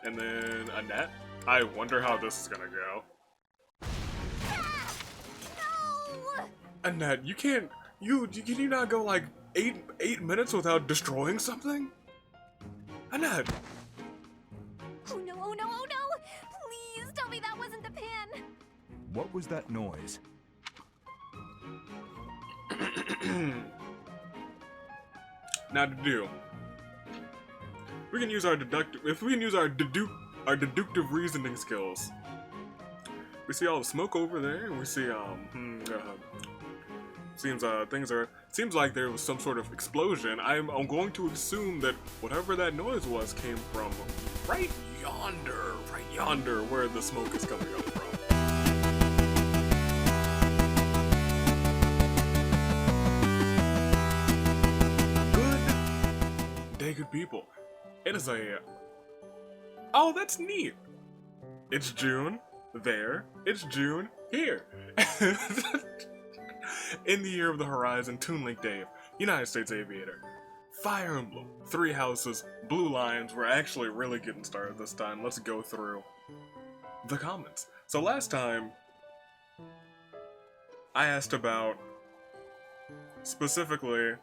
And then a net. I wonder how this is gonna go. No! Annette, you can't. Can you not go like eight minutes without destroying something? Annette. Oh no, oh no, oh no! Please tell me that wasn't the pin! What was that noise? Now to do. We can use our deductive reasoning skills. We see all the smoke over there, and we see seems like there was some sort of explosion. I'm going to assume that whatever that noise was came from right yonder, where the smoke is coming up from. Good day, good people. It is oh, that's neat. It's June there. It's June here. In the year of the horizon, Toon Link Dave, United States Aviator, Fire Emblem, 3 houses, blue lines. We're actually really getting started this time. Let's go through the comments. So last time, I asked about, specifically,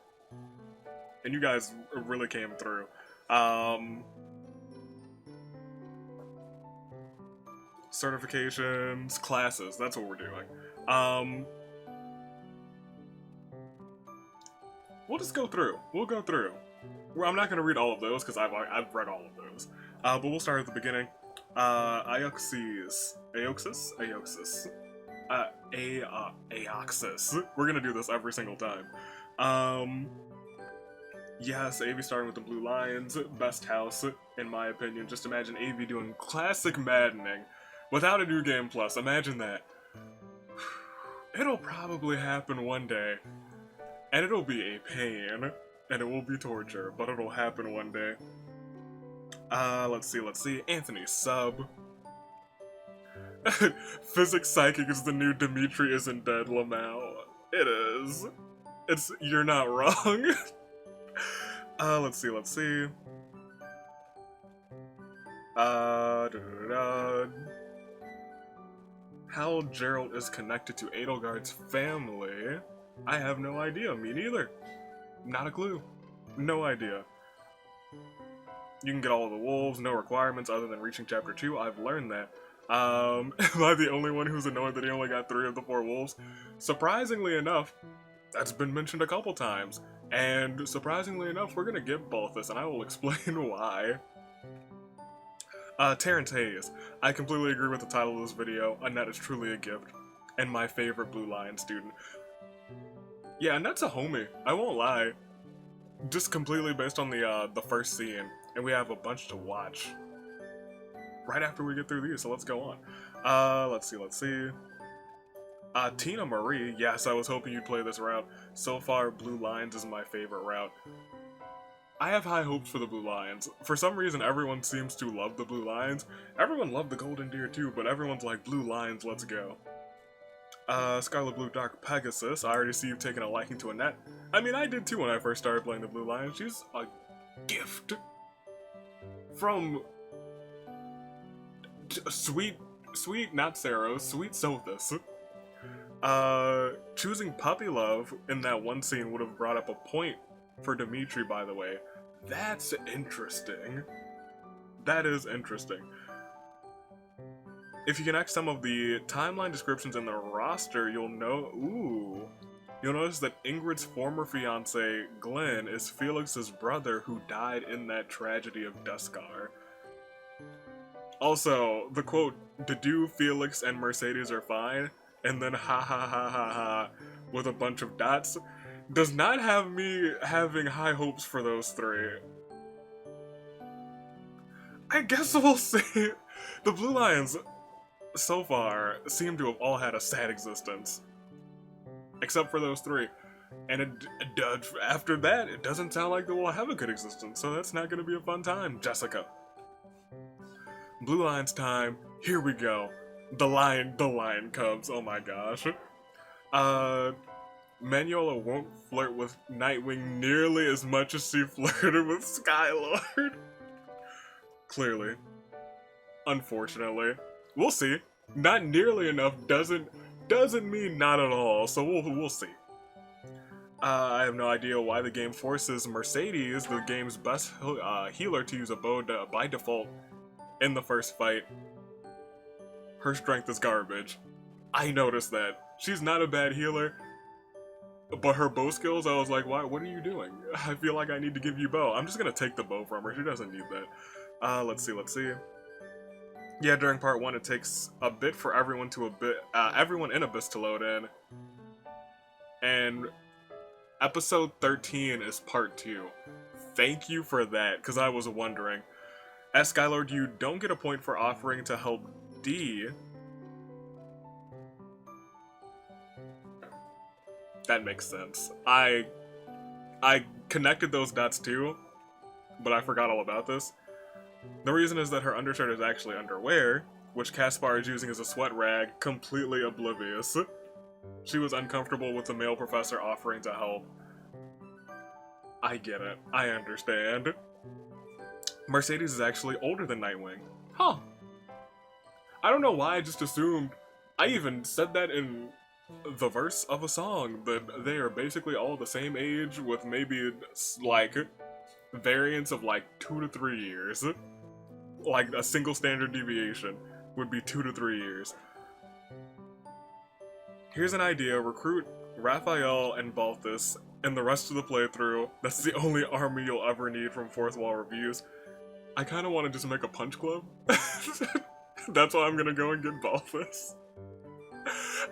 and you guys really came through, certifications, classes, that's what we're doing. We'll just go through. We'll go through. Well, I'm not going to read all of those, because I've read all of those. But we'll start at the beginning. Aoxis. We're going to do this every single time. Yes, Avi starting with the Blue Lions. Best house, in my opinion. Just imagine Avi doing classic maddening without a new game plus. Imagine that. It'll probably happen one day. And it'll be a pain, and it will be torture, but it'll happen one day. Let's see. Anthony sub. Physics Psychic is the new Dimitri isn't dead, Lamau. It is. You're not wrong. Let's see. How Gerald is connected to Edelgard's family. I have no idea. Me neither. Not a clue. No idea. You can get all of the wolves, no requirements other than reaching chapter 2. I've learned that. Am I the only one who's annoyed that he only got 3 of the 4 wolves? Surprisingly enough, that's been mentioned a couple times. And surprisingly enough, we're gonna get Balthus, and I will explain why. Terrence Hayes. I completely agree with the title of this video. Annette is truly a gift. And my favorite Blue Lion student. Yeah, Annette's a homie. I won't lie. Just completely based on the first scene. And we have a bunch to watch. Right after we get through these, so let's go on. Let's see. Tina Marie. Yes, I was hoping you'd play this route. So far, Blue Lions is my favorite route. I have high hopes for the Blue Lions. For some reason, everyone seems to love the Blue Lions. Everyone loved the Golden Deer too, but everyone's like, Blue Lions, let's go. Scarlet Blue Dark Pegasus. I already see you've taken a liking to Annette. I mean, I did too when I first started playing the Blue Lions. She's a gift. From sweet, not Saros, sweet Sothis. Choosing Puppy Love in that one scene would have brought up a point for Dimitri, by the way. That's interesting. That is interesting. If you connect some of the timeline descriptions in the roster, you'll notice that Ingrid's former fiance, Glenn, is Felix's brother who died in that tragedy of Duskar. Also, the quote, Dedue, Felix, and Mercedes are fine, and then ha ha ha ha ha, with a bunch of dots, does not have me having high hopes for those 3. I guess we'll see. The Blue Lions, so far, seem to have all had a sad existence. Except for those 3. And after that, it doesn't sound like they will have a good existence, so that's not going to be a fun time, Jessica. Blue Lions time, here we go. The lion cubs, oh my gosh. Manuela won't flirt with Nightwing nearly as much as she flirted with Skylord. Clearly. unfortunately. We'll see. Not nearly enough doesn't mean not at all, so we'll see. I have no idea why the game forces Mercedes, the game's best healer, to use a bow by default in the first fight. Her strength is garbage. I noticed that. She's not a bad healer, but her bow skills, I was like, why? What are you doing? I feel like I need to give you bow. I'm just gonna take the bow from her. She doesn't need that. Let's see. Yeah, during part 1, it takes a bit for everyone in Abyss to load in. And episode 13 is part 2. Thank you for that, because I was wondering. As Skylord, you don't get a point for offering to help D. That makes sense. I connected those dots too, but I forgot all about this. The reason is that her undershirt is actually underwear, which Caspar is using as a sweat rag, completely oblivious. She was uncomfortable with the male professor offering to help. I get it. I understand. Mercedes is actually older than Nightwing. Huh. I don't know why I just assumed. I even said that in the verse of a song, that they are basically all the same age with maybe, like, variance of like 2 to 3 years. Like a single standard deviation would be 2 to 3 years. Here's an idea: recruit Raphael and Balthus and the rest of the playthrough. That's the only army you'll ever need from Fourth Wall Reviews. I kind of want to just make a punch club. That's why I'm gonna go and get Balthus.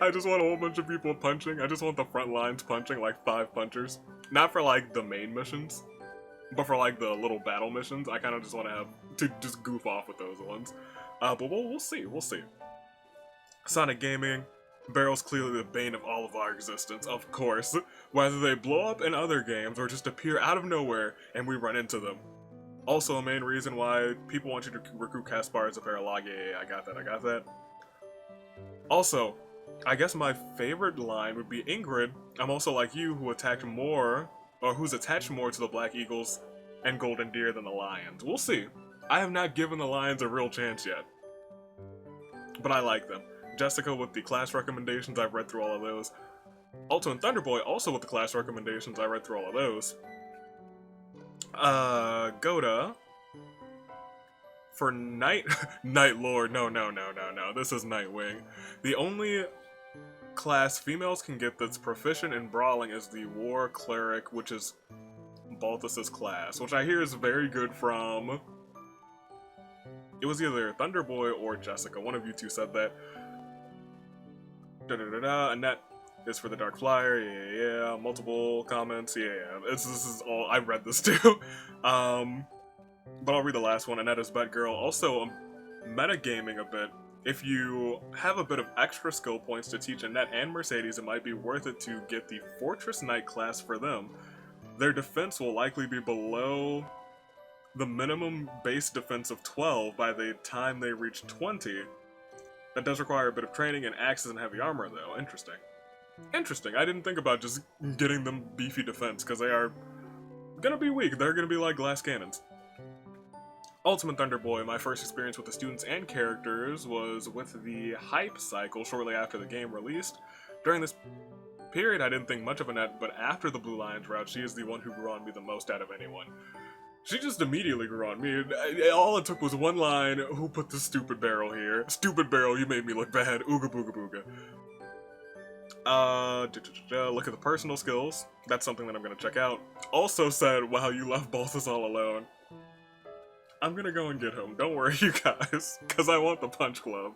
I just want a whole bunch of people punching. I just want the front lines punching, like 5 punchers. Not for like the main missions, but for like the little battle missions. I kind of just want to just goof off with those ones. But we'll see. Sonic Gaming. Barrel's clearly the bane of all of our existence, of course. Whether they blow up in other games or just appear out of nowhere and we run into them. Also a main reason why people want you to recruit Caspar as a paralog. Yeah, I got that. Also, I guess my favorite line would be Ingrid. I'm also like you, who's attached more to the Black Eagles and Golden Deer than the Lions. We'll see. I have not given the Lions a real chance yet, but I like them. Jessica with the class recommendations, I've read through all of those. Alto and Thunderboy also with the class recommendations, I read through all of those. Goda for Night Lord. No. This is Nightwing. The only class females can get that's proficient in brawling is the War Cleric, which is Balthus's class, which I hear is very good from. It was either Thunderboy or Jessica. One of you two said that. And that is for the Dark Flyer. Yeah. Multiple comments. Yeah. This is all. I read this too. But I'll read the last one, and that is Batgirl. Also, metagaming a bit. If you have a bit of extra skill points to teach Annette and Mercedes, it might be worth it to get the Fortress Knight class for them. Their defense will likely be below the minimum base defense of 12 by the time they reach 20. That does require a bit of training and axes and heavy armor, though. Interesting. I didn't think about just getting them beefy defense, because they are gonna be weak. They're gonna be like glass cannons. Ultimate Thunderboy, my first experience with the students and characters was with the hype cycle shortly after the game released. During this period, I didn't think much of Annette, but after the Blue Lions route, she is the one who grew on me the most out of anyone. She just immediately grew on me. All it took was one line: who put the stupid barrel here? Stupid barrel, you made me look bad. Ooga booga booga. Look at the personal skills. That's something that I'm gonna check out. Also said, wow, you left Balthus all alone. I'm gonna go and get him. Don't worry, you guys, because I want the punch club.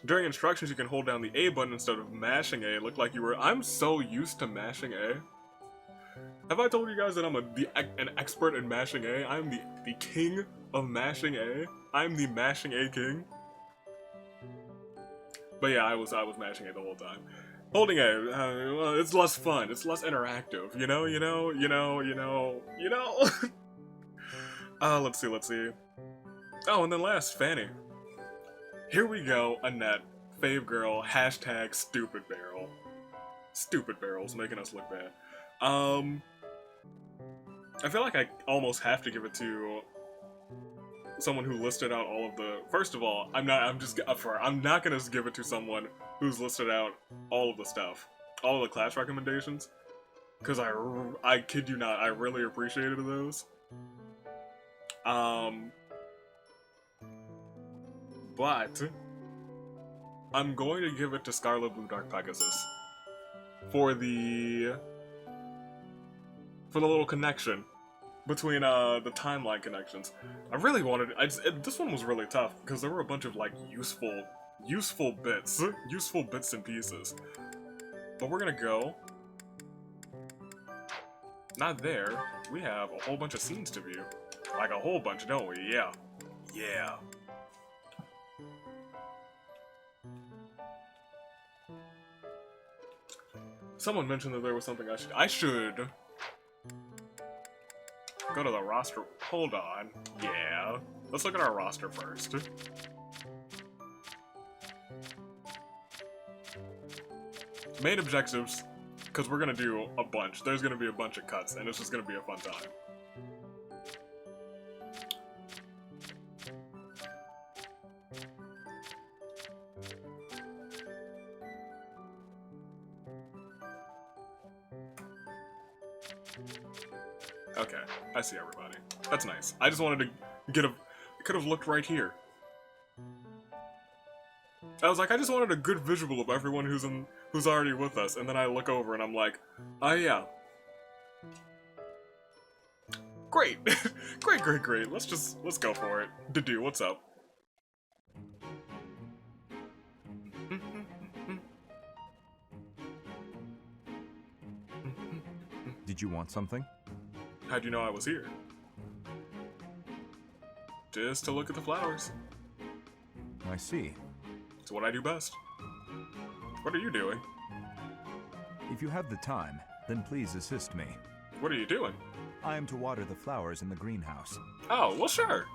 During instructions, you can hold down the A button instead of mashing A. It looked like you were. I'm so used to mashing A. Have I told you guys that I'm an expert in mashing A? I'm the king of mashing A. I'm the mashing A king. But yeah, I was mashing A the whole time. Holding A, well, it's less fun. It's less interactive. You know. Let's see. Oh, and then last, Fanny. Here we go, Annette, fave girl, hashtag stupid barrel. Stupid barrel's making us look bad. I feel like I almost have to give it to someone who listed out all of the. First of all, I'm not gonna give it to someone who's listed out all of the stuff, all of the class recommendations, because I kid you not, I really appreciated those. But I'm going to give it to Scarlet Blue Dark Pegasus for the little connection between the timeline connections. I really wanted. This one was really tough because there were a bunch of like useful bits and pieces. But we're gonna go. Not there. We have a whole bunch of scenes to view. Like a whole bunch, don't we? Yeah. Yeah. Someone mentioned that there was something I should go to the roster. Hold on. Yeah. Let's look at our roster first. Main objectives, because we're gonna do a bunch. There's gonna be a bunch of cuts, and it's just gonna be a fun time. Okay, I see everybody. That's nice. I just wanted to get a... Could have looked right here. I was like, I just wanted a good visual of everyone who's already with us, and then I look over and I'm like, oh yeah. Great! great. Let's go for it. Dedue, what's up? Did you want something? How'd you know I was here? Just to look at the flowers. I see. It's what I do best. What are you doing? If you have the time, then please assist me. What are you doing? I am to water the flowers in the greenhouse. Oh, well sure.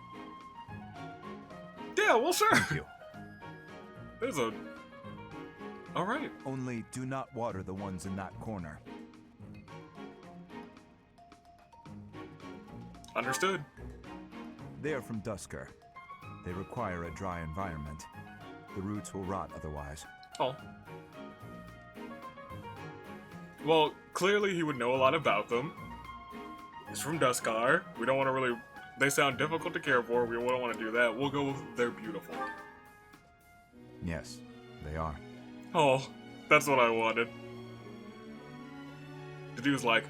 Yeah, well sure. Thank you. There's a... Alright. Only do not water the ones in that corner. Understood. They are from Dusker. They require a dry environment. The roots will rot otherwise. Oh. Well, clearly he would know a lot about them. He's from Duskar. We don't want to really... They sound difficult to care for. We don't want to do that. We'll go with they're beautiful. Yes, they are. Oh, that's what I wanted. The dude's like...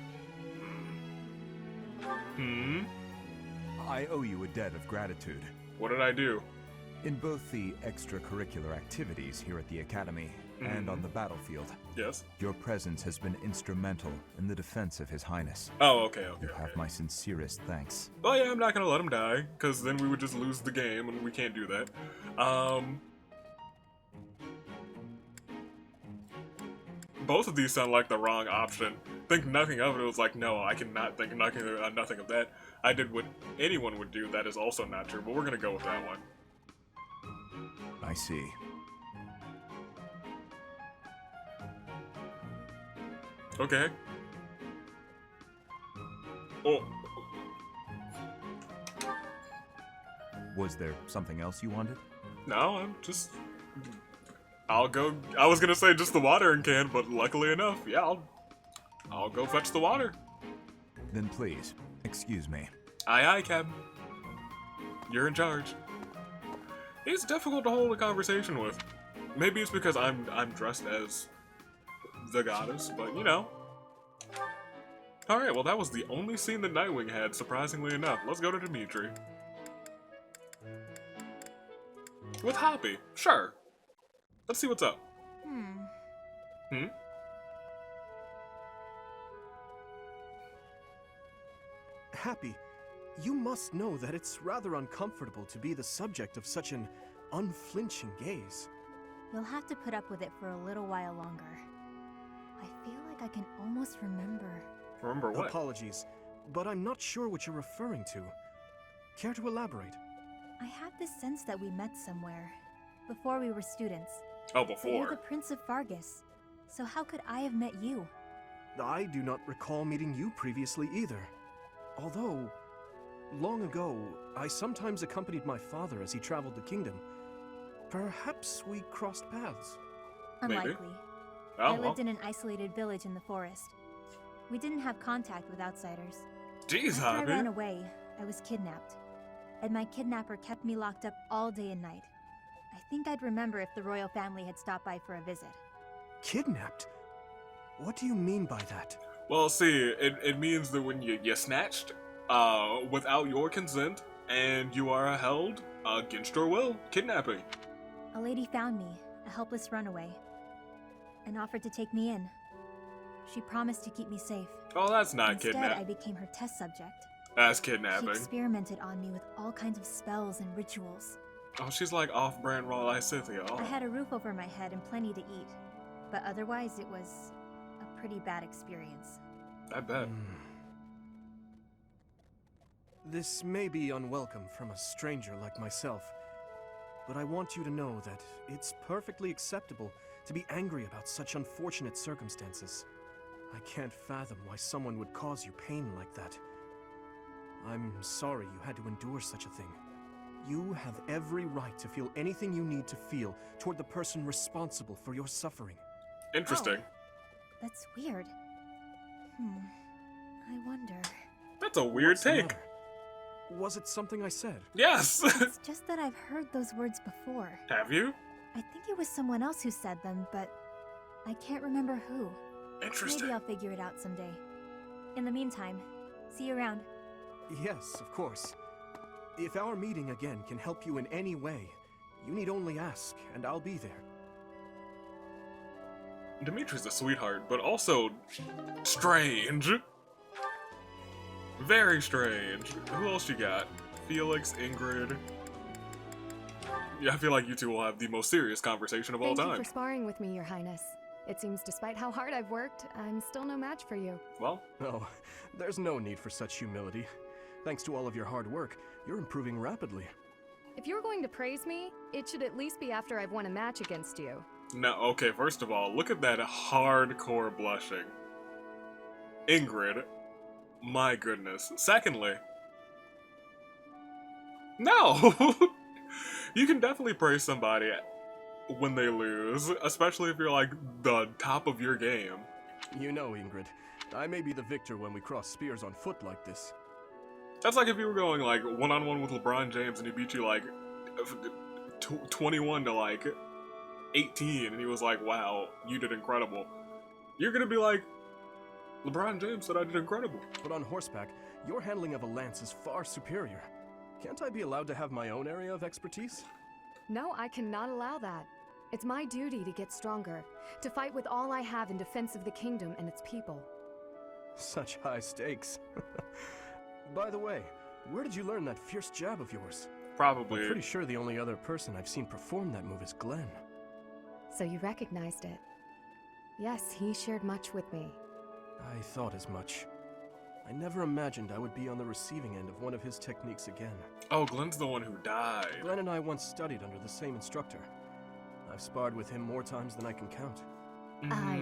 I owe you a debt of gratitude. What did I do? In both the extracurricular activities here at the Academy and on the battlefield, Yes? your presence has been instrumental in the defense of His Highness. Oh, okay. You have my sincerest thanks. Oh yeah, I'm not gonna let him die, because then we would just lose the game, and we can't do that. Both of these sound like the wrong option. Think nothing of it, it was like, no, I cannot think nothing of that. I did what anyone would do, that is also not true, but we're gonna go with that one. I see. Okay. Oh. Was there something else you wanted? No, I'm just... I'll go... I was gonna say just the watering can, but luckily enough, yeah, I'll go fetch the water. Then please, excuse me. Aye aye, Captain. You're in charge. He's difficult to hold a conversation with. Maybe it's because I'm dressed as the goddess, but you know. Alright, well that was the only scene that Nightwing had, surprisingly enough. Let's go to Dimitri. With Hoppy, sure. Let's see what's up. Happy, you must know that it's rather uncomfortable to be the subject of such an unflinching gaze. You'll have to put up with it for a little while longer. I feel like I can almost remember. Remember what? Apologies, but I'm not sure what you're referring to. Care to elaborate? I have this sense that we met somewhere. Before we were students. Oh, But you're the before. Prince of Fargus. So how could I have met you? I do not recall meeting you previously either. Although, long ago, I sometimes accompanied my father as he traveled the kingdom. Perhaps we crossed paths. Maybe. Unlikely. Oh, I well. lived in an isolated village in the forest. We didn't have contact with outsiders. Jeez, After I Hobby. ran away, I was kidnapped. And my kidnapper kept me locked up all day and night. I think I'd remember if the royal family had stopped by for a visit. Kidnapped? What do you mean by that? Well, see, it means that when you're snatched, without your consent, and you are held against your will, kidnapping. A lady found me, a helpless runaway, and offered to take me in. She promised to keep me safe. Oh, that's not Instead, kidnapping. I became her test subject. That's She kidnapping. experimented on me with all kinds of spells and rituals. Oh, she's like off-brand raw Lysithia. Oh. I had a roof over my head and plenty to eat, but otherwise it was a pretty bad experience. I bet. This may be unwelcome from a stranger like myself, but I want you to know that it's perfectly acceptable to be angry about such unfortunate circumstances. I can't fathom why someone would cause you pain like that. I'm sorry you had to endure such a thing. You have every right to feel anything you need to feel toward the person responsible for your suffering. Interesting. That's weird. I wonder. That's a weird What's the take. matter? Was it something I said? Yes. It's just that I've heard those words before. Have you? I think it was someone else who said them, but I can't remember who. Interesting. Maybe I'll figure it out someday. In the meantime, see you around. Yes, of course. If our meeting again can help you in any way, you need only ask, and I'll be there. Dimitri's a sweetheart, but also strange. Very strange. Who else you got? Felix, Ingrid. Yeah, I feel like you two will have the most serious conversation of all Thank time. you for sparring with me, Your Highness. It seems despite how hard I've worked, I'm still no match for you. Well, Oh, there's no need for such humility. Thanks to all of your hard work, you're improving rapidly. If you're going to praise me, it should at least be after I've won a match against you. no, okay, first of all, look at that hardcore blushing. Ingrid. My goodness. Secondly, no! You can definitely praise somebody when they lose, especially if you're like the top of your game. You know, Ingrid, I may be the victor when we cross spears on foot like this. That's like if you were going like one-on-one with LeBron James and he beat you like 21 to like 18 and he was like, wow, you did incredible. You're gonna be like, LeBron James said I did incredible. But on horseback, your handling of a lance is far superior. Can't I be allowed to have my own area of expertise? No, I cannot allow that. It's my duty to get stronger, to fight with all I have in defense of the kingdom and its people. Such high stakes. By the way, where did you learn that fierce jab of yours? Probably. I'm pretty sure the only other person I've seen perform that move is Glenn. So you recognized it. Yes, he shared much with me. I thought as much. I never imagined I would be on the receiving end of one of his techniques again. Oh, Glenn's the one who died. Glenn and I once studied under the same instructor. I've sparred with him more times than I can count.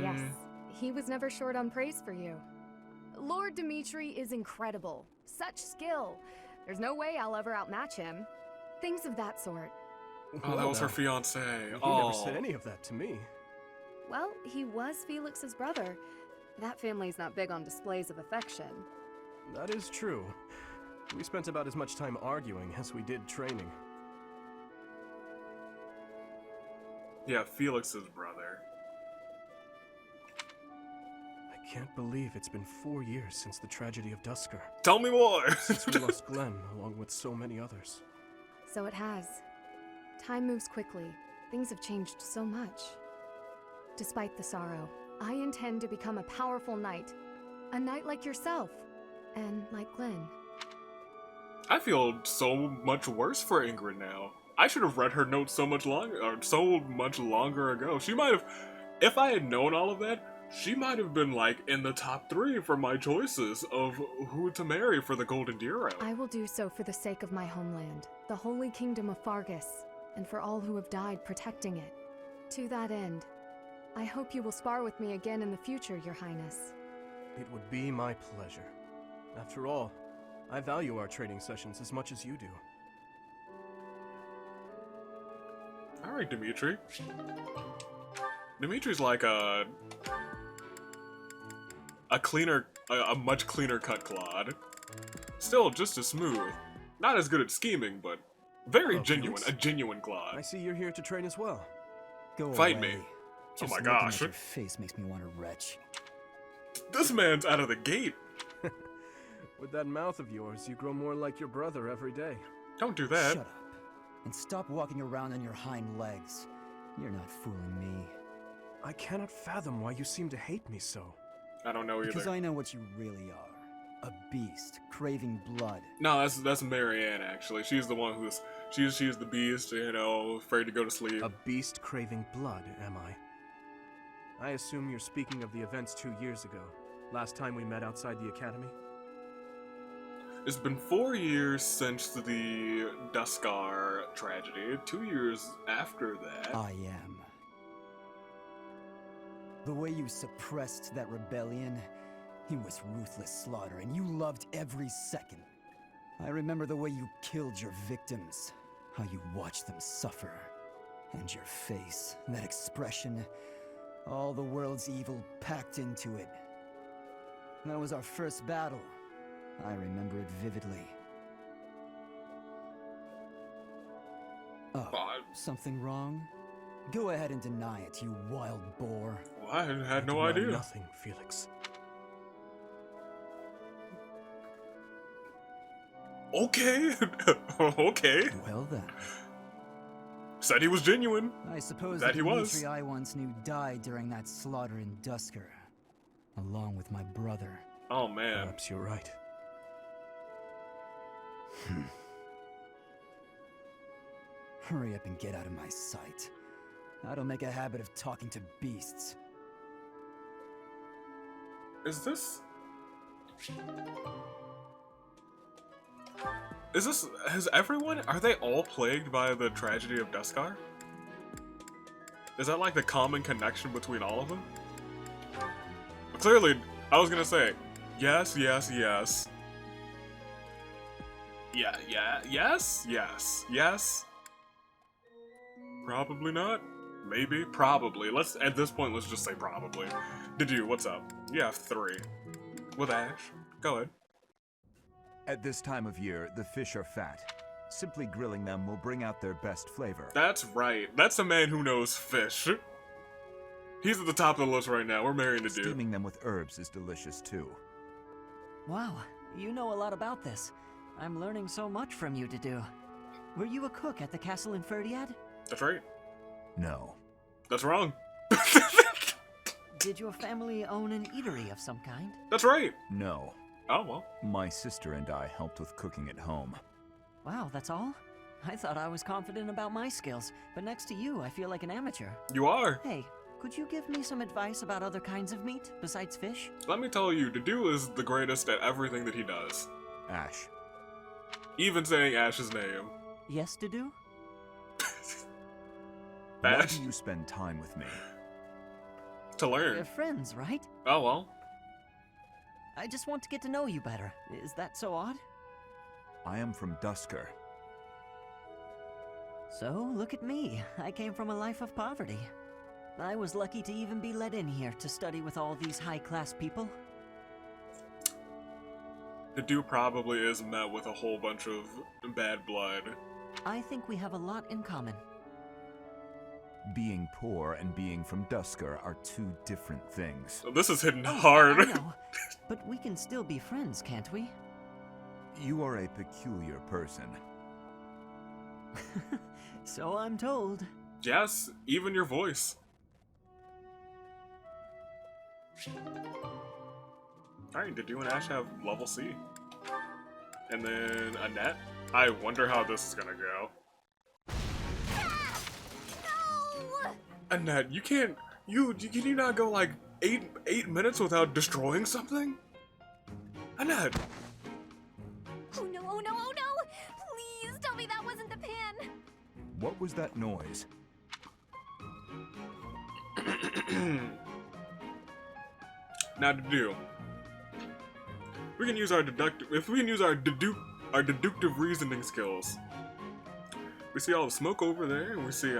Yes. He was never short on praise for you. Lord Dimitri is incredible. Such skill. There's no way I'll ever outmatch him. Things of that sort. Oh, that was her fiance. He Oh, never said any of that to me. Well, he was Felix's brother. That family's not big on displays of affection. That is true. We spent about as much time arguing as we did training. yeah, Felix's brother. I can't believe it's been 4 years since the tragedy of Dusker. Tell me more. Since we lost Glenn, along with so many others. So it has. Time moves quickly. Things have changed so much. Despite the sorrow, I intend to become a powerful knight. A knight like yourself. And like Glenn. I feel so much worse for Ingrid now. I should have read her notes so much longer ago. She might have, if I had known all of that, she might have been like in the top 3 for my choices of who to marry for the Golden Deer Route. I will do so for the sake of my homeland, the holy kingdom of Fargus, and for all who have died protecting it. To that end, I hope you will spar with me again in the future, Your Highness. It would be my pleasure. After all, I value our trading sessions as much as you do. Alright, Dimitri. Dimitri's like a much cleaner cut Claude. Still just as smooth. Not as good at scheming, but very Hello, genuine. Felix. A genuine Claude. I see you're here to train as well. Go Fight away. me. Just my looking gosh. At your face makes me want to retch. This man's out of the gate. With that mouth of yours, you grow more like your brother every day. Don't do that. Shut up. And stop walking around on your hind legs. You're not fooling me. I cannot fathom why you seem to hate me so. I don't know either. Because I know what you really are. A beast, craving blood. No, that's Marianne actually. She's the one who's she's the beast, you know, afraid to go to sleep. A beast craving blood, am I? I assume you're speaking of the events 2 years ago. Last time we met outside the academy? It's been 4 years since the Duskar tragedy. 2 years after that. I am. The way you suppressed that rebellion, it was ruthless slaughter, and you loved every second. I remember the way you killed your victims, how you watched them suffer. And your face, that expression, all the world's evil packed into it. That was our first battle. I remember it vividly. Oh, something wrong? Go ahead and deny it, you wild boar. Well, I had no I deny idea. Nothing, Felix. Okay. Okay. Well then. Said he was genuine. I suppose That the he was. Dimitri I once knew died during that slaughter in Dusker, along with my brother. Oh man. Perhaps you're right. Hurry up and get out of my sight. I don't make a habit of talking to beasts. Is this has everyone, are they all plagued by the tragedy of Duskar? Is that like the common connection between all of them? Clearly, I was gonna say, yes. Yes. Probably not. Maybe. Probably. At this point, let's just say probably. Dedue, what's up? You have 3. With Ash. Go ahead. At this time of year, the fish are fat. Simply grilling them will bring out their best flavor. That's right. That's a man who knows fish. He's at the top of the list right now. We're marrying Dedue. Steaming them with herbs is delicious too. Wow, you know a lot about this. I'm learning so much from you, Dedue. Were you a cook at the castle in Ferdiad? That's right. No. That's wrong. Did your family own an eatery of some kind? That's right. No. Oh, well. My sister and I helped with cooking at home. Wow, that's all? I thought I was confident about my skills, but next to you, I feel like an amateur. You are. Hey, could you give me some advice about other kinds of meat besides fish? Let me tell you, Dedue is the greatest at everything that he does. Ash. Even saying Ash's name. Yes, Dedue? Why Ash? do you spend time with me? To We're learn. friends, right? Oh, well. I just want to get to know you better. Is that so odd? I am from Dusker. So, look at me. I came from a life of poverty. I was lucky to even be let in here to study with all these high-class people. Dedue probably is met with a whole bunch of bad blood. I think we have a lot in common. Being poor and being from Dusker are two different things. So this is hitting Oh, hard. I know. But we can still be friends, can't we? You are a peculiar person. So I'm told. Yes, even your voice. Alright, Dedue and Ash have level C. And then Annette. I wonder how this is gonna go. Annette, you can't. Can you not go like eight minutes without destroying something? Annette! Oh no, oh no, oh no! Please tell me that wasn't the pin! What was that noise? Now, Dedue. We can use our deductive reasoning skills. We see all the smoke over there, and we see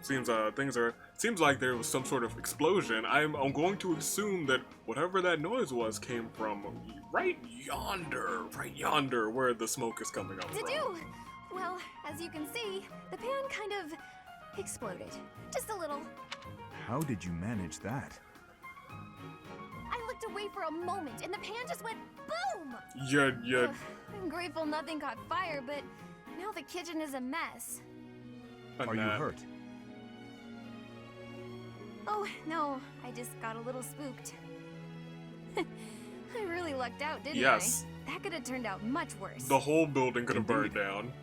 seems like there was some sort of explosion. I'm going to assume that whatever that noise was came from right yonder, where the smoke is coming up from. Dedue! Well, as you can see, the pan kind of exploded. Just a little. How did you manage that? I looked away for a moment, and the pan just went boom! Yeah. I'm grateful nothing caught fire, but now the kitchen is a mess. Are you hurt? Oh, no, I just got a little spooked. I really lucked out, didn't Yes. I? That could have turned out much worse. The whole building could have burned Indeed. down.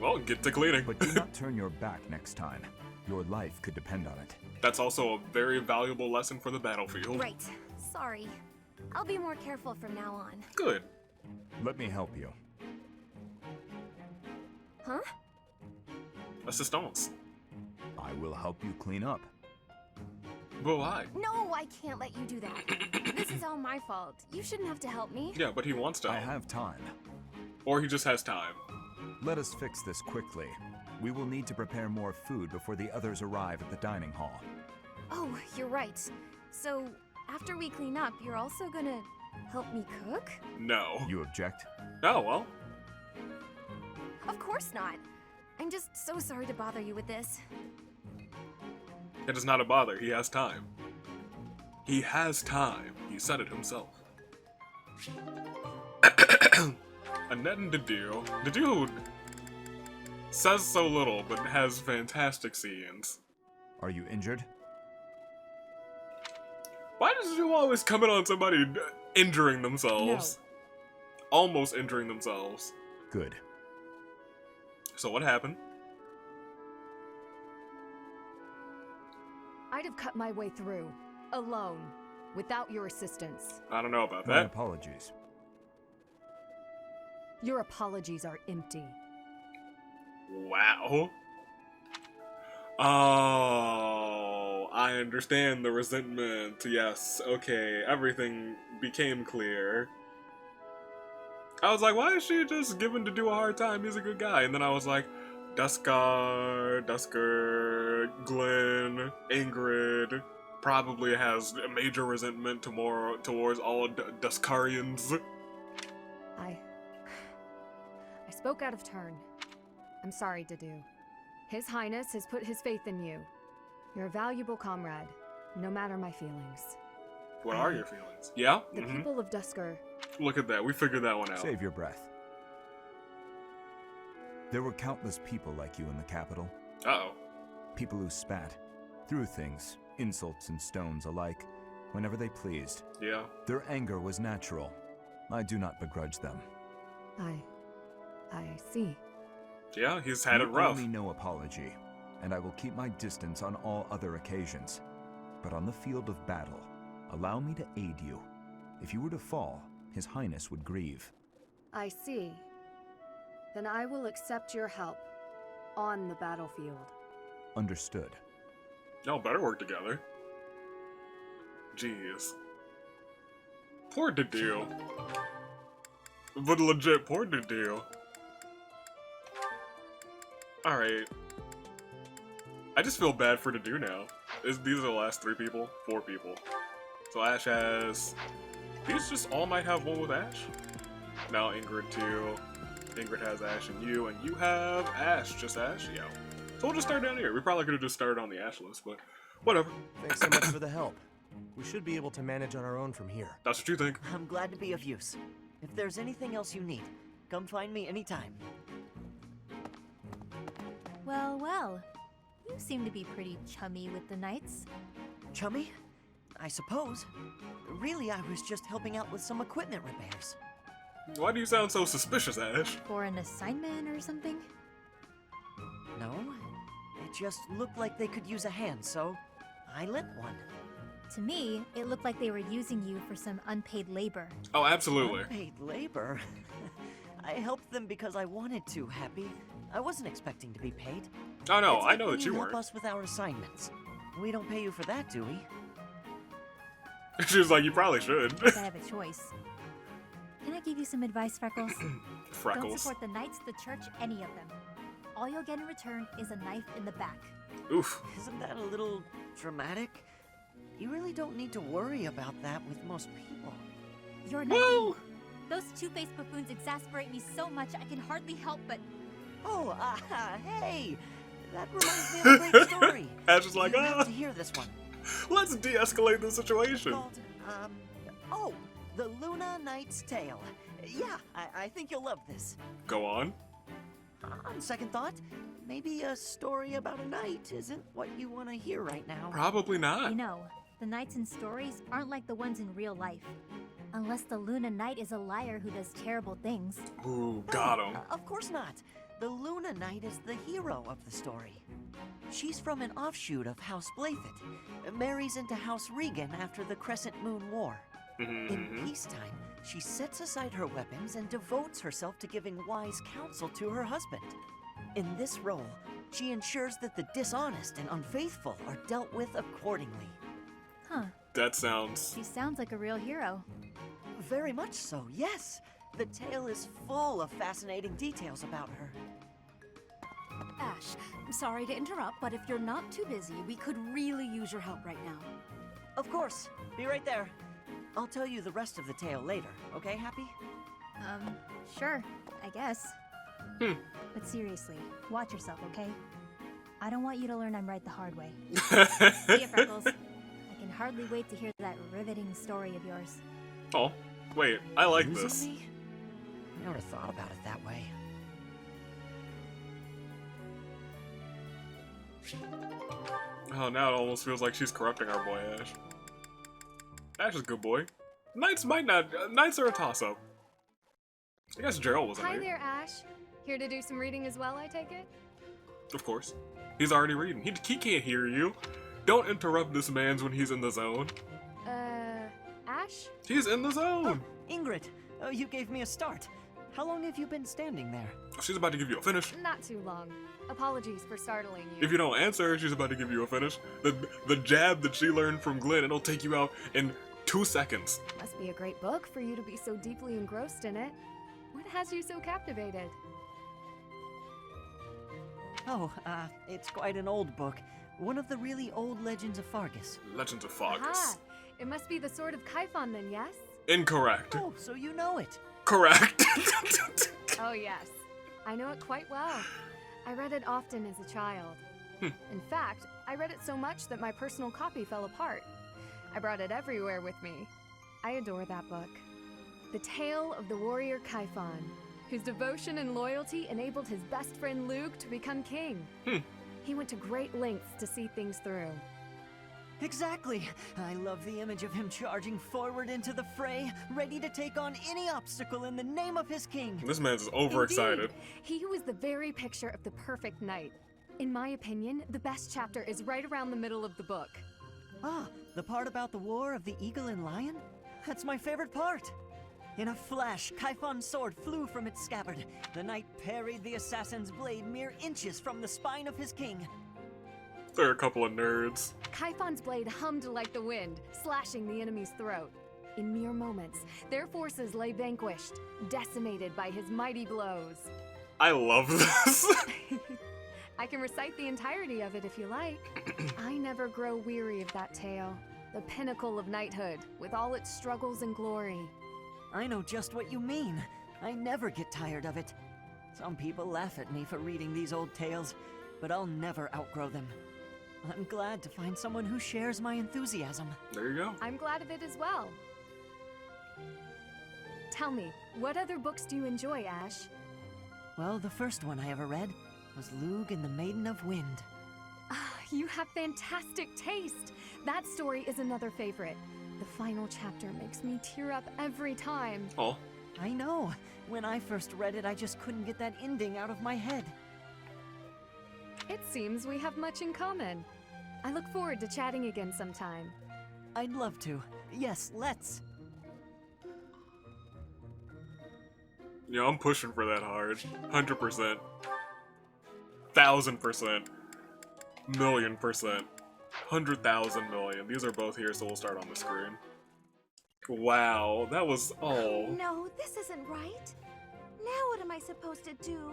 Well, get to cleaning. But do not turn your back next time. Your life could depend on it. That's also a very valuable lesson for the battlefield. Right. Sorry. I'll be more careful from now on. Good. Let me help you. Huh? Assistance. I will help you clean up. But why? No, I can't let you do that. This is all my fault. You shouldn't have to help me. Yeah, but he wants to I help. have time. Or he just has time. Let us fix this quickly. We will need to prepare more food before the others arrive at the dining hall. Oh, you're right. So, after we clean up, you're also gonna help me cook? No. You object? Oh, well. Of course not. I'm just so sorry to bother you with this. It is not a bother. He has time. He has time. He said it himself. Annette and Dedue. Dedue says so little, but has fantastic scenes. Are you injured? Why does Dedue always come in on somebody injuring themselves? Almost injuring themselves. Good. So what happened? I'd have cut my way through, alone, without your assistance. I don't know about My that. apologies. Your apologies are empty. Wow. Oh, I understand the resentment. Yes, okay, everything became clear. I was like, why is she just giving Dedue a hard time? He's a good guy. And then I was like, Dusker, Glenn, Ingrid probably has a major resentment towards all Duskarians. I spoke out of turn. I'm sorry, Dedue. His Highness has put his faith in you. You're a valuable comrade, no matter my feelings. What are your feelings? Yeah? The people of Dusker. Look at that, we figured that one out. Save your breath. There were countless people like you in the capital. Uh-oh. People who spat, threw things, insults and stones alike, whenever they pleased. Yeah. Their anger was natural. I do not begrudge them. I see. Yeah, he's had it You rough. owe me no apology, and I will keep my distance on all other occasions. But on the field of battle, allow me to aid you. If you were to fall, His Highness would grieve. I see. Then I will accept your help on the battlefield. Understood. Y'all better work together. Jeez. Poor Dedue. But legit, poor Dedue. Alright. I just feel bad for Dedue now. These are the last 4 people. So Ash has... These just all might have one with Ash. Now Ingrid too. Ingrid has Ash and you have Ash. Just Ash? Yeah. So we'll just start down here. We probably could have just started on the Ash list, but whatever. Thanks so much for the help. We should be able to manage on our own from here. That's what you think. I'm glad to be of use. If there's anything else you need, come find me anytime. Well, well. You seem to be pretty chummy with the knights. Chummy? I suppose. Really, I was just helping out with some equipment repairs. Why do you sound so suspicious, Ash? For an assignment or something? No, it just looked like they could use a hand, so I lent one. To me, it looked like they were using you for some unpaid labor. Oh, absolutely. Unpaid labor? I helped them because I wanted to, Happy. I wasn't expecting to be paid. Oh no, It's I like know when that you help weren't. us with our assignments. We don't pay you for that, do we? She was like, you probably should. If I have a choice. Can I give you some advice, Freckles? Don't Freckles. support the knights, the church, any of them. All you'll get in return is a knife in the back. Oof. Isn't that a little dramatic? You really don't need to worry about that with most people. You're Woo! naive. Those two-faced buffoons exasperate me so much I can hardly help but... Oh, hey! That reminds me of a great story. Ash is like, You have to hear this one. let's de-escalate the situation. Called, The Luna Knight's Tale. Yeah, I think you'll love this. Go on. On second thought, maybe a story about a knight isn't what you want to hear right now. Probably not. You know, the knights in stories aren't like the ones in real life. Unless the Luna Knight is a liar who does terrible things. Ooh, got him. Of course not. The Luna Knight is the hero of the story. She's from an offshoot of House Blathet, marries into House Regan after the Crescent Moon War. In peacetime, she sets aside her weapons and devotes herself to giving wise counsel to her husband. In this role, she ensures that the dishonest and unfaithful are dealt with accordingly. Huh. That sounds... She sounds like a real hero. Very much so, yes. The tale is full of fascinating details about her. Ash, I'm sorry to interrupt, but if you're not too busy, we could really use your help right now. Of course. Be right there. I'll tell you the rest of the tale later, okay, Happy? Sure, I guess. But seriously, watch yourself, okay? I don't want you to learn I'm right the hard way. See ya, Freckles. I can hardly wait to hear that riveting story of yours. Oh, wait, I like Losing this. me? I never thought about it that way. Oh, now it almost feels like she's corrupting our boy Ash. Ash is a good boy. Knights might not... Knights are a toss-up. I guess Gerald wasn't Hi there. there, Ash. Here to do some reading as well, I take it? Of course. He's already reading. He can't hear you. Don't interrupt this man's when he's in the zone. Ash? He's in the zone. Ingrid, you gave me a start. How long have you been standing there? She's about to give you a finish. Not too long. Apologies for startling you. If you don't answer, she's about to give you a finish. The jab that she learned from Glenn, it'll take you out in 2 seconds. Must be a great book for you to be so deeply engrossed in it. What has you so captivated? Oh, it's quite an old book. One of the really old legends of Fargus. Legends of Fargus. Aha! It must be the Sword of Kaifon then, yes? Incorrect. Oh, so you know it. Correct. Oh yes. I know it quite well. I read it often as a child. In fact, I read it so much that my personal copy fell apart. I brought it everywhere with me. I adore that book. The tale of the warrior Kaifon, whose devotion and loyalty enabled his best friend Luke to become king. He went to great lengths to see things through. Exactly. I love the image of him charging forward into the fray, ready to take on any obstacle in the name of his king. This man's overexcited. Indeed, he was the very picture of the perfect knight. In my opinion, the best chapter is right around the middle of the book. Ah, the part about the war of the eagle and lion? That's my favorite part. In a flash, Kaifon's sword flew from its scabbard. The knight parried the assassin's blade mere inches from the spine of his king. They're a couple of nerds. Kaifon's blade hummed like the wind, slashing the enemy's throat. In mere moments, their forces lay vanquished, decimated by his mighty blows. I love this. I can recite the entirety of it if you like. I never grow weary of that tale, the pinnacle of knighthood, with all its struggles and glory. I know just what you mean. I never get tired of it. Some people laugh at me for reading these old tales, but I'll never outgrow them. I'm glad to find someone who shares my enthusiasm. There you go. I'm glad of it as well. Tell me, what other books do you enjoy, Ash? Well, the first one I ever read was Lug and the Maiden of Wind. Ah, you have fantastic taste. That story is another favorite. The final chapter makes me tear up every time. Oh. I know. When I first read it, I just couldn't get that ending out of my head. It seems we have much in common. I look forward to chatting again sometime. I'd love to. Yes, let's. Yeah, I'm pushing for that hard. 100%. 1000%. Million%. 100,000 million. These are both here, so we'll start on the screen. Wow, that was No, this isn't right. Now what am I supposed to do?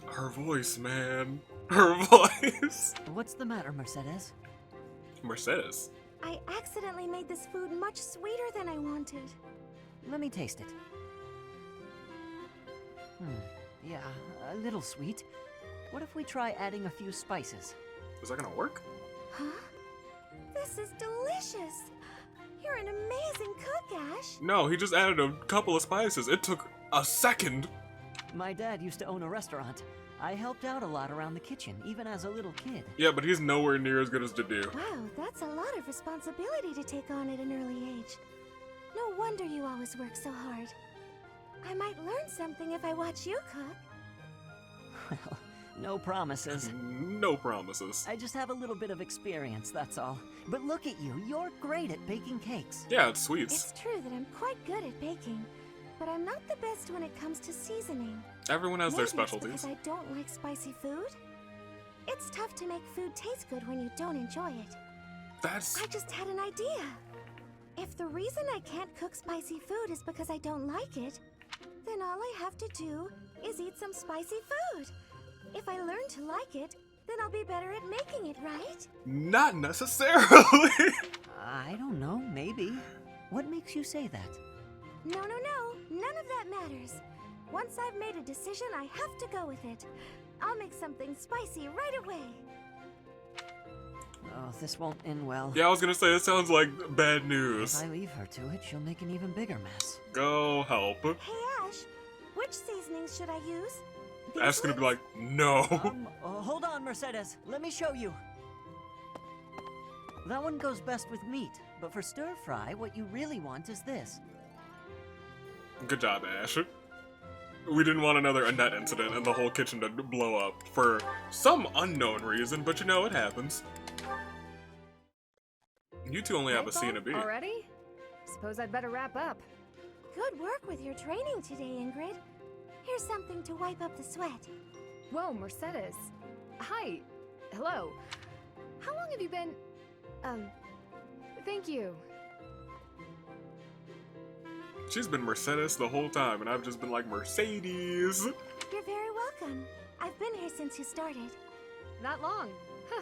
Her voice, man. Her voice. What's the matter, Mercedes? Mercedes. I accidentally made this food much sweeter than I wanted. Let me taste it. Yeah, a little sweet. What if we try adding a few spices? Is that gonna work? Huh? This is delicious! You're an amazing cook, Ash! No, he just added a couple of spices. It took a second. My dad used to own a restaurant. I helped out a lot around the kitchen, even as a little kid. Yeah, but he's nowhere near as good as Dedue. Wow, that's a lot of responsibility to take on at an early age. No wonder you always work so hard. I might learn something if I watch you cook. Well, no promises. No promises. I just have a little bit of experience, that's all. But look at you, you're great at baking cakes. Yeah, it's sweets. It's true that I'm quite good at baking, but I'm not the best when it comes to seasoning. Everyone has their Maybe it's specialties. because I don't like spicy food. It's tough to make food taste good when you don't enjoy it. I just had an idea. If the reason I can't cook spicy food is because I don't like it, then all I have to do is eat some spicy food. If I learn to like it, then I'll be better at making it, right? Not necessarily. I don't know, maybe. What makes you say that? No. None of that matters. Once I've made a decision, I have to go with it. I'll make something spicy right away. Oh, this won't end well. Yeah, I was gonna say, it sounds like bad news. If I leave her to it, she'll make an even bigger mess. Go help. Hey, Ash, which seasonings should I use? Ash's gonna be like, no. Hold on, Mercedes. Let me show you. That one goes best with meat, but for stir fry, what you really want is this. Good job, Ash. We didn't want another Annette incident and the whole kitchen to blow up for some unknown reason, but you know, it happens. You two only have a C and a B. Already? Suppose I'd better wrap up. Good work with your training today, Ingrid. Here's something to wipe up the sweat. Whoa, Mercedes. Hi. Hello. How long have you been... Thank you. She's been Mercedes the whole time, and I've just been like, Mercedes. You're very welcome. I've been here since you started. Not long. Huh.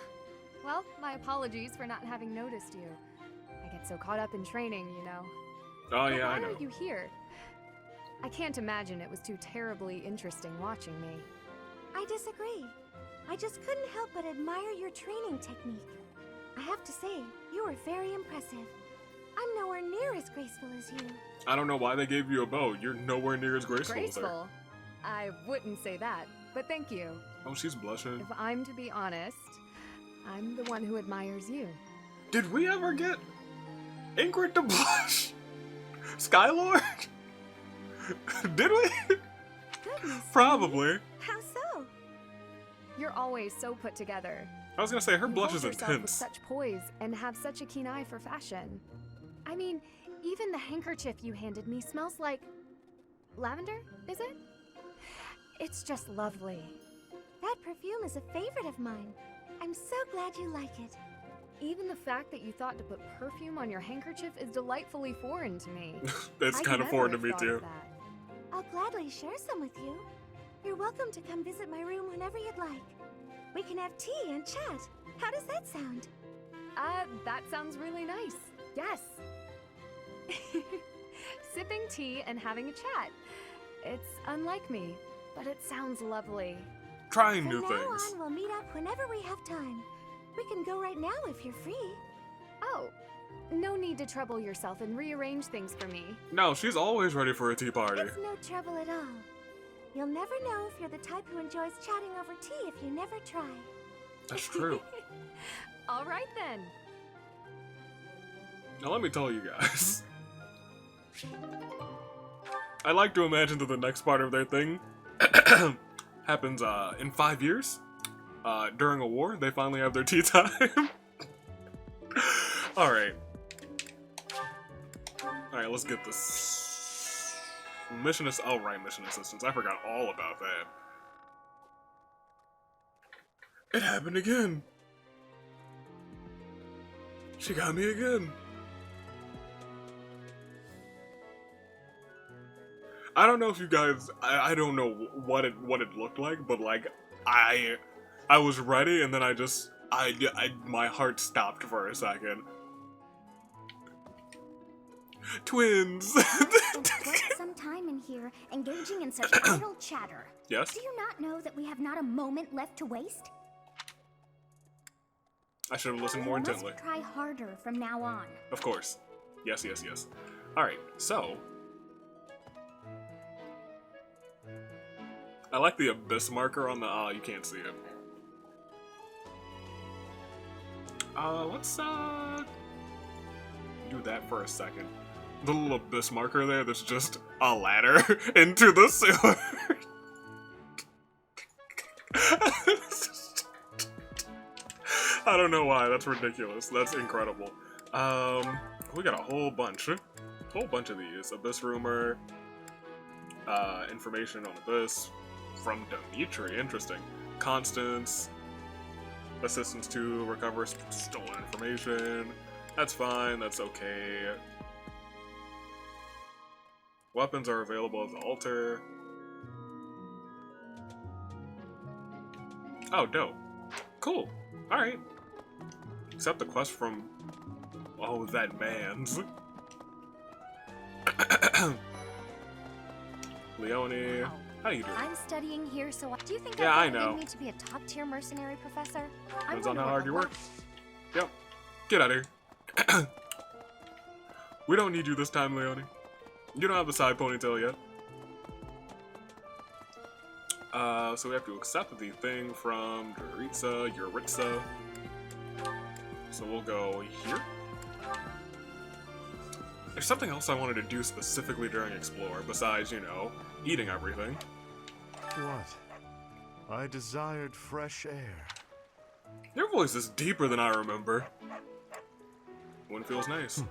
Well, my apologies for not having noticed you. I get so caught up in training, you know. Oh yeah, I Why know. are you here? I can't imagine it was too terribly interesting watching me. I disagree. I just couldn't help but admire your training technique. I have to say, you were very impressive. I'm nowhere near as graceful as you. I don't know why they gave you a bow. You're nowhere near as graceful as her. Graceful? I wouldn't say that, but thank you. Oh, she's blushing. If I'm to be honest, I'm the one who admires you. Did we ever get Ingrid to blush? Skylord? Did we? Goodness. Probably. How so? You're always so put together. I was gonna say, her You blush hold is yourself with intense. such poise and have such a keen eye for fashion. I mean, even the handkerchief you handed me smells like... lavender, is it? It's just lovely. That perfume is a favorite of mine. I'm so glad you like it. Even the fact that you thought to put perfume on your handkerchief is delightfully foreign to me. It's I'd kind of never foreign to have me thought of too. that. I'll gladly share some with you. You're welcome to come visit my room whenever you'd like. We can have tea and chat. How does that sound? That sounds really nice. Yes. Sipping tea and having a chat. It's unlike me, but it sounds lovely. Trying From new now things. on, we'll meet up whenever we have time. We can go right now if you're free. Oh, no need to trouble yourself and rearrange things for me. No, she's always ready for a tea party. It's no trouble at all. You'll never know if you're the type who enjoys chatting over tea if you never try. That's true. All right then. Now let me tell you guys. I like to imagine that the next part of their thing happens in 5 years. During a war, they finally have their tea time. Alright. Alright, let's get this. Mission assistance. I forgot all about that. It happened again. She got me again. I don't know if you guys, I don't know what it looked like, but like I was ready, and then my heart stopped for a second. Twins. Spent some time in here engaging in such idle chatter. Yes. Do you not know that we have not a moment left to waste? I should have listened more intently. You must try harder from now on. Of course. Yes, yes, yes. Alright, so... I like the abyss marker on the... you can't see it. Let's, do that for a second. The little abyss marker there, that's just a ladder into the sewer. I don't know why, that's ridiculous. That's incredible. We got a whole bunch of these. Abyss rumor, information on Abyss from Dimitri, interesting. Constance, assistance to recover stolen information. That's fine, that's okay. Weapons are available as altar. Oh, dope. Cool. Alright. Accept the quest from... Oh, that man's. Leone, how you doing? I'm studying here, so do you think I need know. me to be a top-tier mercenary professor? Depends on how hard you work. Yep. Get out of here. We don't need you this time, Leone. You don't have the side ponytail yet. So we have to accept the thing from Yuritsa. So we'll go here. There's something else I wanted to do specifically during Explore, besides, you know, eating everything. What? I desired fresh air. Your voice is deeper than I remember. One feels nice.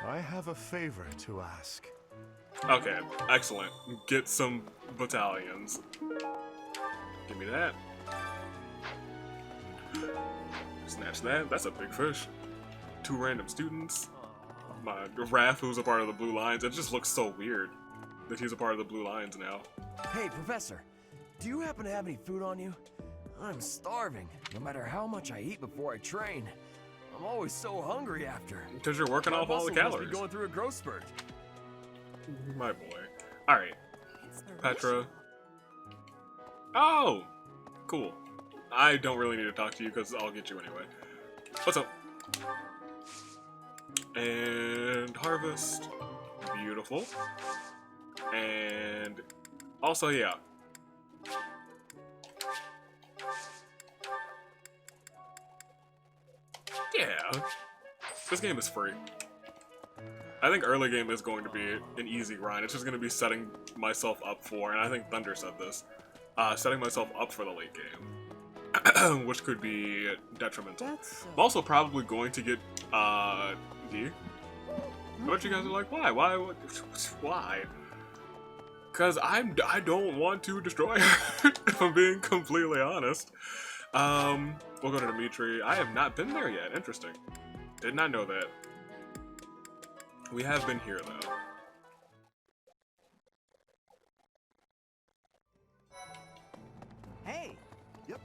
I have a favor to ask. Okay, excellent. Get some battalions. Give me that. Snatch that. That's a big fish. 2 random students. My Raph, who's a part of the Blue Lions. It just looks so weird that he's a part of the Blue Lions now. Hey, Professor. Do you happen to have any food on you? I'm starving, no matter how much I eat before I train. I'm always so hungry after. Because you're working off all the calories. Going through a growth spurt. My boy. Alright. Petra. Oh! Cool. I don't really need to talk to you because I'll get you anyway. What's up? And harvest. Beautiful. And also, yeah. Yeah. This game is free. I think early game is going to be an easy grind. It's just going to be setting myself up for, and I think Thunder said this, setting myself up for the late game, which could be detrimental. I'm also probably going to get D. I bet you guys are like, why? Why? Because I don't want to destroy her, if I'm being completely honest. We'll go to Dimitri. I have not been there yet. Interesting. Did not know that. We have been here, though. Hey! Yep.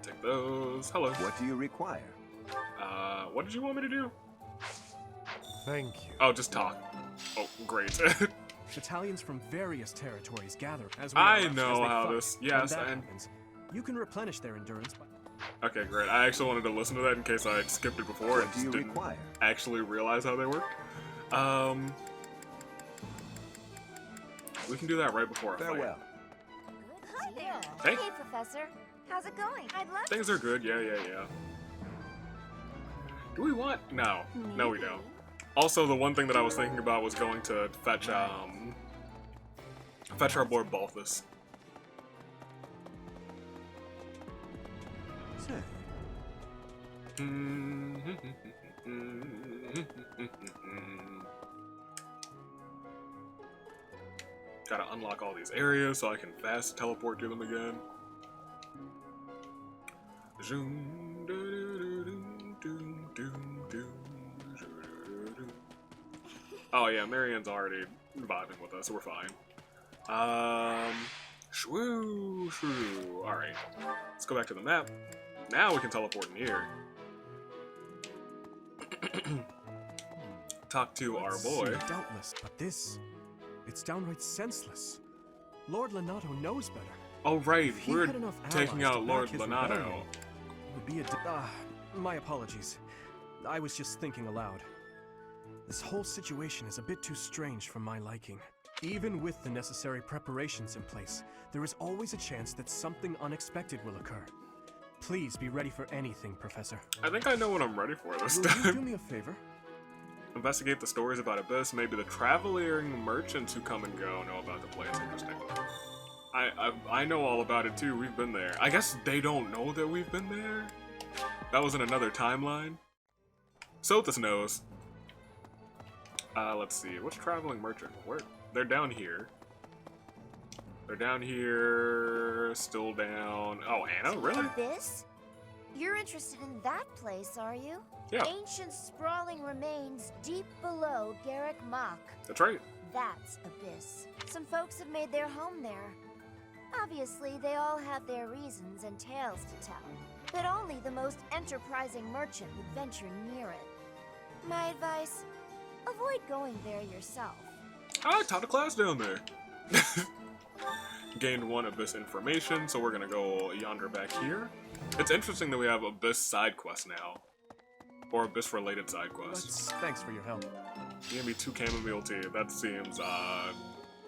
Take those. Hello. What do you require? What did you want me to do? Thank you. Oh, just talk. Oh, great. Battalions from various territories gather as I know how this. Yes, and happens, you can replenish their endurance by... Okay, great. I actually wanted to listen to that in case I skipped it before and just didn't actually realize how they worked. We can do that right before a fight. Hi there. Hey. Hey, Professor. How's it going? I'd love Things are good. Yeah. Do we want? No. No, we don't. Also, the one thing that I was thinking about was going to fetch our boy Balthus. Gotta unlock all these areas so I can fast teleport to them again. Oh yeah, Marianne's already vibing with us, so we're fine. Shwoo, shwoo. Alright, let's go back to the map. Now we can teleport in here. Talk to our boy. Doubtless, but this, it's downright senseless. Lord Lonato knows better. Oh right, If he we're had enough taking allies out to Lord back his Lonato. rebellion, it would be a my apologies. I was just thinking aloud. This whole situation is a bit too strange for my liking. Even with the necessary preparations in place, there is always a chance that something unexpected will occur. Please be ready for anything, Professor. I think I know what I'm ready for this Will you do time. me a favor? Investigate the stories about Abyss. Maybe the traveling merchants who come and go know about the place. Interesting. I know all about it too. We've been there. I guess they don't know that we've been there. That was in another timeline. Sothis knows. Let's see. What's traveling merchant? Where? They're down here. They're down here. Still down. Oh, Anna, really? Abyss? You're interested in that place, are you? Yeah. Ancient sprawling remains deep below Garrick Mach. That's right. That's Abyss. Some folks have made their home there. Obviously, they all have their reasons and tales to tell, but only the most enterprising merchant would venture near it. My advice, avoid going there yourself. I taught a class down there. Gained 1 Abyss information, so we're gonna go yonder back here. It's interesting that we have Abyss side quests now. Or Abyss-related side quests. Thanks for your help. Give me 2 chamomile tea. That seems,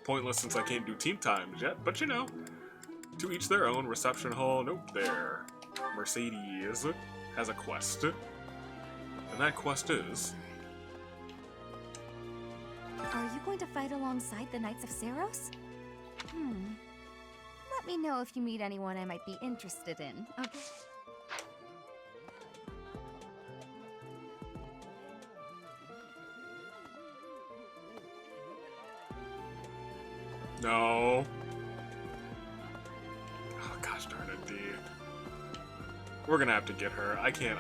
pointless since I can't do team times yet, but you know. To each their own. Reception hall. Nope, there. Mercedes has a quest. And that quest is... Are you going to fight alongside the Knights of Seros? Let me know if you meet anyone I might be interested in, okay? No. Oh, gosh darn it, D. We're gonna have to get her. I can't.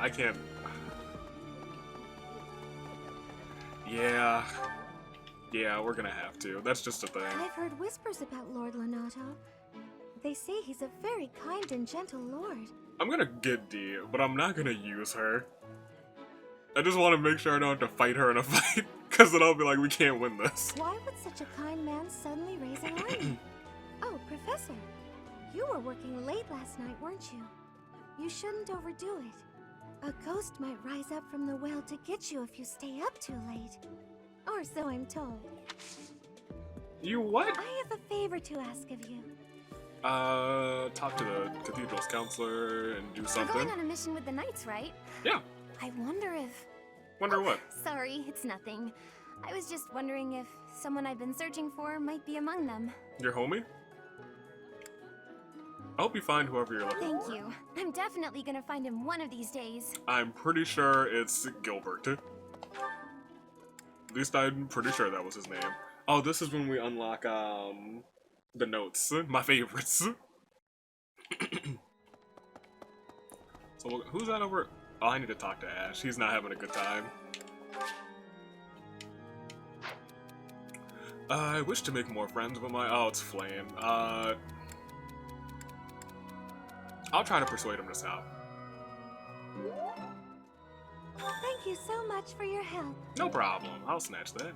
Yeah. Yeah, we're gonna have to. That's just a thing. I've heard whispers about Lord Lonato. They say he's a very kind and gentle lord. I'm gonna get D, but I'm not gonna use her. I just want to make sure I don't have to fight her in a fight, because then I'll be like, we can't win this. Why would such a kind man suddenly raise an army? Oh, Professor, you were working late last night, weren't you? You shouldn't overdo it. A ghost might rise up from the well to get you if you stay up too late. Or so I'm told. You what? I have a favor to ask of you. Talk to the cathedral's counselor and do something. We're going on a mission with the Knights, right? Yeah. I wonder if... Wonder what? Sorry, it's nothing. I was just wondering if someone I've been searching for might be among them. Your homie? I hope you find whoever you're looking for. Thank you. I'm definitely gonna find him one of these days. I'm pretty sure it's Gilbert. At least I'm pretty sure that was his name. Oh, this is when we unlock, the notes. My favorites. So, who's that over? Oh, I need to talk to Ash. He's not having a good time. I wish to make more friends, but my... Oh, it's Flame. I'll try to persuade him to stop. Thank you so much for your help. No problem. I'll snatch that.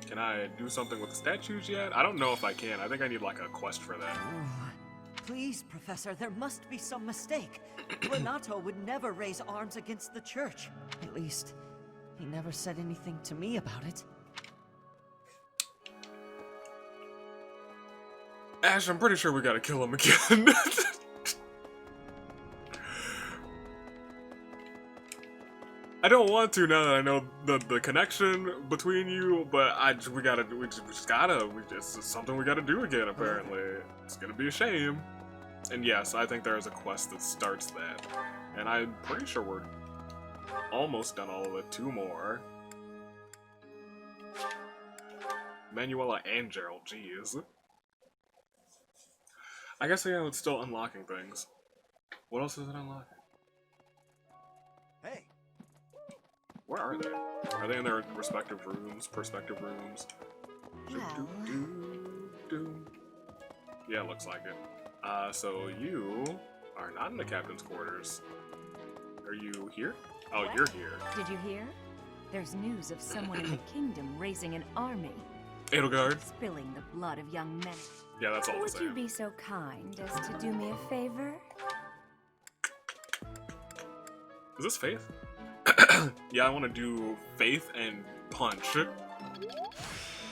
Can I do something with the statues yet? I don't know if I can. I think I need, like, a quest for that. Please, Professor, there must be some mistake. Lonato would never raise arms against the church. At least, he never said anything to me about it. Ash, I'm pretty sure we gotta kill him again. I don't want to now that I know the connection between you, but it's something we gotta do again, apparently. It's gonna be a shame. And yes, I think there is a quest that starts that. And I'm pretty sure we're almost done all of it. 2 more. Manuela and Gerald, jeez. I guess, yeah, it's still unlocking things. What else is it unlocking? Hey! Where are they? Are they in their respective rooms? Perspective rooms? Well. Yeah, looks like it. So you are not in the captain's quarters. Are you here? Oh, you're here. Did you hear? There's news of someone in the kingdom raising an army. Edelgard. Spilling the blood of young men. Yeah, that's all the Would same. you be so kind as to do me a favor? Is this Faith? Yeah, I want to do Faith and Punch.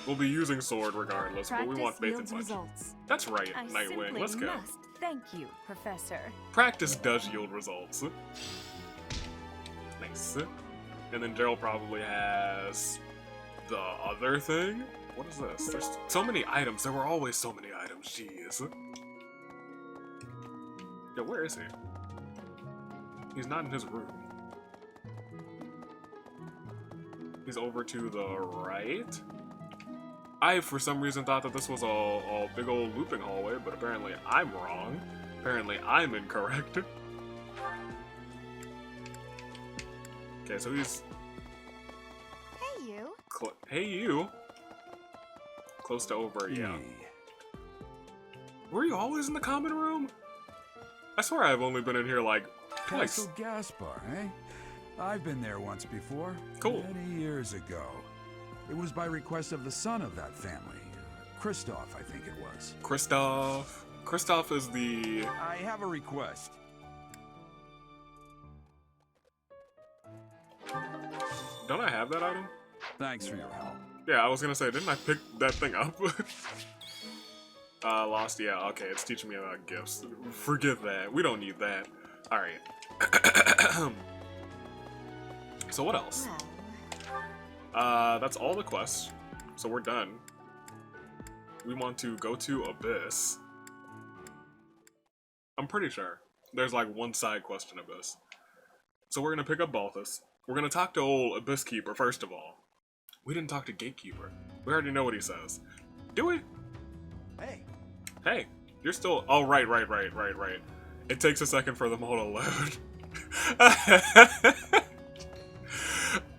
We'll be using sword regardless, but we want Faith and Punch. Results. That's right, I Nightwing. Let's go. Must thank you, Professor. Practice does yield results. Nice. And then Gerald probably has the other thing. What is this? There's so many items. There were always so many items. Jeez. Yeah, where is he? He's not in his room. He's over to the right. I, for some reason, thought that this was a big old looping hallway, but apparently I'm wrong. Apparently I'm incorrect. Okay, so he's... Hey, you. Hey, you. Close to over, yeah. Were you always in the common room? I swear I've only been in here, like, twice. Castle Gaspar, eh? I've been there once before. Cool. Many years ago. It was by request of the son of that family. Kristoff, I think it was. Kristoff. Kristoff is the... I have a request. Don't I have that item? Thanks for your help. Yeah, I was gonna say, didn't I pick that thing up? Lost, yeah, okay, it's teaching me about gifts. Forget that, we don't need that. Alright. So what else? That's all the quests. So we're done. We want to go to Abyss. I'm pretty sure. There's like one side quest in Abyss. So we're gonna pick up Balthus. We're gonna talk to old Abyss Keeper first of all. We didn't talk to Gatekeeper. We already know what he says. Do we? Hey. Hey, you're still... Oh, right. It takes a second for them all to load.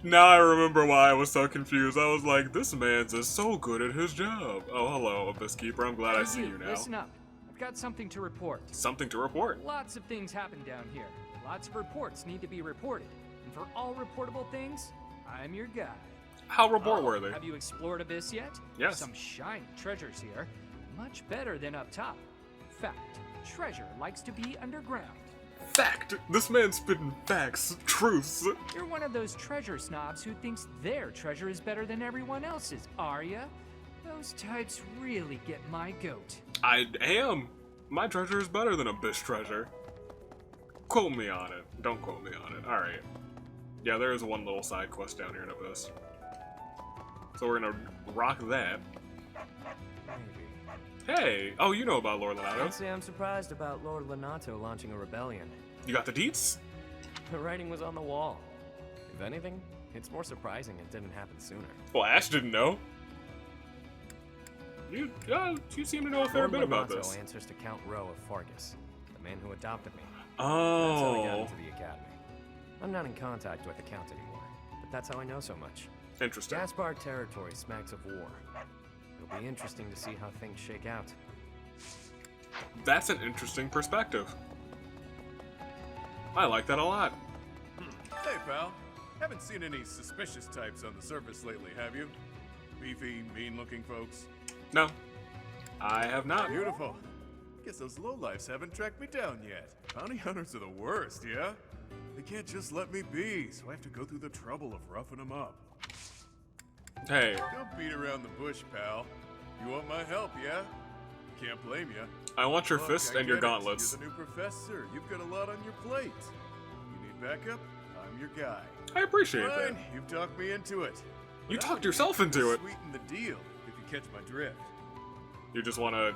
Now I remember why I was so confused. I was like, this man's is so good at his job. Oh, hello, Abyss Keeper. I'm glad I see you now. Listen up. I've got something to report. Something to report? Lots of things happen down here. Lots of reports need to be reported. And for all reportable things, I'm your guy. How report-worthy? Have you explored Abyss yet? Yes. Some shiny treasures here. Much better than up top. In fact, treasure likes to be underground. Fact! This man's spitting facts, truths. You're one of those treasure snobs who thinks their treasure is better than everyone else's, are ya? Those types really get my goat. I am. My treasure is better than Abyss treasure. Quote me on it. Don't quote me on it. Alright. Yeah, there is one little side quest down here in Abyss. So we're gonna rock that. Hey! Oh, you know about Lord Lenato. I'd say I'm surprised about Lord Lenato launching a rebellion. You got the deets? The writing was on the wall. If anything, it's more surprising it didn't happen sooner. Well, Ash didn't know. You seem to know a fair bit about this. Lord Lenato answers to Count Rowe of Fargus, the man who adopted me. Oh. That's how I got into the academy. I'm not in contact with the Count anymore, but that's how I know so much. Interesting. Gaspar territory smacks of war. It'll be interesting to see how things shake out. That's an interesting perspective. I like that a lot. Hey, pal. Haven't seen any suspicious types on the surface lately, have you? Beefy, mean-looking folks? No. I have not. Beautiful. Guess those lowlifes haven't tracked me down yet. Bounty hunters are the worst, yeah? They can't just let me be, so I have to go through the trouble of roughing them up. Hey. Don't beat around the bush, pal. You want my help, yeah? Can't blame ya. I want your Look, fist I and your get it. gauntlets. You're the new professor. You've got a lot on your plate. You need backup? I'm your guy. I appreciate Fine, that. you've talked me into it. You But I talked would yourself need into to it. Sweeten the deal, if you catch my drift. You just want to...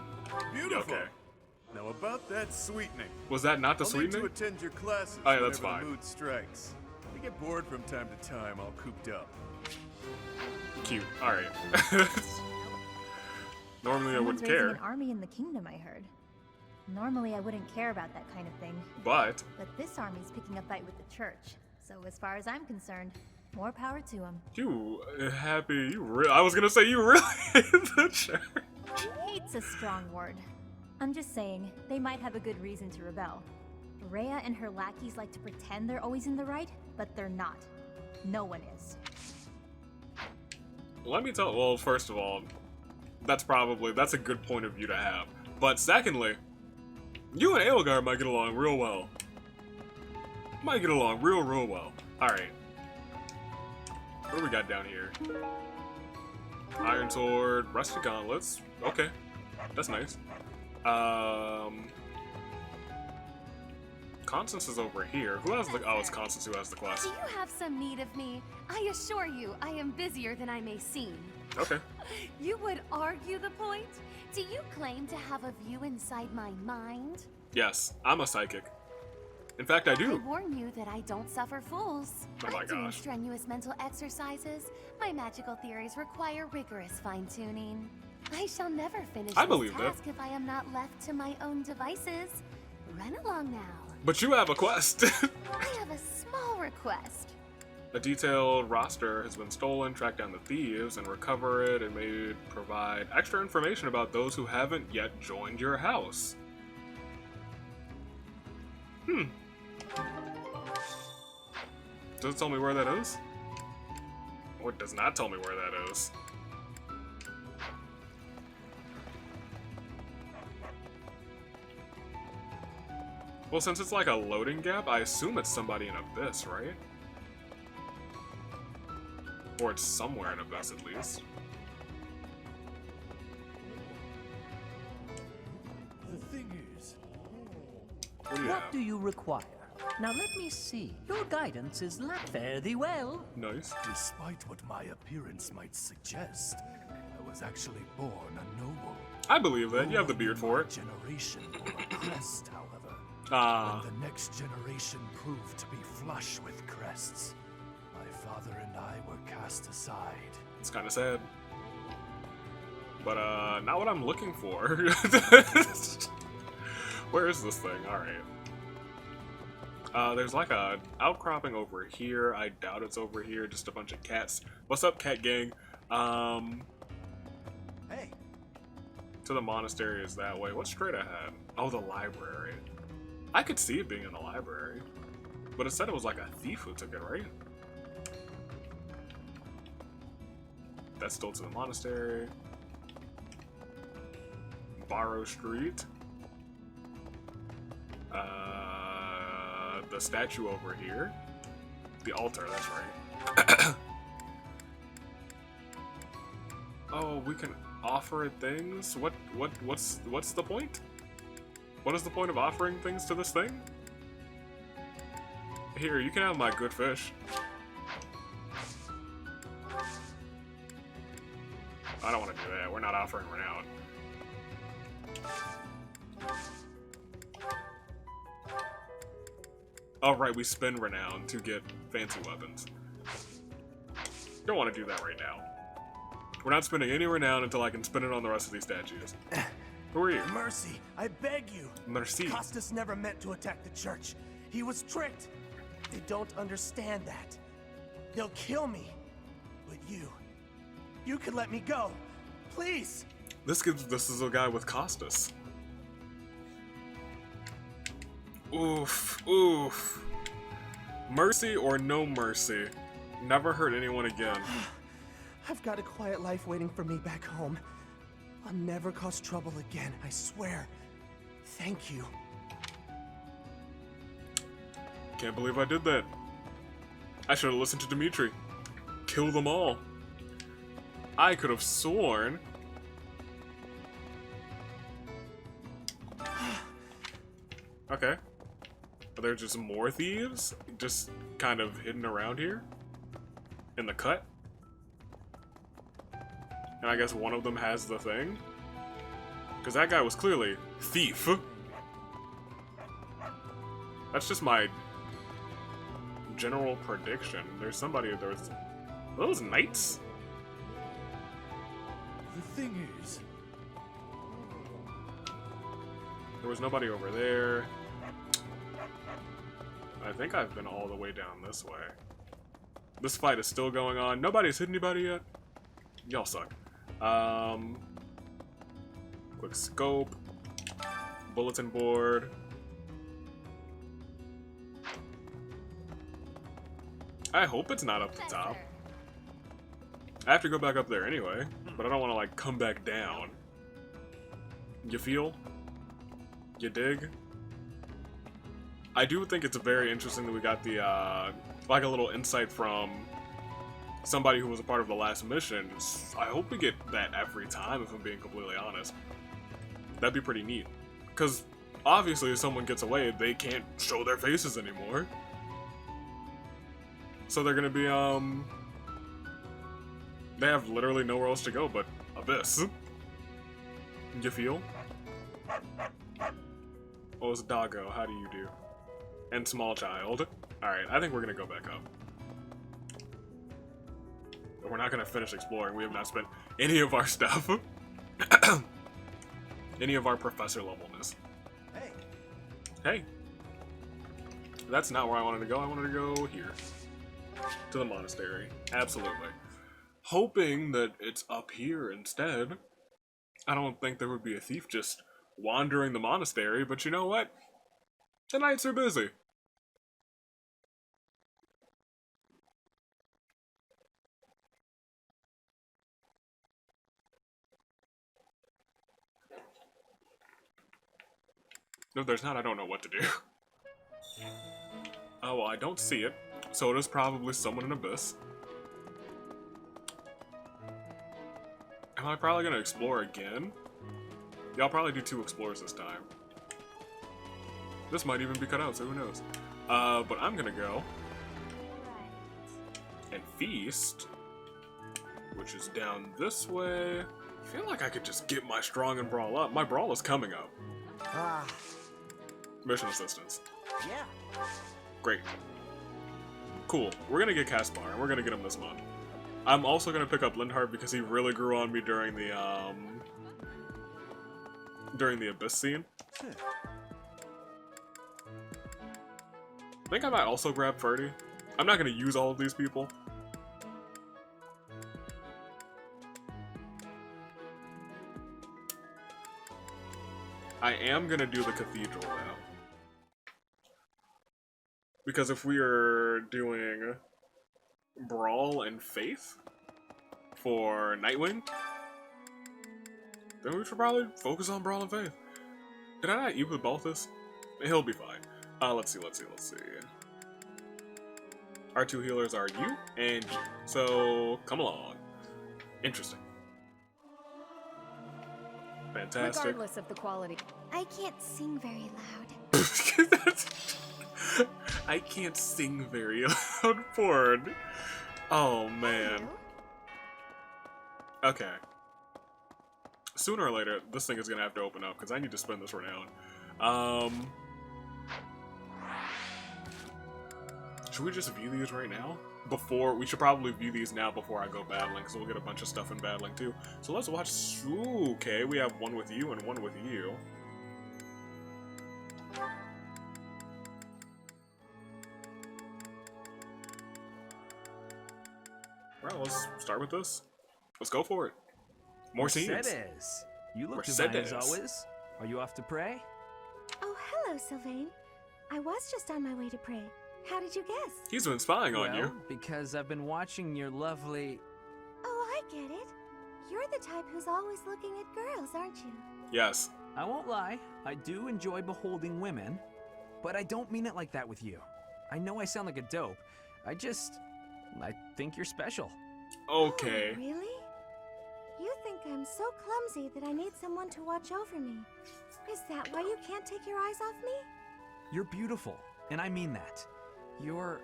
Beautiful. Okay. Now about that sweetening. Was that not the I'll sweetening? need to attend your classes Oh, yeah, that's whenever fine. the mood strikes. I get bored from time to time, all cooped up. Cute. Alright. Normally I Someone's wouldn't raising care. an army in the kingdom, I heard. Normally I wouldn't care about that kind of thing. But But this army's picking a fight with the church. So as far as I'm concerned, More power to him. You happy? I was gonna say you really hate the church. Hate's a strong word. I'm just saying, they might have a good reason to rebel. Rhea and her lackeys like to pretend they're always in the right, but they're not. No one is. Let me tell. Well, first of all, that's a good point of view to have. But secondly, you and Edelgard might get along real well. Might get along real well. All right. What do we got down here? Iron sword, rusty gauntlets. Okay, that's nice. Constance is over here. Who has the? Oh, it's Constance who has the quest. Do you have some need of me? I assure you, I am busier than I may seem. Okay. You would argue the point? Do you claim to have a view inside my mind? Yes, I'm a psychic. In fact, I do. I warn you that I don't suffer fools. Oh my I'm doing gosh. strenuous mental exercises. My magical theories require rigorous fine-tuning. I shall never finish this task if I am not left to my own devices. Run along now. But you have a quest. I have a small request. A detailed roster has been stolen. Track down the thieves and recover it. It may provide extra information about those who haven't yet joined your house. Does it tell me where that is? Or it does not tell me where that is. Well, since it's like a loading gap, I assume it's somebody in Abyss, right? Or it's somewhere in Abyss, at least. The thing is... What do you require? Now let me see. Your guidance is fare thee well. Nice. Despite what my appearance might suggest, I was actually born a noble. I believe that. You have the beard for it. Generation bore a crest, however. Ah. When the next generation proved to be flush with crests, my father and I were cast aside. It's kind of sad. But, not what I'm looking for. Where is this thing? Alright. There's like a outcropping over here. I doubt it's over here. Just a bunch of cats. What's up, cat gang? Hey. To the monastery is that way. What's straight ahead? Oh, the library. I could see it being in the library. But it said it was like a thief who took it, right? That's still to the monastery. Barrow Street. The statue over here. The altar, that's right. Oh, we can offer it things? What's the point? What is the point of offering things to this thing? Here, you can have my good fish. I don't want to do that. We're not offering renown. Oh, right, we spend renown to get fancy weapons. Don't want to do that right now. We're not spending any renown until I can spend it on the rest of these statues. Who are you? Mercy, I beg you. Mercy. Costas never meant to attack the church. He was tricked. They don't understand that. They'll kill me. But you could let me go. Please. This is a guy with Costas. Oof, oof. Mercy or no mercy. Never hurt anyone again. I've got a quiet life waiting for me back home. I'll never cause trouble again, I swear. Thank you. Can't believe I did that. I should have listened to Dimitri. Kill them all. I could have sworn. Okay. Are there just more thieves? Just kind of hidden around here? In the cut? And I guess one of them has the thing? Because that guy was clearly thief. That's just my general prediction. There's somebody, are those knights? The thing is... There was nobody over there. I think I've been all the way down this way. This fight is still going on. Nobody's hit anybody yet. Y'all suck. Quick scope. Bulletin board. I hope it's not up the top. I have to go back up there anyway, but I don't want to like come back down. You feel? You dig? I do think it's very interesting that we got the like a little insight from somebody who was a part of the last mission. I hope we get that every time, if I'm being completely honest. That'd be pretty neat. Because obviously if someone gets away, they can't show their faces anymore. So they're gonna be, they have literally nowhere else to go but Abyss. You feel? Oh, it's Doggo, how do you do? And Small Child. Alright, I think we're gonna go back up. But we're not gonna finish exploring. We have not spent any of our stuff. Any of our professor levelness. Hey. Hey. That's not where I wanted to go. I wanted to go here. To the monastery. Absolutely. Hoping that it's up here instead. I don't think there would be a thief just wandering the monastery, but you know what? The nights are busy. If there's not, I don't know what to do. Oh, well, I don't see it. So it is probably someone in Abyss. Am I probably gonna explore again? Yeah, I'll probably do 2 explores this time. This might even be cut out, so who knows. But I'm gonna go and feast, which is down this way. I feel like I could just get my strong and brawl up. My brawl is coming up. Mission assistance. Yeah. Great. Cool. We're gonna get Caspar, and we're gonna get him this month. I'm also gonna pick up Lindhart because he really grew on me during the Abyss scene. I think I might also grab Ferdy. I'm not gonna use all of these people. I am gonna do the cathedral now. Because if we are doing Brawl and Faith for Nightwing, then we should probably focus on Brawl and Faith. Did I not eat with Balthus? He'll be fine. Let's see. Our 2 healers are you and G. So, come along. Interesting. Fantastic. Regardless of the quality. I can't sing very loud. I can't sing very loud, Ford. Oh, man. Okay. Sooner or later, this thing is gonna have to open up, because I need to spend this renown. Should we just view these right now? We should probably view these now before I go battling, because we'll get a bunch of stuff in battling too. So let's watch. Ooh, okay, we have one with you and one with you. Well, let's start with this. Let's go for it. More scenes. Mercedes, you look divine as always. Are you off to pray? Oh, hello, Sylvain. I was just on my way to pray. How did you guess? He's been spying on you. Because I've been watching your lovely... Oh, I get it. You're the type who's always looking at girls, aren't you? Yes. I won't lie. I do enjoy beholding women, but I don't mean it like that with you. I know I sound like a dope. I think you're special. Okay. Oh, really? You think I'm so clumsy that I need someone to watch over me. Is that why you can't take your eyes off me? You're beautiful, and I mean that. You're...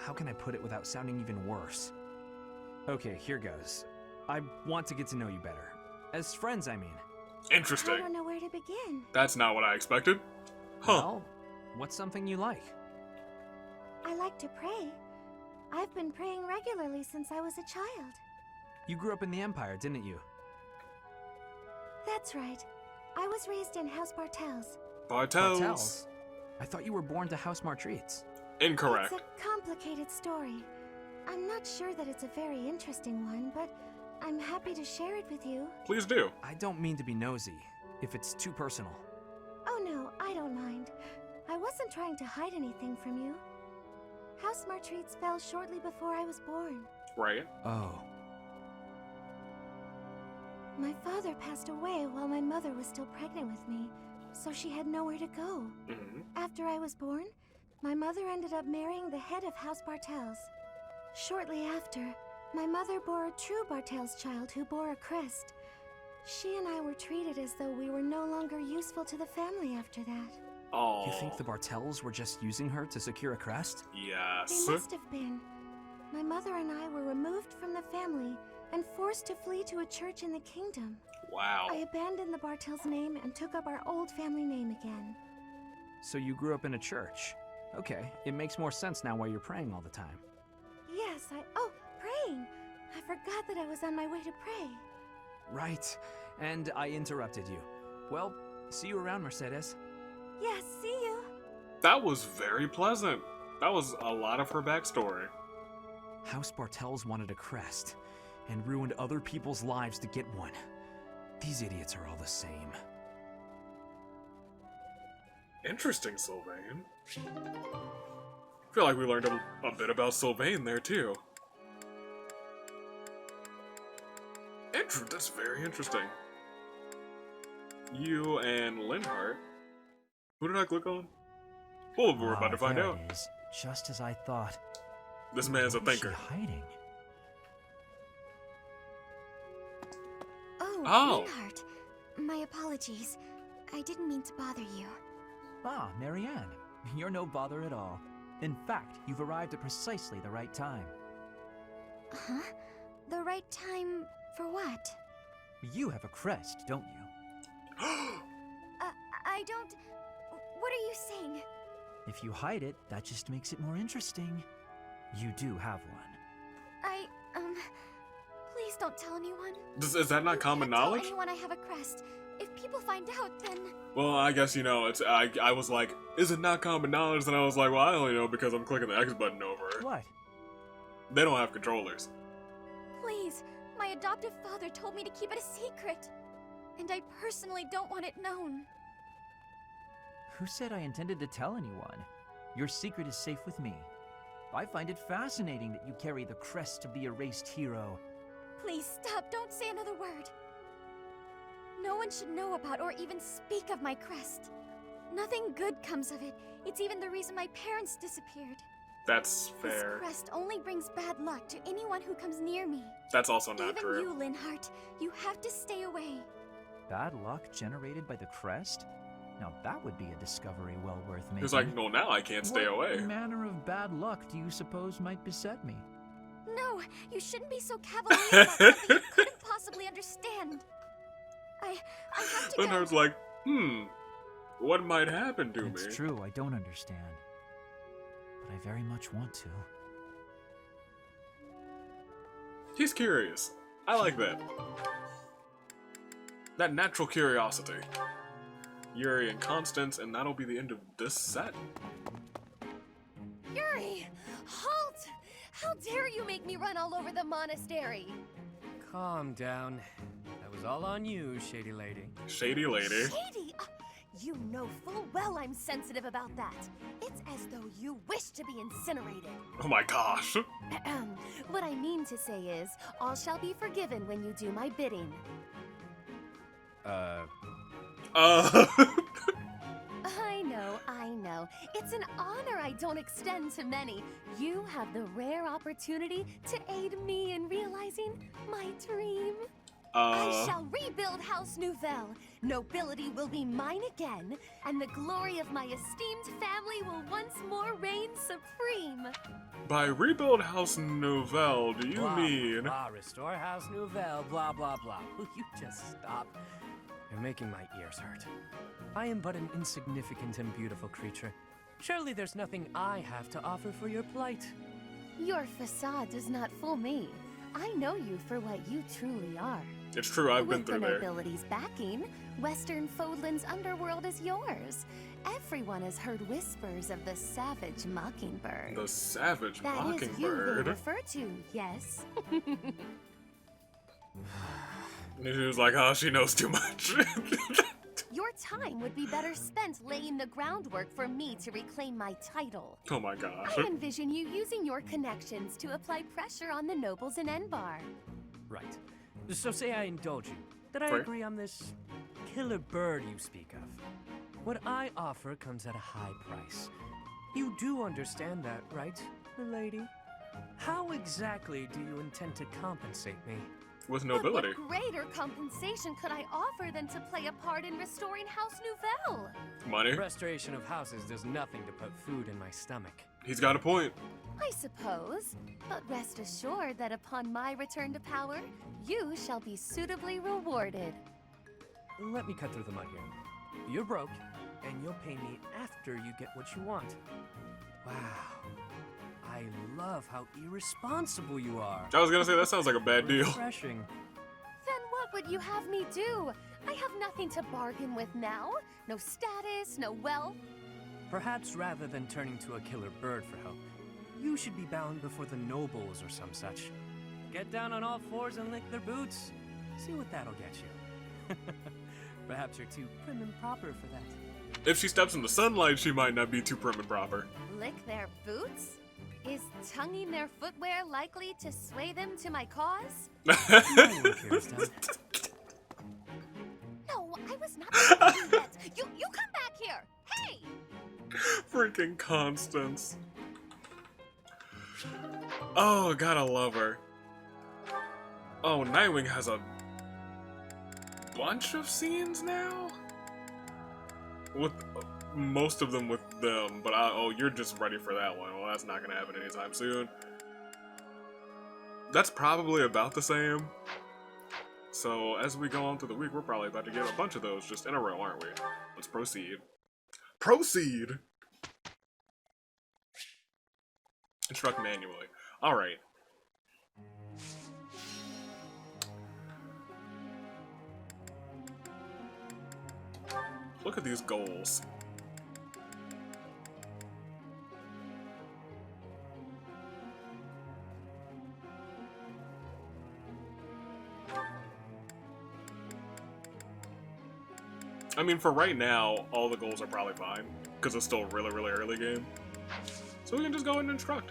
how can I put it without sounding even worse? Okay, here goes. I want to get to know you better. As friends, I mean. Interesting. I don't know where to begin. That's not what I expected. Huh. Well, what's something you like? I like to pray. I've been praying regularly since I was a child. You grew up in the Empire, didn't you? That's right. I was raised in House Bartels. Bartels? I thought you were born to House Martreats. Incorrect. It's a complicated story. I'm not sure that it's a very interesting one, but I'm happy to share it with you. Please do. I don't mean to be nosy, if it's too personal. Oh no, I don't mind. I wasn't trying to hide anything from you. House Martreats fell shortly before I was born. Right. Oh. My father passed away while my mother was still pregnant with me, so she had nowhere to go. After I was born, my mother ended up marrying the head of House Bartels. Shortly after, my mother bore a true Bartels child who bore a crest. She and I were treated as though we were no longer useful to the family after that. Oh. You think the Bartels were just using her to secure a crest? Yes. They must have been. My mother and I were removed from the family and forced to flee to a church in the kingdom. Wow. I abandoned the Bartels name and took up our old family name again. So you grew up in a church. Okay, it makes more sense now why you're praying all the time. Yes, Oh, praying! I forgot that I was on my way to pray. Right, and I interrupted you. Well, see you around, Mercedes. Yes, see you. That was very pleasant. That was a lot of her backstory. House Bartels wanted a crest, and ruined other people's lives to get one. These idiots are all the same. Interesting, Sylvain. I feel like we learned a bit about Sylvain there, too. That's very interesting. You and Linhart. Who did I click on? Well, we're about to find out. It is. Just as I thought. This man's a What was she thinker. hiding? Oh, Linhart. My apologies. I didn't mean to bother you. Ah, Marianne. You're no bother at all. In fact, you've arrived at precisely the right time. Huh? The right time for what? You have a crest, don't you? I don't... What are you saying? If you hide it, that just makes it more interesting. You do have one. Please don't tell anyone. Is that not common knowledge? Tell anyone I have a crest. If people find out, then... Well, I guess, you know, it's I was like, is it not common knowledge? And I was like, well, I only know because I'm clicking the X button over. What? They don't have controllers. Please, my adoptive father told me to keep it a secret. And I personally don't want it known. Who said I intended to tell anyone? Your secret is safe with me. I find it fascinating that you carry the crest of the erased hero. Please stop, don't say another word. No one should know about or even speak of my crest. Nothing good comes of it. It's even the reason my parents disappeared. That's fair. This crest only brings bad luck to anyone who comes near me. That's also not true. Even you, Linhart. You have to stay away. Bad luck generated by the crest? Now that would be a discovery well worth making. It's like, well, now I can't stay away. What manner of bad luck do you suppose might beset me? No, you shouldn't be so cavalier about something you couldn't possibly understand. I have to go. Linhart's like, what might happen to me? It's true, I don't understand. But I very much want to. He's curious. I like that. That natural curiosity. Yuri and Constance, and that'll be the end of this set. Yuri! Halt! How dare you make me run all over the monastery? Calm down. That was all on you, Shady Lady. Shady Lady? Shady? You know full well I'm sensitive about that. It's as though you wish to be incinerated. Oh my gosh. What I mean to say is, all shall be forgiven when you do my bidding. I know. It's an honor I don't extend to many. You have the rare opportunity to aid me in realizing my dream. I shall rebuild House Nouvelle. Nobility will be mine again, and the glory of my esteemed family will once more reign supreme. By rebuild House Nouvelle, do you mean... Restore House Nouvelle, blah, blah, blah. Will you just stop? You're making my ears hurt. I am but an insignificant and beautiful creature. Surely there's nothing I have to offer for your plight. Your facade does not fool me. I know you for what you truly are. It's true, I've been With through the there. nobility's backing, Western Fodlan's underworld is yours. Everyone has heard whispers of the savage mockingbird. The savage That mockingbird? is you they refer to, yes. And he was like, oh, she knows too much. Your time would be better spent laying the groundwork for me to reclaim my title. Oh my gosh. I envision you using your connections to apply pressure on the nobles in Enbar. Right. So say I indulge you. That I Right. agree on this killer bird you speak of. What I offer comes at a high price. You do understand that, right, lady? How exactly do you intend to compensate me? With nobility. But what greater compensation could I offer than to play a part in restoring House Nouvelle? Money. Restoration of houses does nothing to put food in my stomach. He's got a point. I suppose, but rest assured that upon my return to power, you shall be suitably rewarded. Let me cut through the mud here. You're broke, and you'll pay me after you get what you want. Wow. I love how irresponsible you are. I was gonna say, that sounds like a bad deal. Refreshing. Then what would you have me do? I have nothing to bargain with now. No status, no wealth. Perhaps rather than turning to a killer bird for help, you should be bound before the nobles or some such. Get down on all fours and lick their boots. See what that'll get you. Perhaps you're too prim and proper for that. If she steps in the sunlight, she might not be too prim and proper. Lick their boots? Is tonguing their footwear likely to sway them to my cause? No one cares, Dad. No, I was not thinking that. You come back here! Hey! Freaking Constance. Oh, gotta love her. Oh, Nightwing has a bunch of scenes now? With most of them with them, but oh, you're just ready for that one. Well, that's not gonna happen anytime soon. That's probably about the same. So, as we go on through the week, we're probably about to get a bunch of those just in a row, aren't we? Let's proceed. Proceed! Instruct manually. Alright. Look at these goals. I mean, for right now, all the goals are probably fine, because it's still a really, really early game. So we can just go and instruct.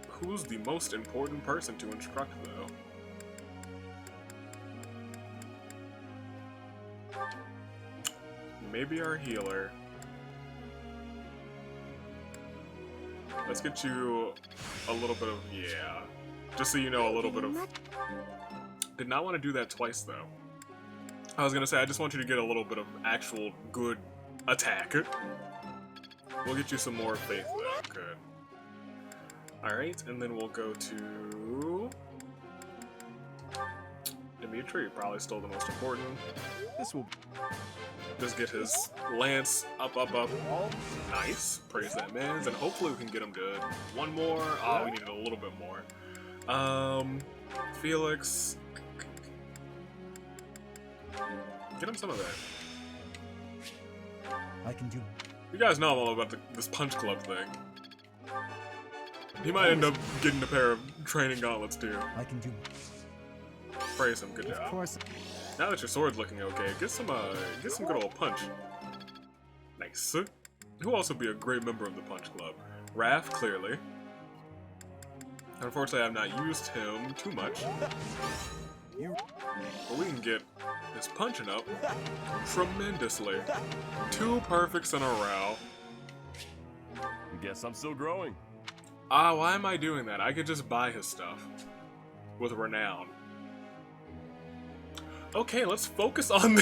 Who's the most important person to instruct, though? Maybe our healer. Let's get you a little bit of, yeah. Just so you know, a little bit of... Did not want to do that twice, though. I was gonna say, I just want you to get a little bit of actual good attack. We'll get you some more faith, though. Good. Alright, and then we'll go to... Dimitri, probably still the most important. This will just get his lance up. Nice. Praise that man's, and hopefully we can get him to one more. Oh, we needed a little bit more. Felix. Get him some of that. I can do. You guys know I'm all about this punch club thing. He might end up getting a pair of training gauntlets too. I can do. Praise him. Good job. Of course. Now that your sword's looking okay, get some good old punch. Nice. Who'll also be a great member of the punch club? Raph, clearly. Unfortunately, I've not used him too much. But we can get his punching up tremendously. 2 perfects in a row. Guess I'm still growing. Why am I doing that? I could just buy his stuff. With renown. Okay, let's focus on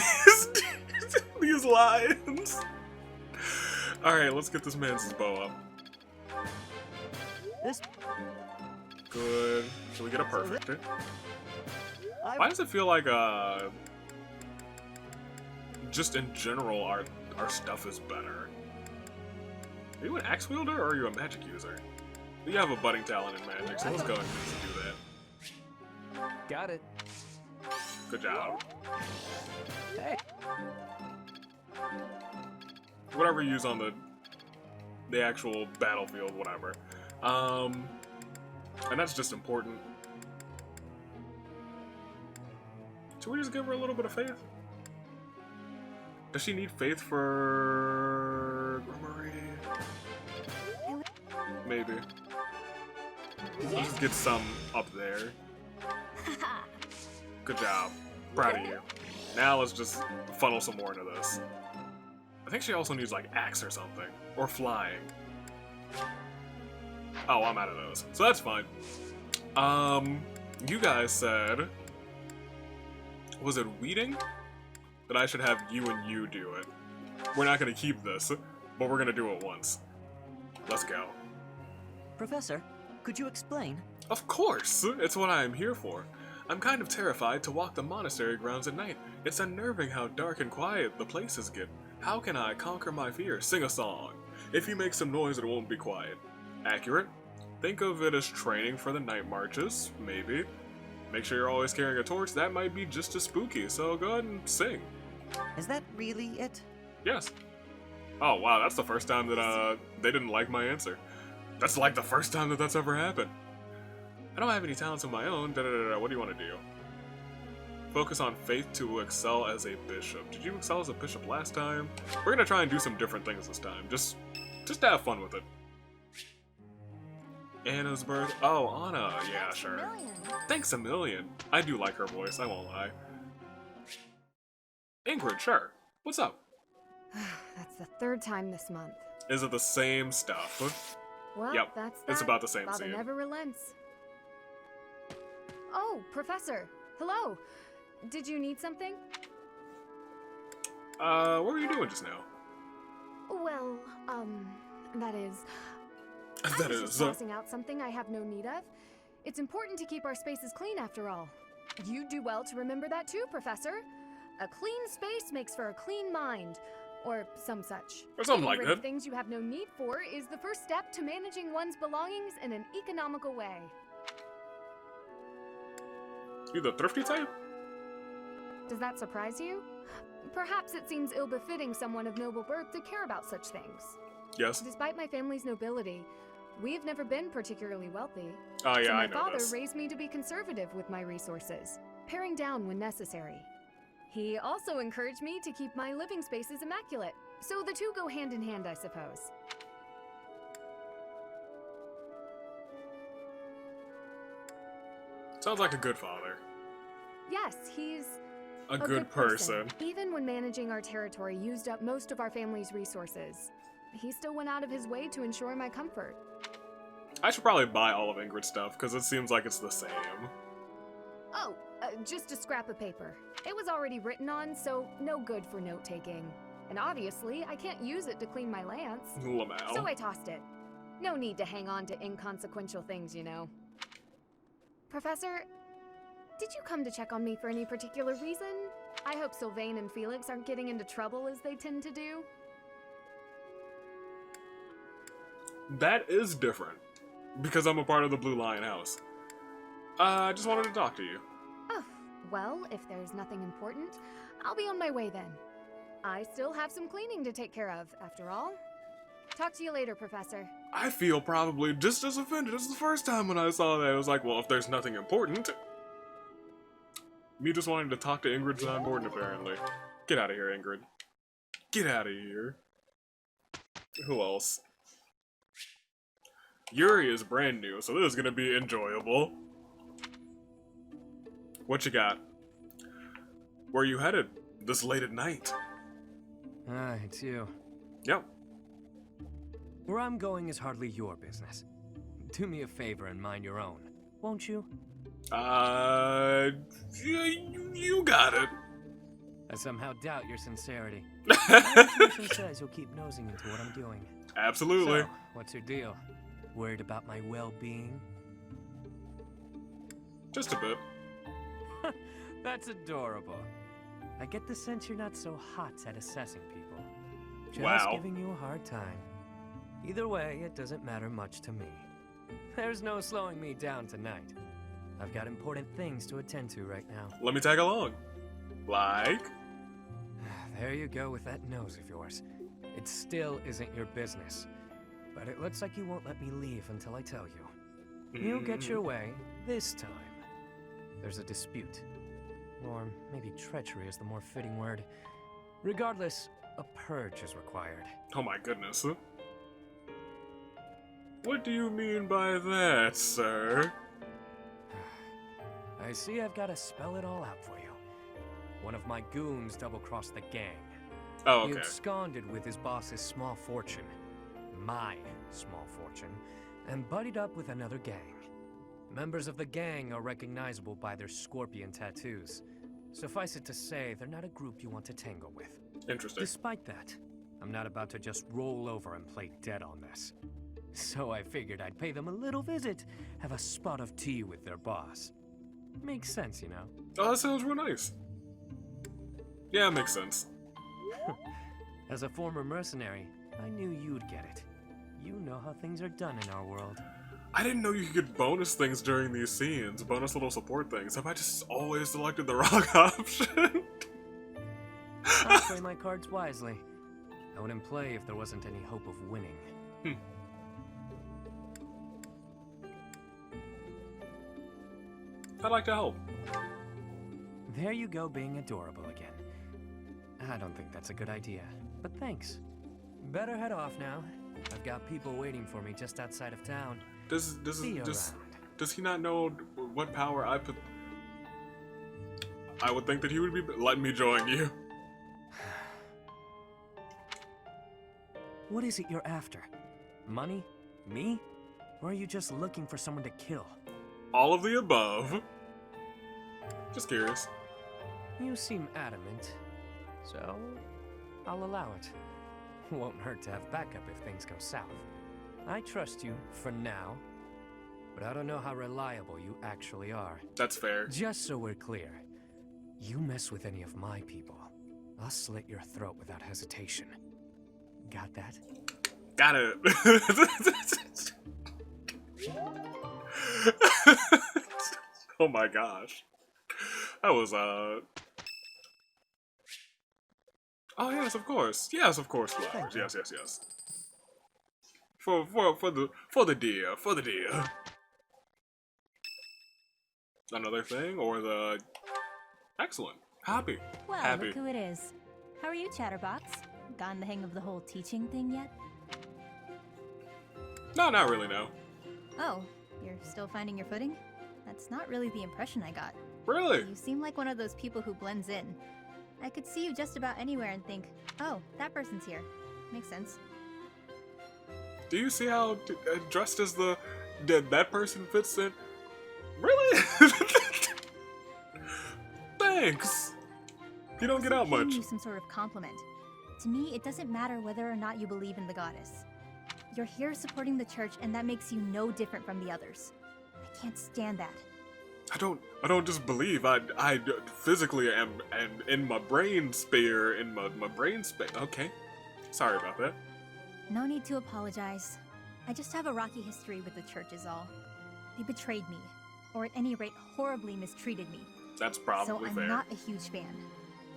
these lines. Alright, let's get this man's bow up. Good. Can we get a perfect? Why does it feel like, just in general, our stuff is better? Are you an axe wielder or are you a magic user? You have a budding talent in magic, so let's go ahead and do that. Got it. Good job. Hey. Whatever you use on the actual battlefield, whatever. And that's just important. Should we just give her a little bit of faith? Does she need faith for Grimoire? Maybe. Let's just get some up there. Good job. Proud of you. Now let's just funnel some more into this. I think she also needs like axe or something. Or flying. Oh, I'm out of those. So that's fine. You guys said... Was it weeding? That I should have you and you do it. We're not gonna keep this, but we're gonna do it once. Let's go. Professor, could you explain? Of course! It's what I am here for. I'm kind of terrified to walk the monastery grounds at night. It's unnerving how dark and quiet the places get. How can I conquer my fear? Sing a song. If you make some noise, it won't be quiet. Accurate? Think of it as training for the night marches, maybe. Make sure you're always carrying a torch. That might be just as spooky, so go ahead and sing. Is that really it? Yes. Oh, wow, that's the first time that, they didn't like my answer. That's like the first time that that's ever happened. I don't have any talents of my own. What do you want to do? Focus on faith to excel as a bishop. Did you excel as a bishop last time? We're gonna try and do some different things this time. Just to have fun with it. Anna's birth. Oh, Anna. Yeah, sure. Thanks a million. I do like her voice, I won't lie. Ingrid, sure. What's up? That's the third time this month. Is it the same stuff? Well, yep, that's it's about the same Father scene. never relents. Oh, Professor. Hello. Did you need something? What were you doing just now? Well, that is... That I was is... just tossing out something I have no need of. It's important to keep our spaces clean after all. You do well to remember that too, Professor. A clean space makes for a clean mind. Or some such. Or something like Getting rid of that. things you have no need for is the first step to managing one's belongings in an economical way. You the thrifty type? Does that surprise you? Perhaps it seems ill-befitting someone of noble birth to care about such things. Yes. Despite my family's nobility, we have never been particularly wealthy. Oh yeah, so my I know father this. raised me to be conservative with my resources, paring down when necessary. He also encouraged me to keep my living spaces immaculate, so the two go hand in hand, I suppose. Sounds like a good father. Yes, he's A good person. Even when managing our territory used up most of our family's resources, he still went out of his way to ensure my comfort. I should probably buy all of Ingrid's stuff, because it seems like it's the same. Oh, just a scrap of paper. It was already written on, so no good for note-taking. And obviously, I can't use it to clean my lance. Lamau. So I tossed it. No need to hang on to inconsequential things, you know. Professor, did you come to check on me for any particular reason? I hope Sylvain and Felix aren't getting into trouble as they tend to do. That is different. Because I'm a part of the Blue Lion House. I just wanted to talk to you. Oh, well, if there's nothing important, I'll be on my way then. I still have some cleaning to take care of, after all. Talk to you later, Professor. I feel probably just as offended as the first time when I saw that. I was like, well, if there's nothing important... Me just wanting to talk to Ingrid's not important, apparently. Get out of here, Ingrid. Get out of here. Who else? Yuri is brand new, so this is gonna be enjoyable. What you got? Where are you headed this late at night? It's you. Yep. Where I'm going is hardly your business. Do me a favor and mind your own, won't you? You got it. I somehow doubt your sincerity. My intuition says you'll keep nosing into what I'm doing. Absolutely. So, what's your deal? Worried about my well-being? Just a bit. That's adorable. I get the sense you're not so hot at assessing people. Just Wow. giving you a hard time. Either way, it doesn't matter much to me. There's no slowing me down tonight. I've got important things to attend to right now. Let me tag along. Like? There you go with that nose of yours. It still isn't your business. But it looks like you won't let me leave until I tell you. You'll get your way this time. There's a dispute. Or maybe treachery is the more fitting word. Regardless, a purge is required. Oh my goodness. What do you mean by that, sir? I see I've got to spell it all out for you. One of my goons double-crossed the gang. Oh, okay. He absconded with his boss's small fortune. My small fortune. And buddied up with another gang. Members of the gang are recognizable by their scorpion tattoos. Suffice it to say, they're not a group you want to tangle with. Interesting. Despite that, I'm not about to just roll over and play dead on this. So I figured I'd pay them a little visit, have a spot of tea with their boss. Makes sense, you know? Oh, that sounds real nice. Yeah, it makes sense. As a former mercenary, I knew you'd get it. You know how things are done in our world. I didn't know you could get bonus things during these scenes, bonus little support things. Have I just always selected the wrong option? I'll play my cards wisely. I wouldn't play if there wasn't any hope of winning. I'd like to help. There you go, being adorable again. I don't think that's a good idea, but thanks. Better head off now. I've got people waiting for me just outside of town. Does he not know what power I put? I would think that he would be letting me join you. What is it you're after? Money? Me? Or are you just looking for someone to kill? All of the above. Just curious. You seem adamant, so I'll allow it. Won't hurt to have backup if things go south. I trust you for now, but I don't know how reliable you actually are. That's fair. Just so we're clear, you mess with any of my people, I'll slit your throat without hesitation. Got that? Got it. Oh my gosh. That was Oh yes, of course. Yes, of course, flowers. Yes, yes, yes. For the deer, for the deer. Another thing, or the excellent. Happy. Well, happy. Look who it is. How are you, Chatterbox? Gotten the hang of the whole teaching thing yet? No, not really, no. Oh, you're still finding your footing? That's not really the impression I got. Really? You seem like one of those people who blends in. I could see you just about anywhere and think, oh, that person's here. Makes sense. Do you see how dressed as that person fits in? Really? Thanks. You don't get out much. Paying you some sort of compliment. To me, it doesn't matter whether or not you believe in the goddess. You're here supporting the church, and that makes you no different from the others. I can't stand that. I don't just believe. I physically am in my brain sphere, in my brain space. Okay. Sorry about that. No need to apologize. I just have a rocky history with the church is all. They betrayed me, or at any rate, horribly mistreated me. That's probably fair. So I'm not a huge fan,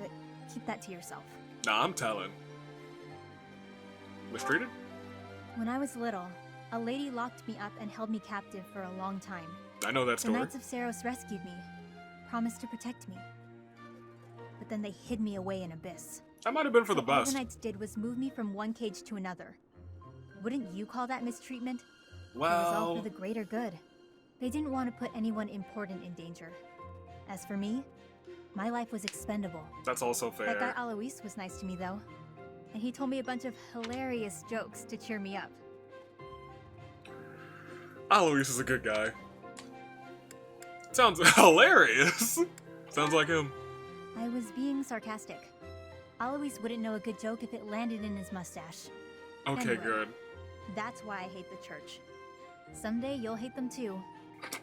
but keep that to yourself. Nah, I'm telling. Mistreated? When I was little, a lady locked me up and held me captive for a long time. I know that story. The Knights of Saros rescued me, promised to protect me. But then they hid me away in Abyss. That might have been for the best. All the Knights did was move me from one cage to another. Wouldn't you call that mistreatment? Well... It was all for the greater good. They didn't want to put anyone important in danger. As for me, my life was expendable. That's also fair. That guy Alois was nice to me, though. And he told me a bunch of hilarious jokes to cheer me up. Alois is a good guy. Sounds hilarious. Sounds like him. I was being sarcastic. Alois wouldn't know a good joke if it landed in his mustache. Okay, anyway, good. That's why I hate the church. Someday you'll hate them too.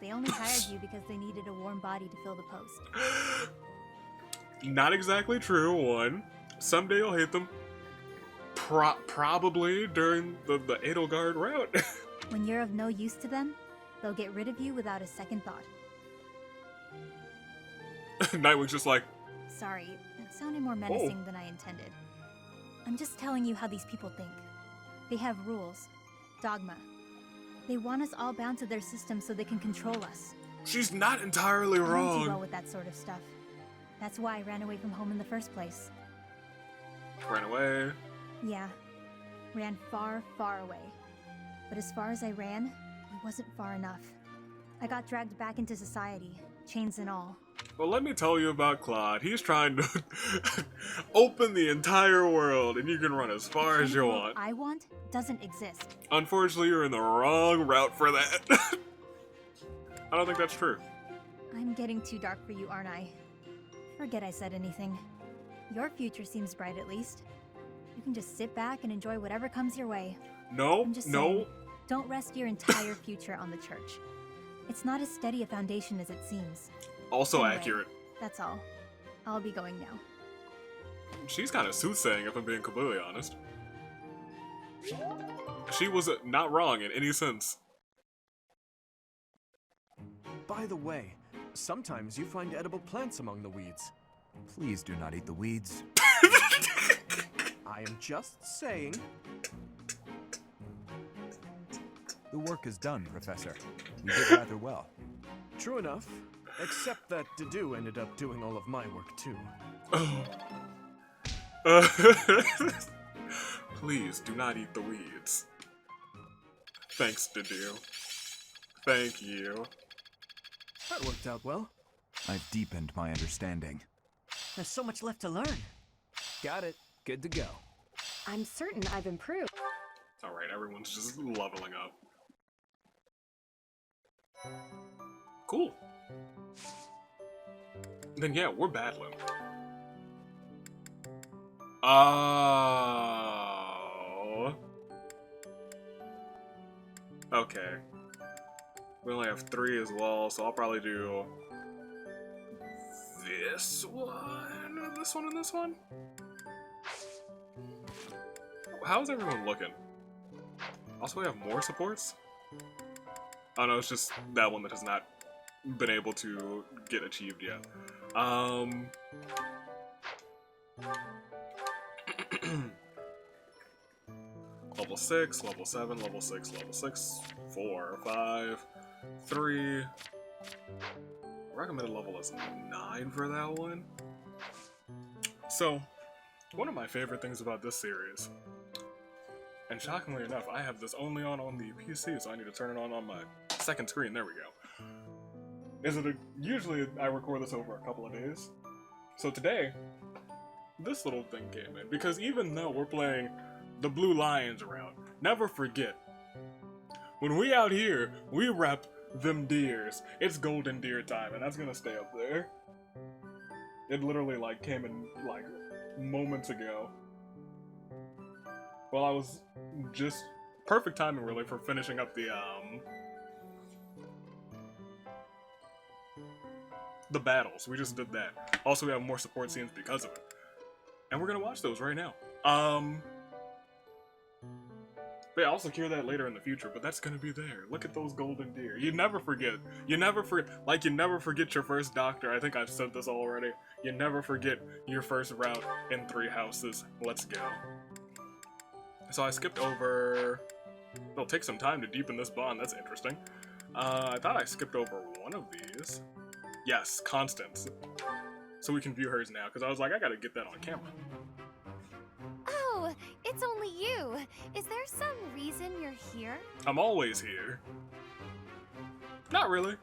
They only hired you because they needed a warm body to fill the post. Not exactly true, one. Someday you'll hate them. Probably during the Edelgard route. When you're of no use to them, they'll get rid of you without a second thought. Nightwing's just like, Sorry, that sounded more menacing than I intended. I'm just telling you how these people think. They have rules, dogma. They want us all bound to their system so they can control us. She's not entirely I don't wrong. do well with that sort of stuff. That's why I ran away from home in the first place. Ran away? Yeah, ran far, far away. But as far as I ran, it wasn't far enough. I got dragged back into society, chains and all. Well, let me tell you about Claude. He's trying to open the entire world, and you can run as far as you want. I want doesn't exist. Unfortunately, you're in the wrong route for that. I don't think that's true. I'm getting too dark for you, aren't I? Forget I said anything. Your future seems bright, at least. You can just sit back and enjoy whatever comes your way. No, I'm just no. saying, don't rest your entire future on the church. It's not as steady a foundation as it seems. Also Anyway, accurate. That's all. I'll be going now. She's kind of soothsaying, if I'm being completely honest. She was not wrong in any sense. By the way, sometimes you find edible plants among the weeds. Please do not eat the weeds. I am just saying. The work is done, Professor. You did rather well. True enough, except that Dedue ended up doing all of my work too. Please do not eat the weeds. Thanks, Dedue. Thank you. That worked out well. I've deepened my understanding. There's so much left to learn. Got it. Good to go. I'm certain I've improved. Alright, everyone's just leveling up. Cool. Then yeah, we're battling. Oh. Okay. We only have 3 as well, so I'll probably do this one, and this one. How's everyone looking? Also, we have more supports? Oh no, it's just that one that has not been able to get achieved yet. Level 6, level 7, level 6, level 6, 4, 5, 3. Recommended level is 9 for that one. So, one of my favorite things about this series, and shockingly enough, I have this only on the PC, so I need to turn it on my second screen. There we go. Usually I record this over a couple of days. So today, this little thing came in, because even though we're playing the Blue Lions route, never forget, when we out here, we rep them deers. It's golden deer time, and that's gonna stay up there. It literally came in moments ago. Well, I was just perfect timing really for finishing up the battles. We just did that. Also, we have more support scenes because of it. And we're gonna watch those right now. But yeah, I'll secure that later in the future, but that's gonna be there. Look at those golden deer. You never forget. You never forget your first doctor. I think I've said this already. You never forget your first route in 3 houses. Let's go. So I skipped over... It'll take some time to deepen this bond. That's interesting. I thought I skipped over one of these. Yes, Constance. So we can view hers now, because I was like, I gotta get that on camera. Oh, it's only you. Is there some reason you're here? I'm always here. Not really.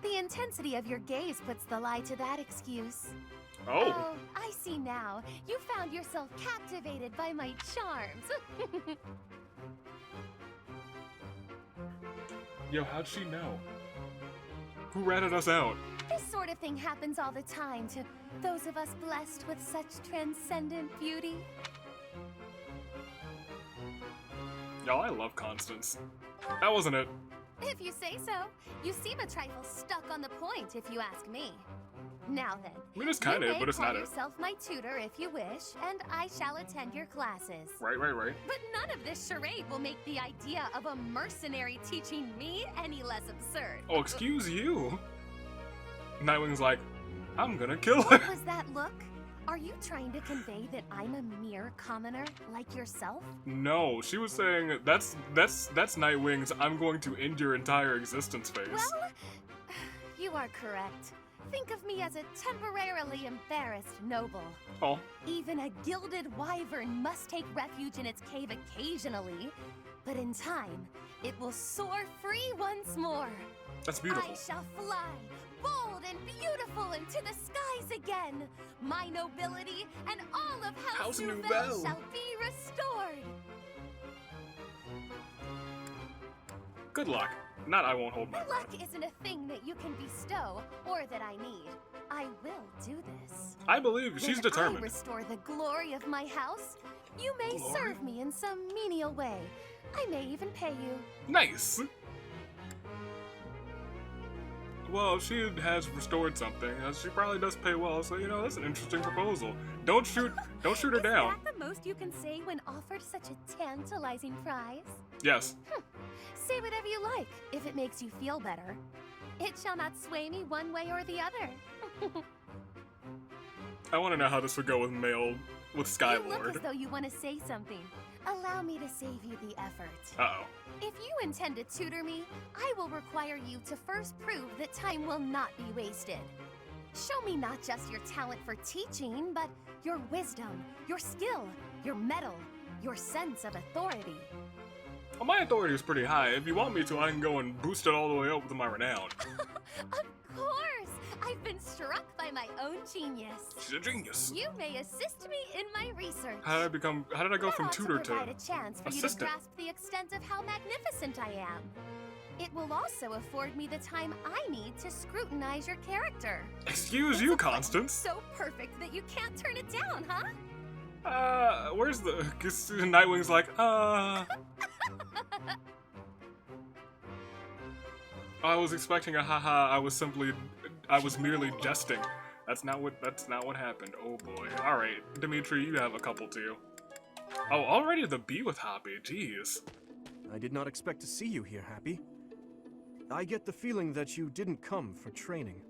The intensity of your gaze puts the lie to that excuse. Oh, I see now. You found yourself captivated by my charms. Yo, how'd she know? Who ratted us out? This sort of thing happens all the time to those of us blessed with such transcendent beauty. Yo, I love Constance. That wasn't it. If you say so. You seem a trifle stuck on the point, if you ask me. Now then, I mean, it's kind of, but it's not you may it. call yourself my tutor if you wish, and I shall attend your classes. Right. But none of this charade will make the idea of a mercenary teaching me any less absurd. Oh, excuse you. Nightwing's like, I'm gonna kill her. What was that look? Are you trying to convey that I'm a mere commoner like yourself? No, she was saying that's Nightwing's I'm going to end your entire existence face. Well, you are correct. Think of me as a temporarily embarrassed noble. Oh. Even a gilded wyvern must take refuge in its cave occasionally, but in time, it will soar free once more. That's beautiful. I shall fly, bold and beautiful into the skies again. My nobility and all of House Nouvelle shall be restored. Good luck. Not I won't hold my breath. Luck isn't a thing that you can bestow or that I need. I will do this. I believe she's determined. When I restore the glory of my house, you may serve me in some menial way. I may even pay you. Nice. Well, she has restored something. She probably does pay well, so you know that's an interesting proposal. Don't shoot her down. Is that the most you can say when offered such a tantalizing prize? Yes. Say whatever you like, if it makes you feel better. It shall not sway me one way or the other. I want to know how this would go with Skylord. You look as though you want to say something. Allow me to save you the effort. Uh-oh. If you intend to tutor me, I will require you to first prove that time will not be wasted. Show me not just your talent for teaching, but your wisdom, your skill, your mettle, your sense of authority. Well, my authority is pretty high. If you want me to, I can go and boost it all the way up with my renown. Of course! I've been struck by my own genius. She's a genius. You may assist me in my research. How did I go from tutor to provide a chance for assistant? you to grasp the extent of how magnificent I am. It will also afford me the time I need to scrutinize your character. Excuse you, Constance. So perfect that you can't turn it down, huh? Where's the... Nightwing's like, I was expecting a haha, I was merely jesting. That's not what happened. Oh boy. Alright, Dimitri, you have a couple too. Oh, already the bee with Hoppy, jeez. I did not expect to see you here, Happy. I get the feeling that you didn't come for training.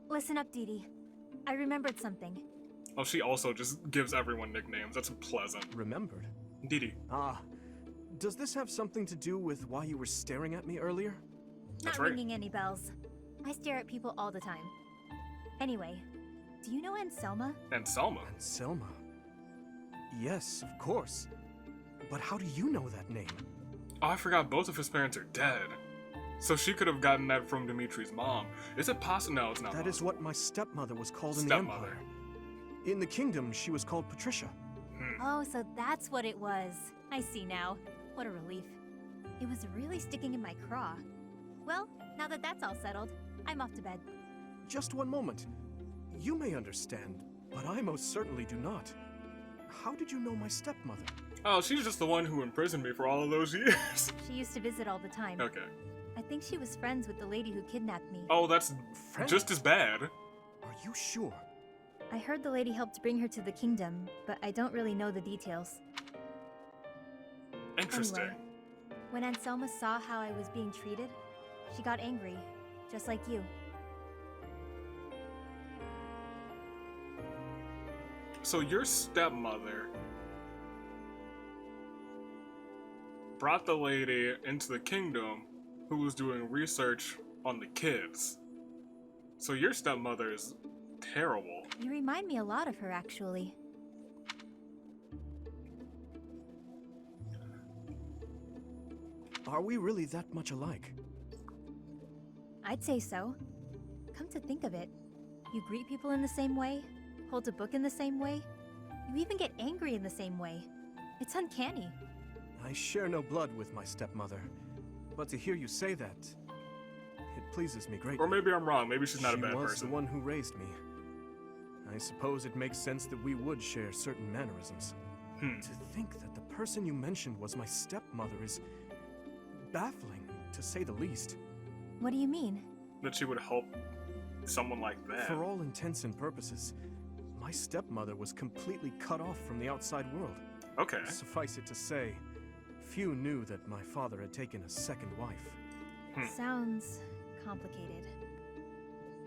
Listen up, Dee. I remembered something. Oh, she also just gives everyone nicknames. That's pleasant. Remembered? Dee. Ah. Does this have something to do with why you were staring at me earlier? Not ringing any bells. I stare at people all the time. Anyway, do you know Anselma? Anselma? Anselma? Yes, of course. But how do you know that name? Oh, I forgot both of his parents are dead. So she could have gotten that from Dimitri's mom. Is it possible? No, it's not. That is what my stepmother was called in the Empire. In the kingdom, she was called Patricia. Oh, so that's what it was. I see now. What a relief. It was really sticking in my craw. Well, now that that's all settled, I'm off to bed. Just one moment. You may understand, but I most certainly do not. How did you know my stepmother? Oh, she's just the one who imprisoned me for all of those years. She used to visit all the time. Okay. I think she was friends with the lady who kidnapped me. Oh, that's just as bad. Are you sure? I heard the lady helped bring her to the kingdom, but I don't really know the details. Interesting. Anyway, when Anselma saw how I was being treated, she got angry, just like you. So your stepmother brought the lady into the kingdom who was doing research on the kids. So your stepmother is terrible. You remind me a lot of her, actually. Are we really that much alike? I'd say so. Come to think of it, you greet people in the same way, hold a book in the same way, you even get angry in the same way. It's uncanny. I share no blood with my stepmother, but to hear you say that, it pleases me greatly. Or maybe I'm wrong, maybe she's not a bad person. She was the one who raised me. I suppose it makes sense that we would share certain mannerisms. To think that the person you mentioned was my stepmother is baffling, to say the least. What do you mean? That she would help someone like that. For all intents and purposes, my stepmother was completely cut off from the outside world. Okay. Suffice it to say, few knew that my father had taken a second wife. Sounds complicated.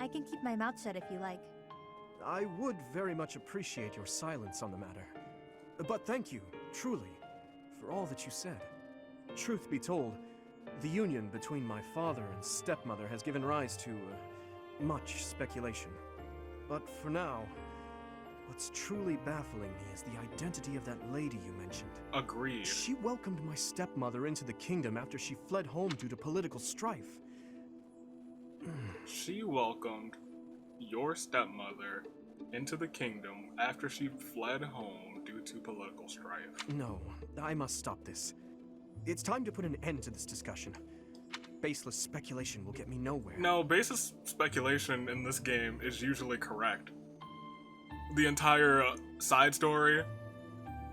I can keep my mouth shut if you like. I would very much appreciate your silence on the matter. But thank you, truly, for all that you said. Truth be told, the union between my father and stepmother has given rise to much speculation. But for now, what's truly baffling me is the identity of that lady you mentioned. Agreed. She welcomed my stepmother into the kingdom after she fled home due to political strife. She welcomed your stepmother into the kingdom after she fled home due to political strife. No, I must stop this. It's time to put an end to this discussion. Baseless speculation will get me nowhere. No, baseless speculation in this game is usually correct. The entire side story,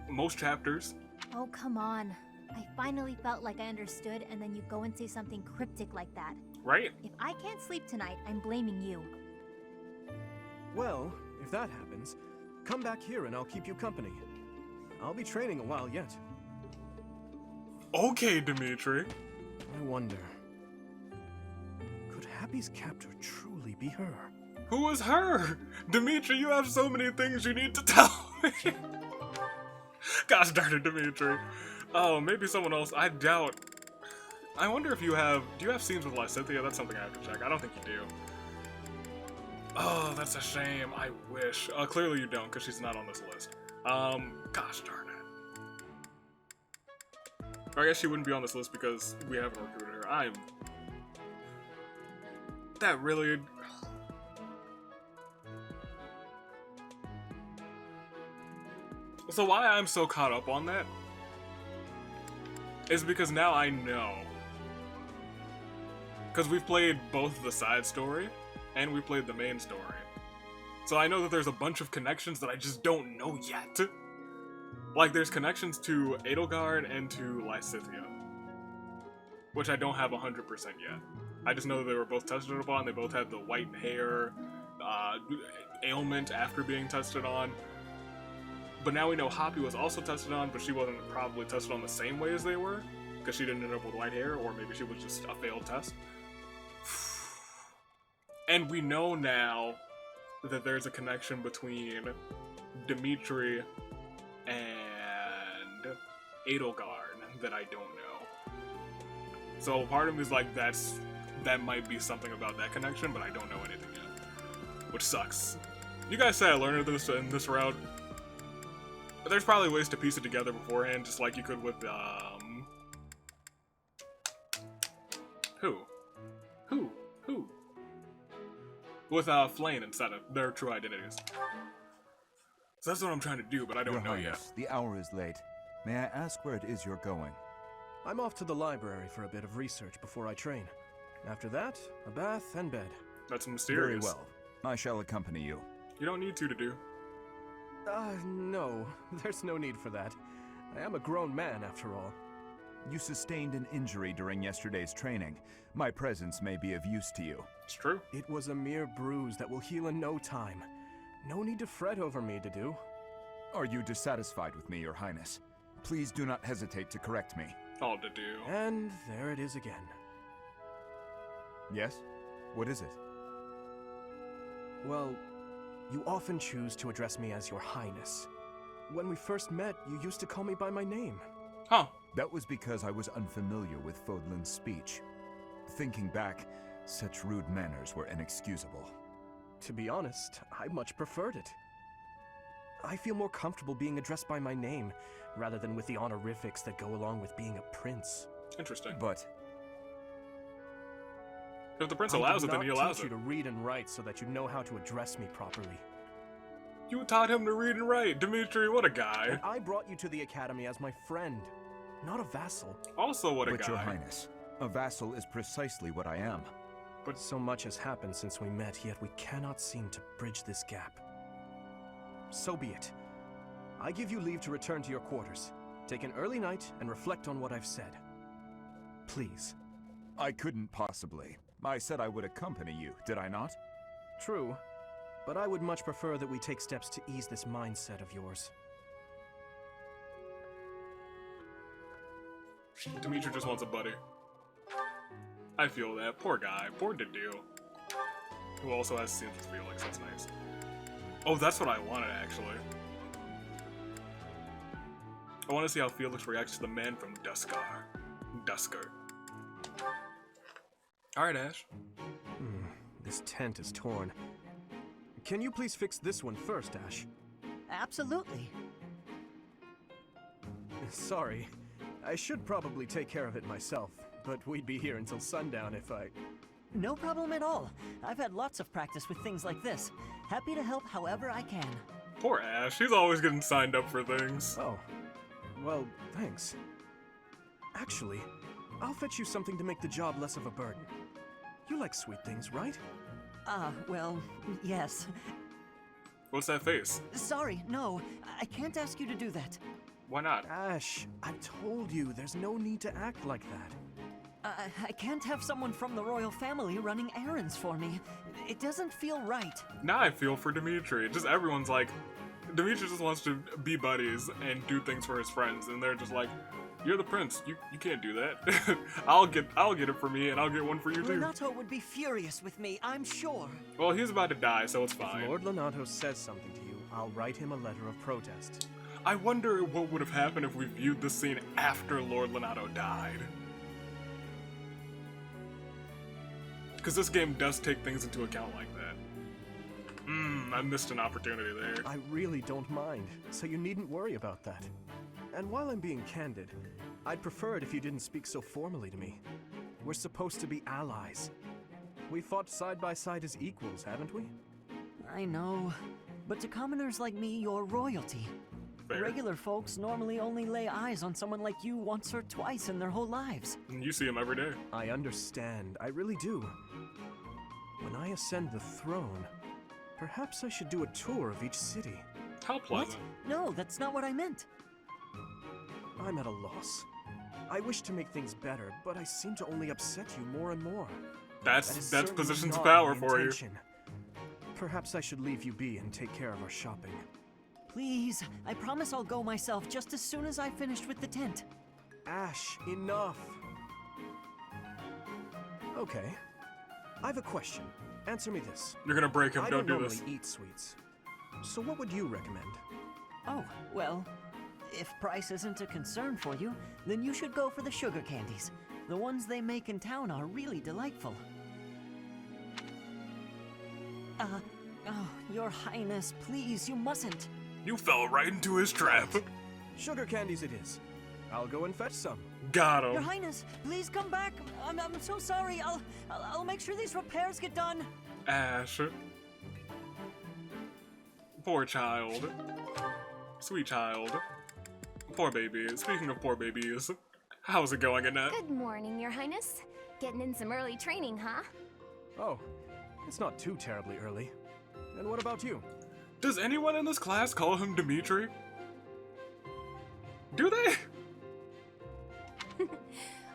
most chapters. Oh, come on. I finally felt like I understood, and then you go and say something cryptic like that. Right? If I can't sleep tonight, I'm blaming you. Well, if that happens, come back here and I'll keep you company. I'll be training a while yet. Okay, Dimitri. I wonder, could Happy's captor truly be her? Who is her? Dimitri, you have so many things you need to tell me. Gosh darn it, Dimitri. Oh, maybe someone else. I doubt. I wonder if you have... Do you have scenes with Lysithea? That's something I have to check. I don't think you do. Oh, that's a shame. I wish. Clearly you don't, because she's not on this list. Gosh darn it. Or I guess she wouldn't be on this list because we haven't recruited her. That really... So why I'm so caught up on that is because now I know. Because we've played both the side story and we played the main story. So I know that there's a bunch of connections that I just don't know yet. Like there's connections to Edelgard and to Lysithea, which I don't have 100% yet. I just know that they were both tested upon. They both had the white hair ailment after being tested on. But now we know Hoppy was also tested on, but she wasn't probably tested on the same way as they were, because she didn't end up with white hair, or maybe she was just a failed test. And we know now that there's a connection between Dimitri and Edelgard that I don't know. So part of me is like, that might be something about that connection, but I don't know anything yet. Which sucks. You guys say I learned this in this route. But there's probably ways to piece it together beforehand, just like you could with, Who? With, Flayn instead of their true identities. So that's what I'm trying to do, but I don't know yet. The hour is late. May I ask where it is you're going? I'm off to the library for a bit of research before I train. After that, a bath and bed. That's mysterious. Very well. I shall accompany you. You don't need to do. No. There's no need for that. I am a grown man, after all. You sustained an injury during yesterday's training. My presence may be of use to you. It's true. It was a mere bruise that will heal in no time. No need to fret over me, Dedue. Are you dissatisfied with me, Your Highness? Please do not hesitate to correct me. Oh, Dedue. And there it is again. Yes? What is it? Well, you often choose to address me as Your Highness. When we first met, you used to call me by my name. Huh. That was because I was unfamiliar with Fodlan's speech. Thinking back, such rude manners were inexcusable. To be honest, I much preferred it. I feel more comfortable being addressed by my name, rather than with the honorifics that go along with being a prince. Interesting. But if the prince allows it, then he allows it. I did not teach you to read and write so that you know how to address me properly. You taught him to read and write. Dimitri, what a guy. And I brought you to the academy as my friend, not a vassal. Also what a guy. But Your Highness, a vassal is precisely what I am. But so much has happened since we met, yet we cannot seem to bridge this gap. So be it. I give you leave to return to your quarters. Take an early night and reflect on what I've said. Please. I couldn't possibly. I said I would accompany you, did I not? True, but I would much prefer that we take steps to ease this mindset of yours. Dimitri just wants a buddy. I feel that. Poor guy. Poor Dedue. who also has scenes with Felix. That's nice. Oh, that's what I wanted, actually. I want to see how Felix reacts to the man from Dusker. Alright, Ash. This tent is torn. Can you please fix this one first, Ash? Absolutely. Sorry. I should probably take care of it myself, but we'd be here until sundown if I... No problem at all. I've had lots of practice with things like this. Happy to help however I can. Poor Ash, he's always getting signed up for things. Oh. Well, thanks. Actually, I'll fetch you something to make the job less of a burden. You like sweet things, right? Well, yes. What's that face? Sorry, no. I can't ask you to do that. Why not? Ash, I told you, there's no need to act like that. I can't have someone from the royal family running errands for me. It doesn't feel right. Now I feel for Dimitri. Just everyone's like, Dimitri just wants to be buddies and do things for his friends, and they're just like, you're the prince. You can't do that. I'll get it for me, and I'll get one for you too. Lonato would be furious with me, I'm sure. Well, he's about to die, so it's fine. If Lord Lonato says something to you, I'll write him a letter of protest. I wonder what would have happened if we viewed this scene after Lord Lonato died. Because this game does take things into account like that. I missed an opportunity there. I really don't mind, so you needn't worry about that. And while I'm being candid, I'd prefer it if you didn't speak so formally to me. We're supposed to be allies. We fought side by side as equals, haven't we? I know, but to commoners like me, you're royalty. Fair. Regular folks normally only lay eyes on someone like you once or twice in their whole lives. You see him every day. I understand, I really do. When I ascend the throne, perhaps I should do a tour of each city. How pleasant. What? No, that's not what I meant. I'm at a loss. I wish to make things better, but I seem to only upset you more and more. That's positions of power for you. Perhaps I should leave you be and take care of our shopping. Please, I promise I'll go myself just as soon as I finished with the tent. Ash, enough. Okay. I have a question. Answer me this. You're gonna break him, don't do this. I don't normally eat sweets. So what would you recommend? Oh, well, if price isn't a concern for you, then you should go for the sugar candies. The ones they make in town are really delightful. Oh, Your Highness, please, you mustn't. You fell right into his trap. Sugar candies it is. I'll go and fetch some. Got him. Your Highness, please come back. I'm so sorry. I'll make sure these repairs get done. Ash. Poor child. Sweet child. Poor baby. Speaking of poor babies, how's it going, Annette? Good morning, Your Highness. Getting in some early training, huh? Oh, it's not too terribly early. And what about you? Does anyone in this class call him Dimitri? Do they?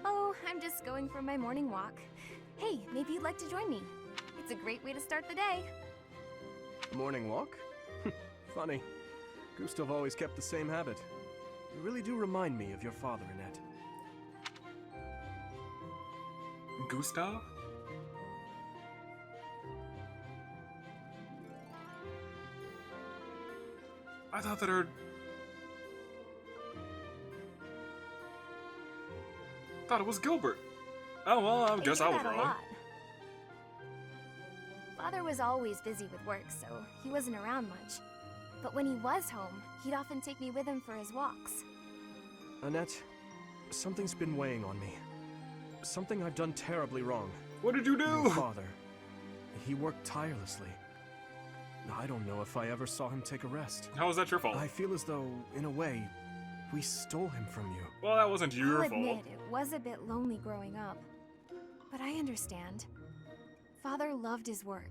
Oh, I'm just going for my morning walk. Hey, maybe you'd like to join me. It's a great way to start the day. Morning walk? Funny. Gustav always kept the same habit. You really do remind me of your father, Annette. Gustav? I thought that her... thought it was Gilbert. Oh, well, I guess I was wrong. Father was always busy with work, so he wasn't around much. But when he was home, he'd often take me with him for his walks. Annette, something's been weighing on me. Something I've done terribly wrong. What did you do? Your father. He worked tirelessly. I don't know if I ever saw him take a rest. How is that your fault? I feel as though, in a way, we stole him from you. Well, that wasn't your fault. I'll admit, it was a bit lonely growing up. But I understand. Father loved his work.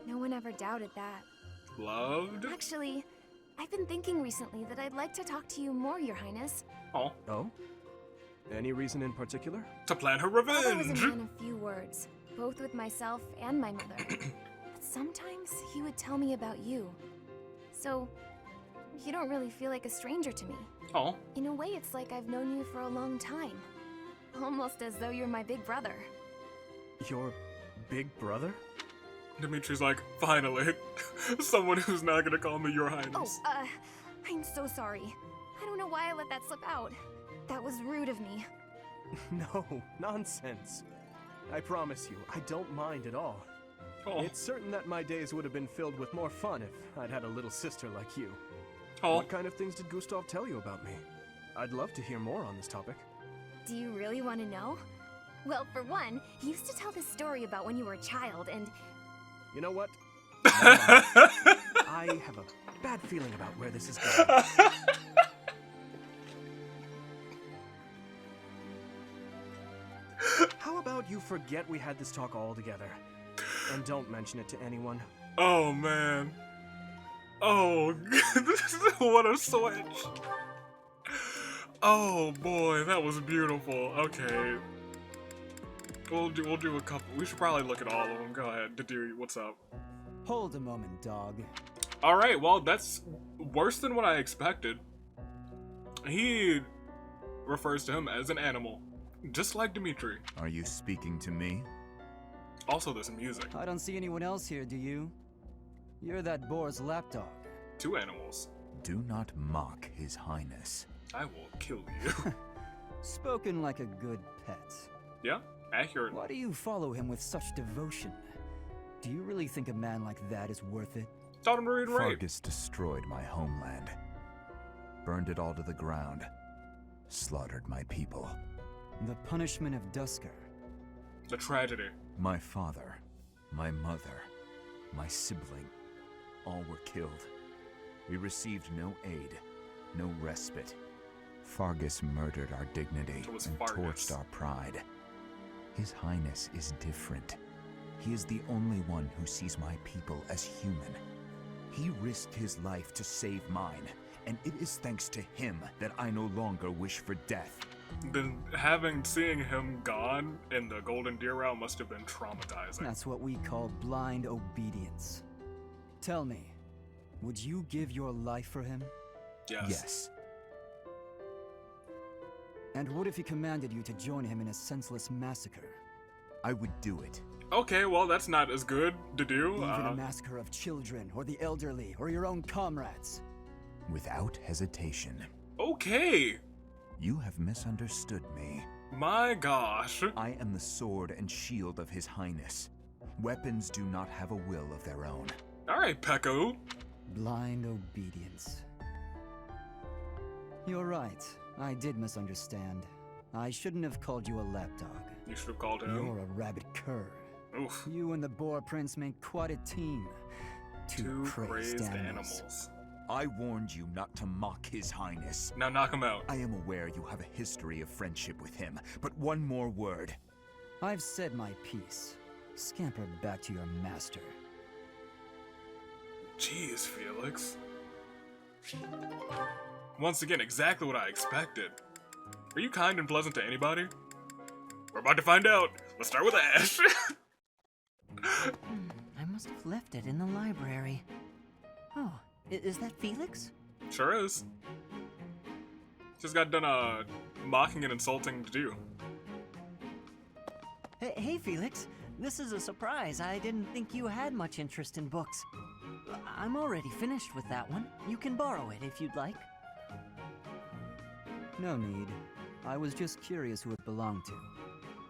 No one ever doubted that. Loved? Actually, I've been thinking recently that I'd like to talk to you more, Your Highness. Oh. Oh? Any reason in particular? To plan her Father was a revenge! man of few words, both with myself and my mother. But sometimes he would tell me about you. So, you don't really feel like a stranger to me. Oh. In a way, it's like I've known you for a long time. Almost as though you're my big brother. Your big brother? Dimitri's like, finally, someone who's not gonna call me Your Highness. Oh, I'm so sorry. I don't know why I let that slip out. That was rude of me. No, nonsense. I promise you, I don't mind at all. Oh. It's certain that my days would have been filled with more fun if I'd had a little sister like you. Oh. What kind of things did Gustav tell you about me? I'd love to hear more on this topic. Do you really want to know? Well, for one, he used to tell this story about when you were a child, and... You know what? I have a bad feeling about where this is going. How about you forget we had this talk all together? And don't mention it to anyone. Oh, man. Oh, what a switch. Oh, boy, that was beautiful. Okay. We'll do a couple. We should probably look at all of them. Go ahead. Dedue, what's up? Hold a moment, dog. Alright, well, that's worse than what I expected. He refers to him as an animal, just like Dimitri. Are you speaking to me? Also, there's music. I don't see anyone else here, do you? You're that boar's lapdog. 2 animals. Do not mock His Highness. I will kill you. Spoken like a good pet. Yeah, accurate. Why do you follow him with such devotion? Do you really think a man like that is worth it? Taught him to read and write. Fargus destroyed my homeland. Burned it all to the ground. Slaughtered my people. The punishment of Dusker. The tragedy. My father, my mother, my sibling, all were killed. We received no aid, no respite. Fargus murdered our dignity and torched our pride. His Highness is different. He is the only one who sees my people as human. He risked his life to save mine, and it is thanks to him that I no longer wish for death. Then seeing him gone in the Golden Deer Realm must have been traumatizing. That's what we call blind obedience. Tell me, would you give your life for him? Yes. Yes. And what if he commanded you to join him in a senseless massacre? I would do it. Okay, well, that's not as good to do. Even a massacre of children, or the elderly, or your own comrades. Without hesitation. Okay. You have misunderstood me. My gosh. I am the sword and shield of His Highness. Weapons do not have a will of their own. Alright, Pecco. Blind obedience. You're right. I did misunderstand. I shouldn't have called you a lapdog. You should have called him. You're a rabid cur. Oof. You and the Boar Prince make quite a team. Two crazed animals. I warned you not to mock His Highness. Now knock him out. I am aware you have a history of friendship with him, but one more word. I've said my piece. Scamper back to your master. Jeez, Felix. Once again, exactly what I expected. Are you kind and pleasant to anybody? We're about to find out. Let's start with Ash. I must have left it in the library. Oh, is that Felix? Sure is. Just got done mocking and insulting Dedue. Hey, Felix. This is a surprise. I didn't think you had much interest in books. I'm already finished with that one. You can borrow it if you'd like. No need. I was just curious who it belonged to.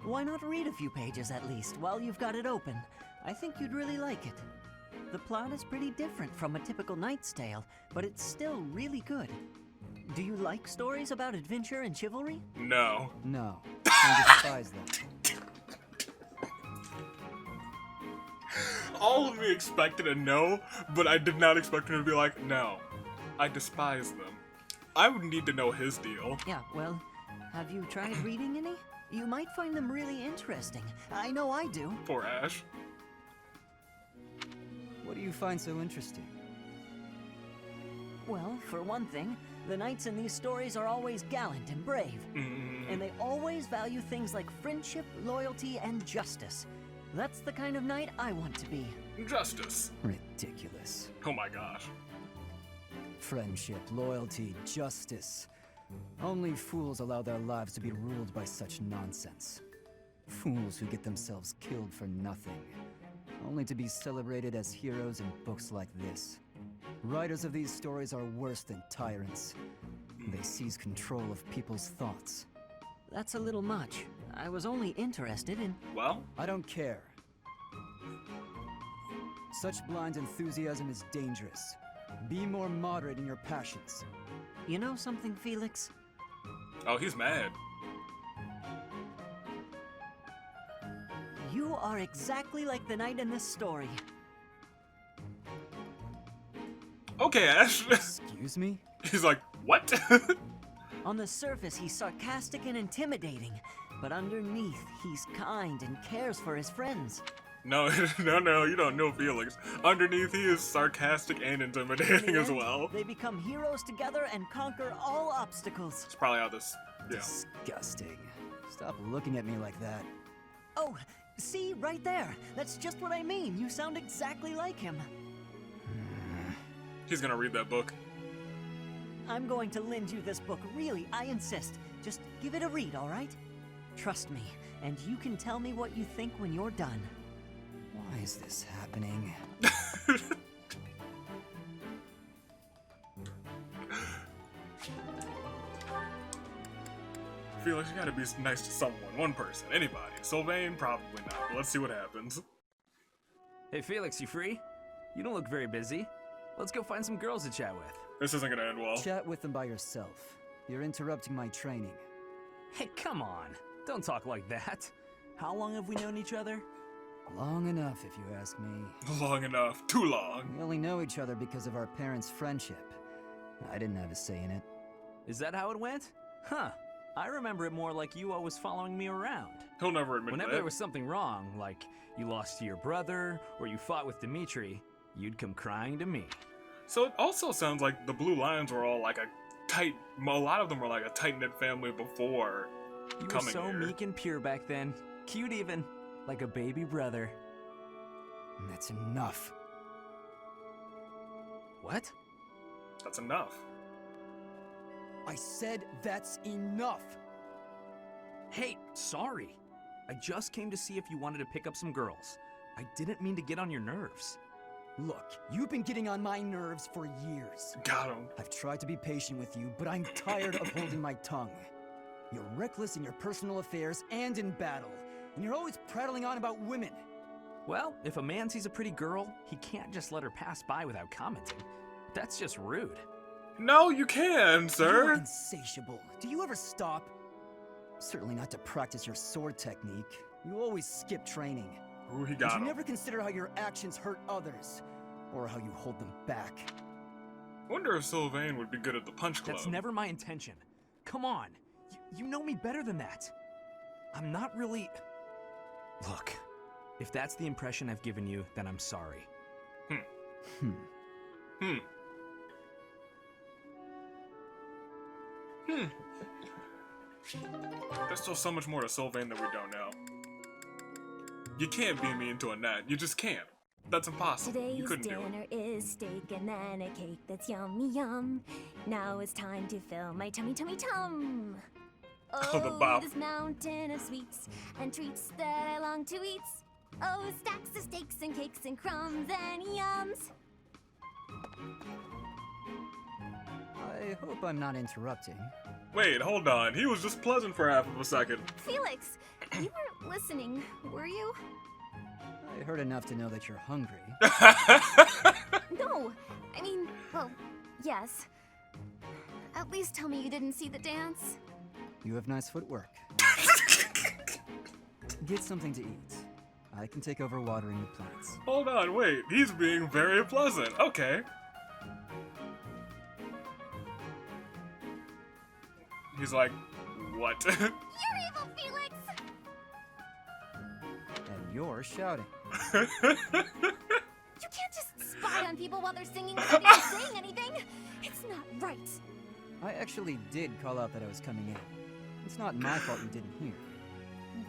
Why not read a few pages at least while you've got it open? I think you'd really like it. The plot is pretty different from a typical knight's tale, but it's still really good. Do you like stories about adventure and chivalry? No. No. I despise them. All of me expected a no, but I did not expect him to be like, no. I despise them. I would need to know his deal. Yeah, well, have you tried reading any? You might find them really interesting. I know I do. Poor Ash. What do you find so interesting? Well, for one thing, the knights in these stories are always gallant and brave. And they always value things like friendship, loyalty, and justice. That's the kind of knight I want to be. Justice. Ridiculous. Oh my gosh. Friendship, loyalty, justice. Only fools allow their lives to be ruled by such nonsense. Fools who get themselves killed for nothing. only to be celebrated as heroes in books like this. Writers of these stories are worse than tyrants. They seize control of people's thoughts. That's a little much. I was only interested in... Well? I don't care. Such blind enthusiasm is dangerous. Be more moderate in your passions. You know something, Felix? Oh, he's mad. You are exactly like the knight in this story. Okay, Ash. Excuse me? He's like, what? On the surface, he's sarcastic and intimidating, but underneath, he's kind and cares for his friends. No, no, you don't know Felix. Underneath, he is sarcastic and intimidating as well. They become heroes together and conquer all obstacles. It's probably how this... Yeah. Disgusting. Stop looking at me like that. Oh, see, right there. That's just what I mean. You sound exactly like him. He's gonna read that book. I'm going to lend you this book, really, I insist. Just give it a read, all right? Trust me, and you can tell me what you think when you're done. Why is this happening? Felix, you gotta be nice to someone, one person, anybody. Sylvain, probably not. Let's see what happens. Hey Felix, you free? You don't look very busy. Let's go find some girls to chat with. This isn't gonna end well. Chat with them by yourself. You're interrupting my training. Hey, come on. Don't talk like that. How long have we known each other? Long enough, if you ask me. Long enough. Too long. We only know each other because of our parents' friendship. I didn't have a say in it. Is that how it went? Huh. I remember it more like you always following me around. He'll never admit Whenever that. there was something wrong, like you lost to your brother, or you fought with Dimitri, you'd come crying to me. So it also sounds like the Blue Lions were all like a tight... A lot of them were like a tight-knit family before you coming were so here. meek and pure back then. Cute even. Like a baby brother. That's enough. What? That's enough. I said that's enough! Hey, sorry. I just came to see if you wanted to pick up some girls. I didn't mean to get on your nerves. Look, you've been getting on my nerves for years. Got him. I've tried to be patient with you, but I'm tired of holding my tongue. You're reckless in your personal affairs and in battle, and you're always prattling on about women. Well, if a man sees a pretty girl, he can't just let her pass by without commenting. That's just rude. No, you can, sir. You're insatiable. Do you ever stop? Certainly not to practice your sword technique. You always skip training. Ooh, he got him. You never consider how your actions hurt others, or how you hold them back. Wonder if Sylvain would be good at the punch club. That's never my intention. Come on. You know me better than that. I'm not really... Look, if that's the impression I've given you, then I'm sorry. There's still so much more to Sylvain that we don't know. You can't be mean to a net. You just can't. That's impossible. Today's you couldn't do dinner it. is steak and then a cake that's yummy yum. Now it's time to fill my tummy tum. Oh, the bop. This mountain of sweets and treats that I long to eat. Oh, stacks of steaks and cakes and crumbs and yums. I hope I'm not interrupting. Wait, hold on. He was just pleasant for half of a second. Felix, you weren't listening, were you? I heard enough to know that you're hungry. No, I mean, well, yes. At least tell me you didn't see the dance. You have nice footwork. Get something to eat. I can take over watering the plants. Hold on, wait. He's being very pleasant. Okay. He's like, what? You're evil, Felix! And you're shouting. You can't just spy on people while they're singing without even saying anything! It's not right! I actually did call out that I was coming in. It's not my fault you didn't hear.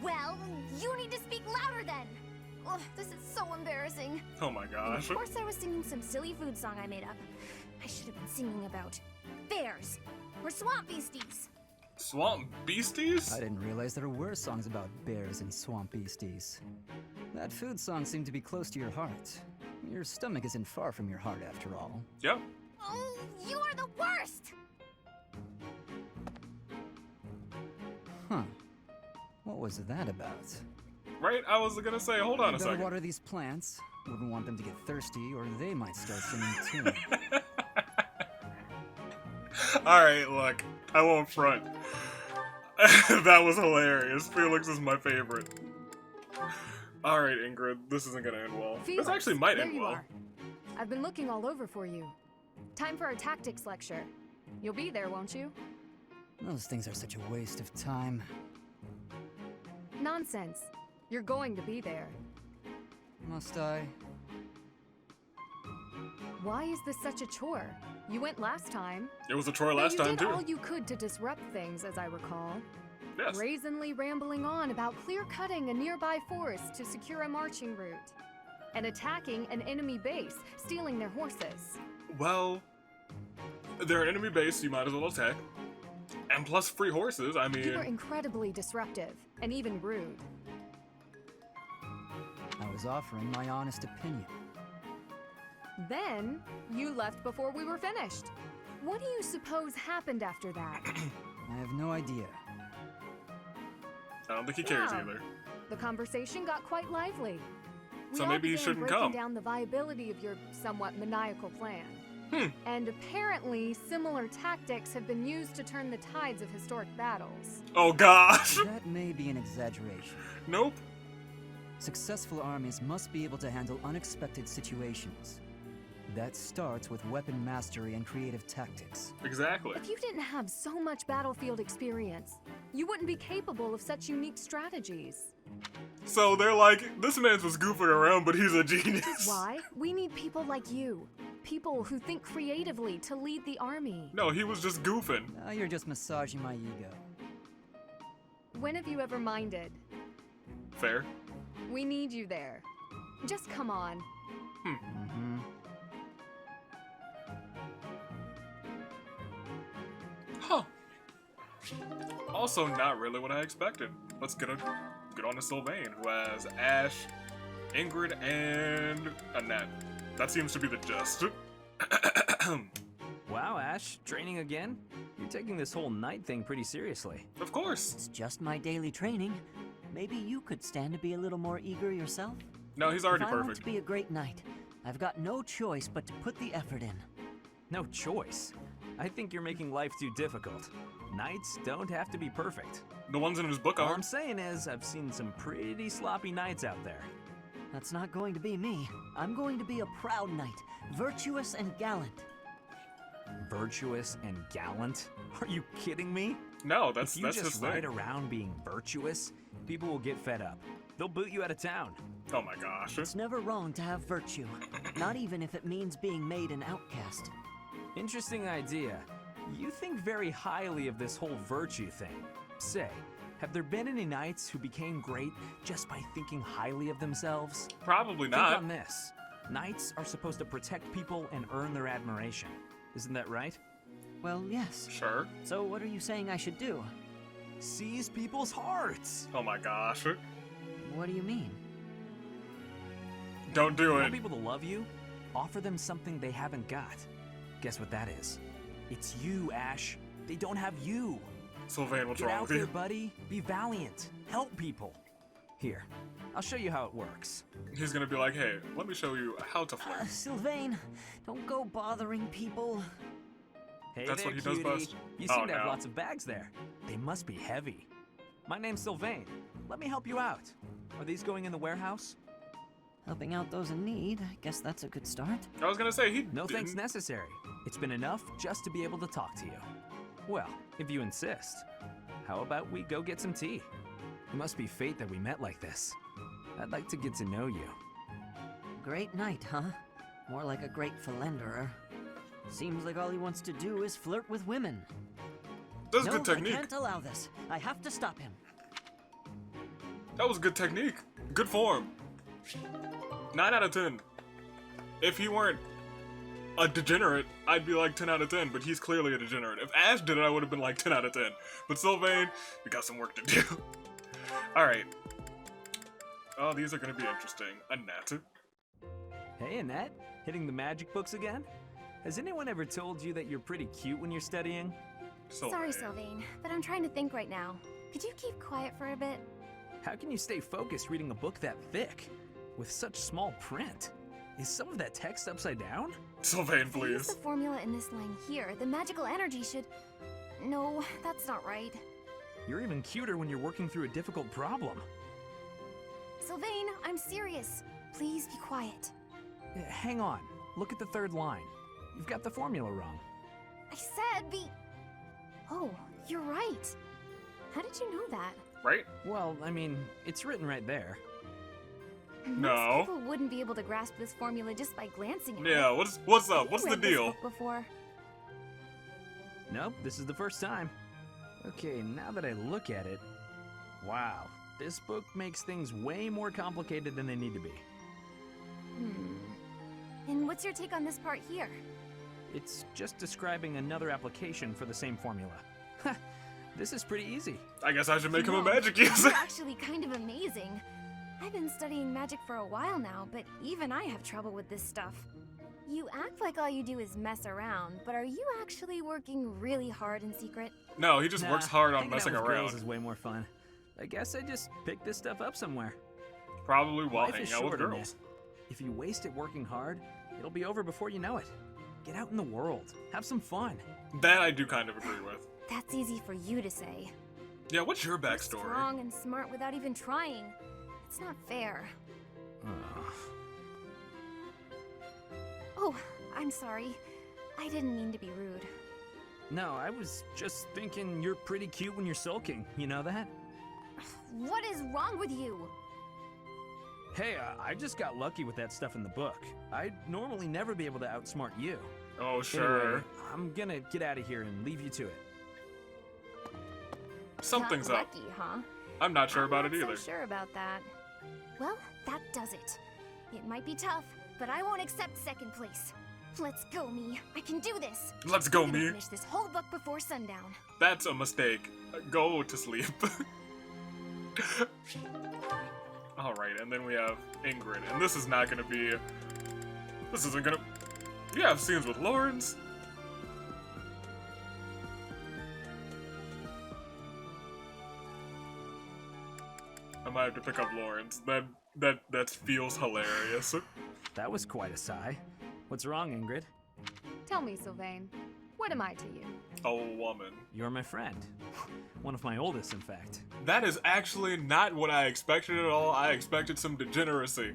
Well, you need to speak louder then! Ugh, this is so embarrassing. Oh my gosh. And of course I was singing some silly food song I made up. I should have been singing about bears or swamp beasties. Swamp beasties? I didn't realize there were songs about bears and swamp beasties. That food song seemed to be close to your heart. Your stomach isn't far from your heart, after all. Yep. Oh, you are the worst! Huh. What was that about? Right? I was gonna say, hold on a second. Water these plants. Wouldn't want them to get thirsty, or they might start singing too. Alright, look. I won't front. That was hilarious. Felix is my favorite. Alright, Ingrid, this isn't gonna end well. Felix, this actually might there end you well. are. I've been looking all over for you. Time for our tactics lecture. You'll be there, won't you? Those things are such a waste of time. Nonsense. You're going to be there. Must I? Why is this such a chore? You went last time. It was a chore last time, You too. did all you could to disrupt things, as I recall. Yes. Brazenly rambling on about clear-cutting a nearby forest to secure a marching route. And attacking an enemy base, stealing their horses. Well, they're an enemy base, you might as well attack. And plus free horses, I mean... You were incredibly disruptive, and even rude. I was offering my honest opinion. Then, you left before we were finished. What do you suppose happened after that? I have no idea. I don't think he cares Yeah. either. The conversation got quite lively. So We all maybe he began shouldn't breaking come. down the viability of your somewhat maniacal plan. And apparently, similar tactics have been used to turn the tides of historic battles. Oh gosh! That may be an exaggeration. Nope. Successful armies must be able to handle unexpected situations. That starts with weapon mastery and creative tactics. Exactly. If you didn't have so much battlefield experience, you wouldn't be capable of such unique strategies. So they're like, this man's was goofing around, but he's a genius. This is why we need people like you. People who think creatively to lead the army. No, he was just goofing. Now you're just massaging my ego. When have you ever minded? Fair. We need you there. Just come on. Huh. Also, not really what I expected. Let's get on to Sylvain, who has Ash, Ingrid, and Annette. That seems to be the gist. Wow, Ash, training again? You're taking this whole night thing pretty seriously. Of course. It's just my daily training. Maybe you could stand to be a little more eager yourself? No, he's already If I want perfect. to be a great knight, I've got no choice but to put the effort in. No choice. I think you're making life too difficult. Knights don't have to be perfect. The ones in his book All are. I'm saying is, I've seen some pretty sloppy knights out there. That's not going to be me. I'm going to be a proud knight, virtuous and gallant. Virtuous and gallant? Are you kidding me? No, that's if you his just thing. ride around being virtuous, people will get fed up. They'll boot you out of town. Oh my gosh. It's never wrong to have virtue, not even if it means being made an outcast. Interesting idea. You think very highly of this whole virtue thing. Say, have there been any knights who became great just by thinking highly of themselves? Probably Think not. on this. Knights are supposed to protect people and earn their admiration. Isn't that right? Well, yes. Sure. So what are you saying I should do? Seize people's hearts. Oh my gosh. What do you mean? Don't do You it. want people to love you? Offer them something they haven't got. Guess what that is? It's you, Ash. They don't have you. Sylvain, what's Get wrong out with there, you? buddy. Be valiant. Help people. Here, I'll show you how it works. He's gonna be like, hey, let me show you how to flirt. Sylvain, don't go bothering people. Hey That's there, what he does cutie. best. You seem Oh, to have no. lots of bags there. They must be heavy. My name's Sylvain. Let me help you out. Are these going in the warehouse? Helping out those in need, I guess that's a good start. I was gonna say, he No didn't. thanks necessary. It's been enough just to be able to talk to you. Well, if you insist. How about we go get some tea? It must be fate that we met like this. I'd like to get to know you. Great knight, huh? More like a great philanderer. Seems like all he wants to do is flirt with women. That's No, good technique. I can't allow this. I have to stop him. That was good technique. Good form. 9 out of 10. If he weren't a degenerate, I'd be like 10 out of 10, but he's clearly a degenerate. If Ash did it, I would have been like 10 out of 10. But Sylvain, you got some work to do. Alright. Oh, these are gonna be interesting. Annette. Hey, Annette. Hitting the magic books again? Has anyone ever told you that you're pretty cute when you're studying? Sorry, Sylvain, but I'm trying to think right now. Could you keep quiet for a bit? How can you stay focused reading a book that thick? With such small print? Is some of that text upside down? Sylvain, please. Use the formula in this line here. The magical energy should... No, that's not right. You're even cuter when you're working through a difficult problem. Sylvain, I'm serious. Please be quiet. Hang on. Look at the third line. You've got the formula wrong. I said be... Oh, you're right. How did you know that? Right? Well, I mean, it's written right there. No. Most people wouldn't be able to grasp this formula just by glancing at it. Yeah, what's up? What's the deal? Before? Nope, this is the first time. Okay, now that I look at it, wow, this book makes things way more complicated than they need to be. And what's your take on this part here? It's just describing another application for the same formula. This is pretty easy. I guess I should make him a magic user. You're actually kind of amazing. I've been studying magic for a while now, but even I have trouble with this stuff. You act like all you do is mess around, but are you actually working really hard in secret? No, he just works hard on messing out with around. Girls is way more fun. I guess I just picked this stuff up somewhere. Probably while Life hanging is out with short, girls. Annette. If you waste it working hard, it'll be over before you know it. Get out in the world. Have some fun. That I do kind of agree with. That's easy for you to say. Yeah, what's your You're backstory? strong and smart without even trying. It's not fair. Oh, I'm sorry. I didn't mean to be rude. No, I was just thinking you're pretty cute when you're sulking. You know that? What is wrong with you? Hey, I just got lucky with that stuff in the book. I'd normally never be able to outsmart you. Oh, sure. Anyway, I'm gonna get out of here and leave you to it. Something's not up. lucky, huh? I'm not sure about I'm it not either. so sure about that. Well, that does it. It might be tough, but I won't accept second place. Let's go, me. I can do this. Let's go, I'm gonna me. Finish this whole book before sundown. That's a mistake. Go to sleep. Alright, and then we have Ingrid, and this is not gonna be... This isn't gonna... You have scenes with Lawrence? I might have to pick up Lawrence. That feels hilarious. That was quite a sigh. What's wrong, Ingrid? Tell me, Sylvain, what am I to you? A woman. You're my friend. One of my oldest, in fact. That is actually not what I expected at all. I expected some degeneracy.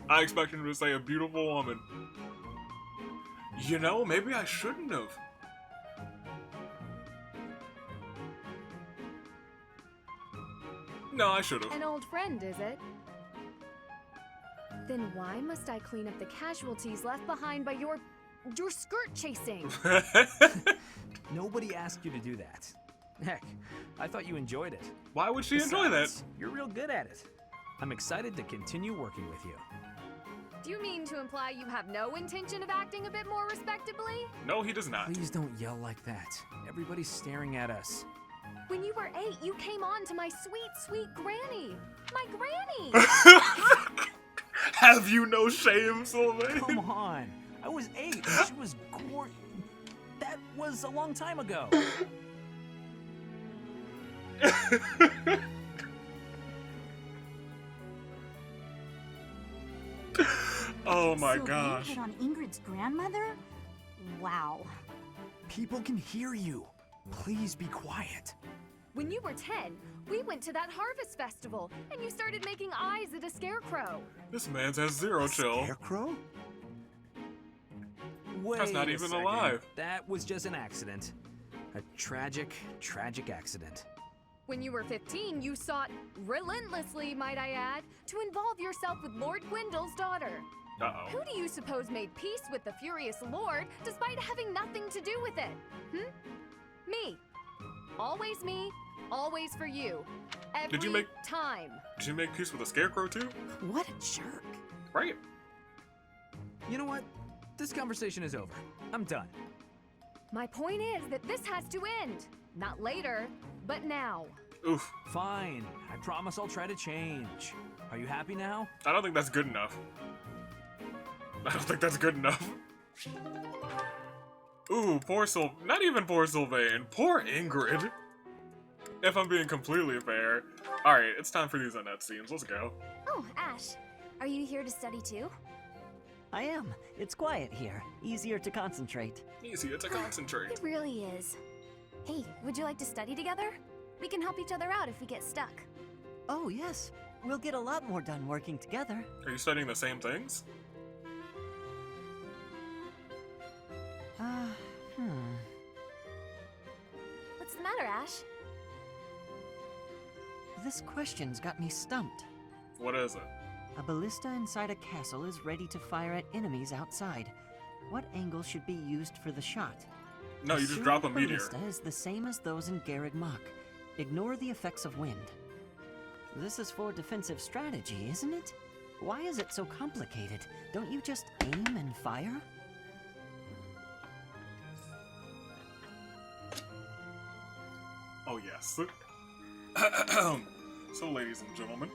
I expected him to say a beautiful woman. You know, maybe I shouldn't have. No, I should have. An old friend, is it? Then why must I clean up the casualties left behind by your skirt chasing? Nobody asked you to do that. Heck, I thought you enjoyed it. Why would she enjoy that? You're real good at it. I'm excited to continue working with you. Do you mean to imply you have no intention of acting a bit more respectably? No, he does not. Please don't yell like that. Everybody's staring at us. When you were 8, you came on to my sweet, sweet granny. My granny! Have you no shame, Sylvain? Come on. I was 8 and she was gorgeous. That was a long time ago. Oh my Sylvain gosh. hit on Ingrid's grandmother? Wow. People can hear you. Please be quiet. When you were 10, we went to that harvest festival, and you started making eyes at a scarecrow. This man has zero chill. Scarecrow? Wait That's not a even second. alive. That was just an accident. A tragic, tragic accident. When you were 15, you sought, relentlessly might I add, to involve yourself with Lord Gwendol's daughter. Uh-oh. Who do you suppose made peace with the furious Lord despite having nothing to do with it? Me. Always me, always for you. Every time. Did you make peace with a scarecrow too? What a jerk. Right. You know what? this conversation is over. I'm done. My point is that this has to end. Not later, but now. Oof. Fine. I promise I'll try to change. Are you happy now? I don't think that's good enough. I don't think that's good enough. Ooh, not even poor Sylvain, poor Ingrid. If I'm being completely fair. Alright, it's time for these Annette scenes, let's go. Oh, Ash, are you here to study too? I am. It's quiet here. Easier to concentrate. Easier to concentrate. It really is. Hey, would you like to study together? We can help each other out if we get stuck. Oh, yes. We'll get a lot more done working together. Are you studying the same things? What's the matter, Ash? This question's got me stumped. What is it? A ballista inside a castle is ready to fire at enemies outside. What angle should be used for the shot? No, you just drop a meteor. The ballista is the same as those in Garreg Mach. Ignore the effects of wind. This is for defensive strategy, isn't it? Why is it so complicated? Don't you just aim and fire? Oh yes. So ladies and gentlemen,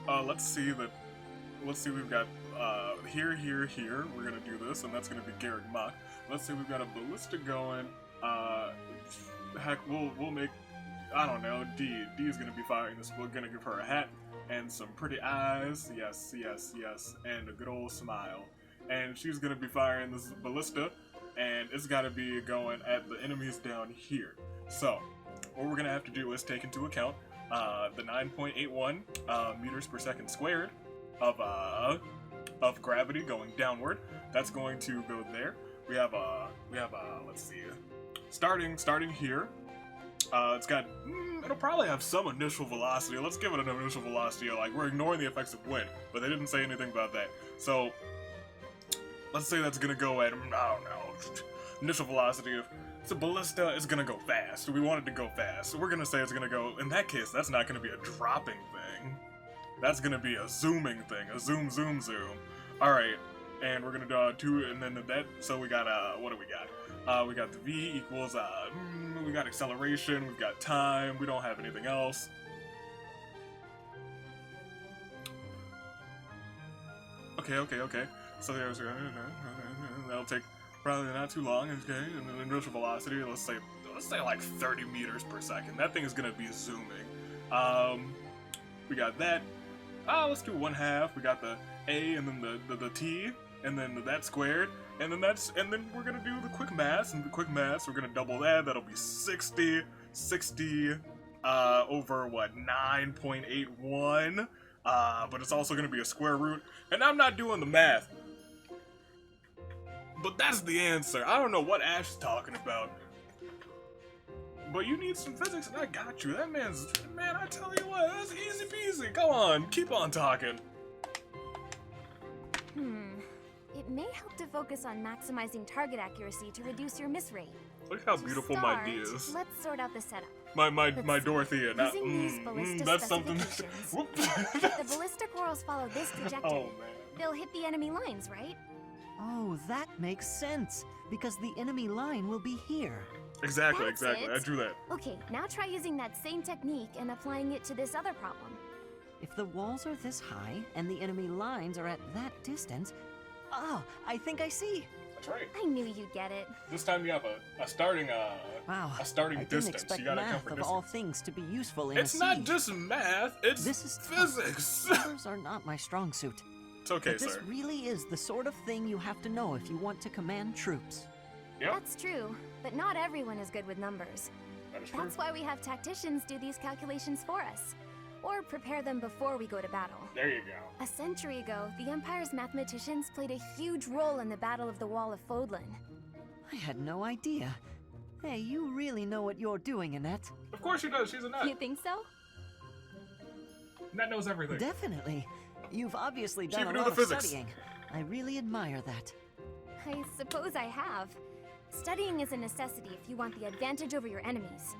let's see we've got here. We're gonna do this, and that's gonna be Garreg Mach. Let's say we've got a ballista going. Heck, we'll make, I don't know, D is gonna be firing this. We're gonna give her a hat and some pretty eyes. Yes, and a good old smile. And she's gonna be firing this ballista, and it's gotta be going at the enemies down here. So, what we're gonna have to do is take into account the 9.81 meters per second squared of gravity going downward. That's going to go there. We have let's see, starting here. It's got it'll probably have some initial velocity. Let's give it an initial velocity. Like, we're ignoring the effects of wind, but they didn't say anything about that. So let's say that's gonna go at, I don't know, initial velocity of. It's a ballista, it's gonna go fast. We want it to go fast. So we're gonna say it's gonna go, in that case, that's not gonna be a dropping thing. That's gonna be a zooming thing, a zoom. Alright, and we're gonna do 2, and then that, so we got, what do we got? We got the V equals, we got acceleration, we've got time, we don't have anything else. Okay. So there's, that'll take probably not too long, okay, and then initial velocity, let's say like 30 meters per second. That thing is gonna be zooming. We got that. Let's do 1/2. We got the A and then the T, and then that squared, and then we're gonna do the quick mass, and the quick mass, we're gonna double that. That'll be 60 over what, 9.81. But it's also gonna be a square root, and I'm not doing the math. But that's the answer. I don't know what Ash is talking about. But you need some physics, and I got you. Man, I tell you what, that's easy peasy. Go on, keep on talking. It may help to focus on maximizing target accuracy to reduce your miss rate. Look how beautiful my D is. Let's sort out the setup. My Dorothea. Not, that's something. The ballistic whirls follow this trajectory. Oh man. They'll hit the enemy lines, right? Oh, that makes sense, because the enemy line will be here. Exactly. That's I drew that. Okay, now try using that same technique and applying it to this other problem. If the walls are this high and the enemy lines are at that distance, I think I see. That's right. I knew you'd get it. This time you have a starting wow. a starting I distance. Didn't expect You gotta math come for of distance. all things to be useful in It's a not siege. just math. It's this is physics. Numbers are not my strong suit. It's okay, but this sir. really is the sort of thing you have to know if you want to command troops. Yep. That's true, but not everyone is good with numbers. That is true. That's why we have tacticians do these calculations for us, or prepare them before we go to battle. There you go. A century ago, the Empire's mathematicians played a huge role in the Battle of the Wall of Fodlan. I had no idea. Hey, you really know what you're doing, Annette. Of course she does. She's a nut. You think so? Annette knows everything. Definitely. You've obviously She done even a knew lot the of physics. studying. I really admire that. I suppose I have. Studying is a necessity if you want the advantage over your enemies.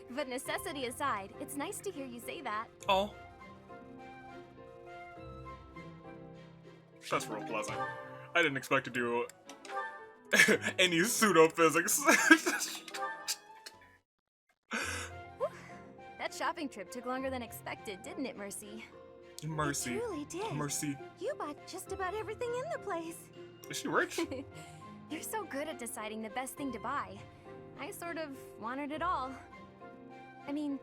But necessity aside, it's nice to hear you say that. Oh. That's real pleasant. I didn't expect to do any pseudo-physics. That shopping trip took longer than expected, didn't it, Mercy? Mercy. It truly did. Mercy. You bought just about everything in the place. Is she rich? You're so good at deciding the best thing to buy. I sort of wanted it all. I mean,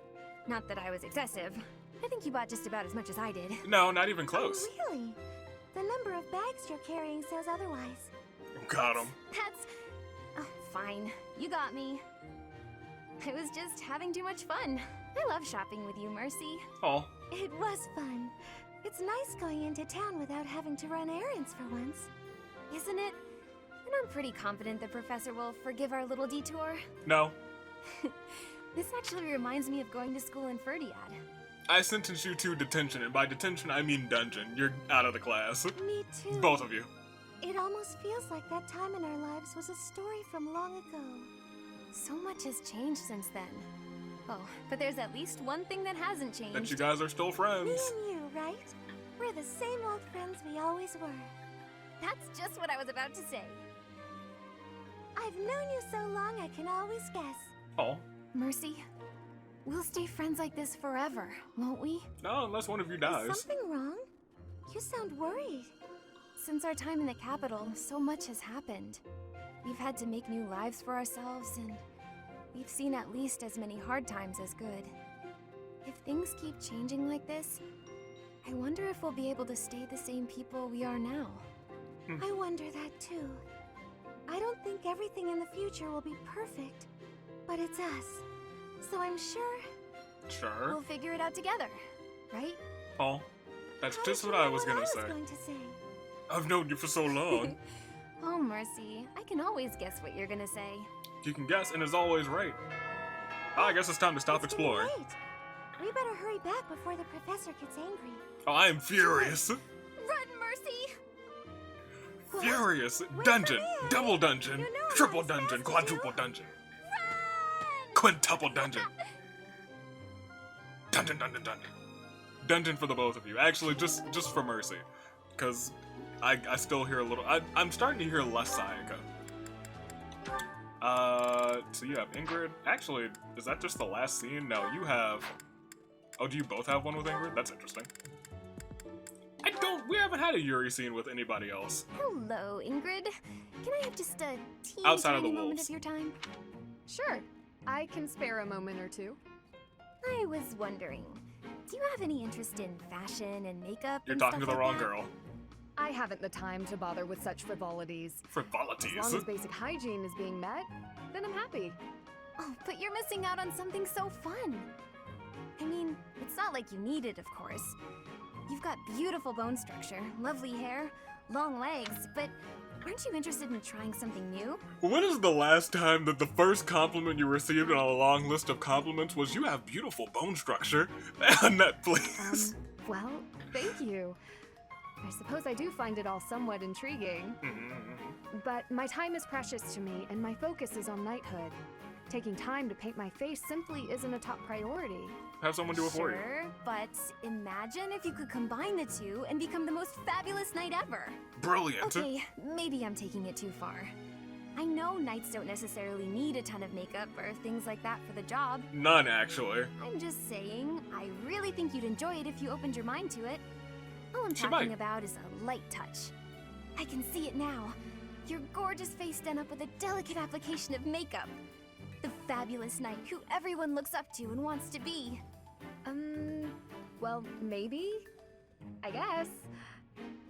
not that I was excessive. I think you bought just about as much as I did. No, not even close. Oh, really? The number of bags you're carrying says otherwise. Got him. That's... Oh, fine. You got me. I was just having too much fun. I love shopping with you, Mercy. Oh. It was fun. It's nice going into town without having to run errands for once. Isn't it? And I'm pretty confident the professor will forgive our little detour. No. This actually reminds me of going to school in Ferdiad. I sentenced you to detention, and by detention I mean dungeon. You're out of the class. Me too. Both of you. It almost feels like that time in our lives was a story from long ago. So much has changed since then. Oh, but there's at least one thing that hasn't changed. That you guys are still friends. Me and you, right? We're the same old friends we always were. That's just what I was about to say. I've known you so long I can always guess. Oh. Mercy, we'll stay friends like this forever, won't we? No, unless one of you dies. Is something wrong? You sound worried. Since our time in the capital, so much has happened. We've had to make new lives for ourselves, and we've seen at least as many hard times as good. If things keep changing like this, I wonder if we'll be able to stay the same people we are now. I wonder that too. I don't think everything in the future will be perfect, but it's us. So I'm sure... Sure. We'll figure it out together, right? Oh, that's How just did what you I know was gonna say. going to say? I've known you for so long. Oh, Mercy, I can always guess what you're gonna say. You can guess, and it's always right. I guess it's time to stop exploring. Wait. We better hurry back before the professor gets angry. Oh, I am furious. Run, Mercy! Furious. Dungeon. Double dungeon. Triple dungeon. Quadruple dungeon. Quintuple dungeon. Dungeon. Dungeon for the both of you. Actually, just for Mercy. Because I still hear a little... I'm starting to hear less Sayaka. So you have Ingrid. Actually, is that just the last scene? No, you have... Oh, do you both have one with Ingrid? That's interesting. We haven't had a Yuri scene with anybody else. Hello, Ingrid. Can I have just a teeny Outside of the moment wolves. of your time? Sure. I can spare a moment or two. I was wondering, do you have any interest in fashion and makeup? You're and talking to stuff the like wrong that? girl. I haven't the time to bother with such frivolities. Frivolities? As long as basic hygiene is being met, then I'm happy. Oh, but you're missing out on something so fun. I mean, it's not like you need it, of course. You've got beautiful bone structure, lovely hair, long legs, but aren't you interested in trying something new? When is the last time that the first compliment you received on a long list of compliments was you have beautiful bone structure? Annette, please. Well, thank you. I suppose I do find it all somewhat intriguing. But my time is precious to me, and my focus is on knighthood. Taking time to paint my face simply isn't a top priority. Have someone do it for you. Sure, but imagine if you could combine the two and become the most fabulous knight ever. Brilliant. Okay, maybe I'm taking it too far. I know knights don't necessarily need a ton of makeup or things like that for the job. None, actually. I'm just saying, I really think you'd enjoy it if you opened your mind to it. All I'm She talking might. about is a light touch. I can see it now. Your gorgeous face done up with a delicate application of makeup. The fabulous knight who everyone looks up to and wants to be. Well, maybe? I guess.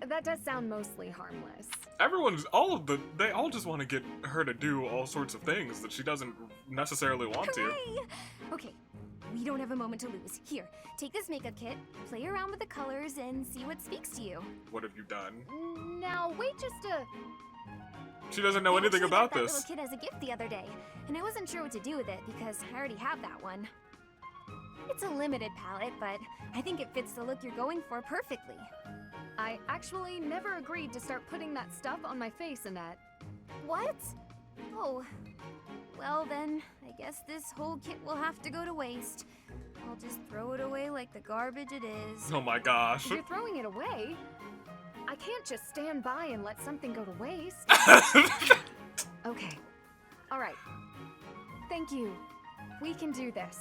That does sound mostly harmless. They all just want to get her to do all sorts of things that she doesn't necessarily want to. Hooray! Okay, we don't have a moment to lose. Here, take this makeup kit, play around with the colors, and see what speaks to you. What have you done? Now, wait just a... She doesn't know anything I about got this. that little kit as a gift the other day, and I wasn't sure what to do with it because I already have that one. It's a limited palette, but I think it fits the look you're going for perfectly. I actually never agreed to start putting that stuff on my face, Annette. What? Oh, well then, I guess this whole kit will have to go to waste. I'll just throw it away like the garbage it is. Oh my gosh. If you're throwing it away, I can't just stand by and let something go to waste. Okay. All right. Thank you. We can do this.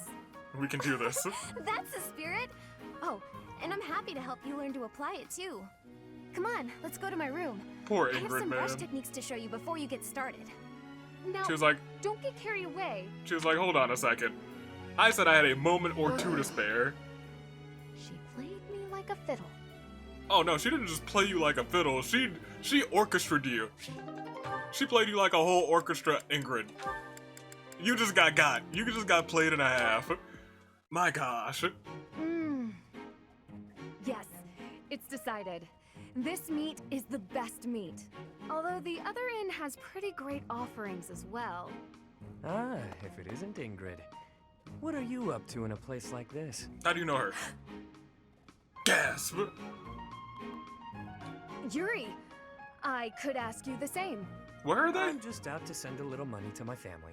We can do this. That's the spirit. Oh, and I'm happy to help you learn to apply it too. Come on, let's go to my room. Poor I have Ingrid, some brush man. techniques to show you before you get started. Now, She was like, don't get carried away. she was like, hold on a second. I said I had a moment or two to spare. She played me like a fiddle. Oh no, she didn't just play you like a fiddle. She orchestrated you. She played you like a whole orchestra, Ingrid. You just got. You just got played in a half. My gosh. Yes, it's decided. This meat is the best meat. Although the other inn has pretty great offerings as well. Ah, if it isn't Ingrid. What are you up to in a place like this? How do you know her? Gasp! Yuri, I could ask you the same. Where are they? I'm just out to send a little money to my family.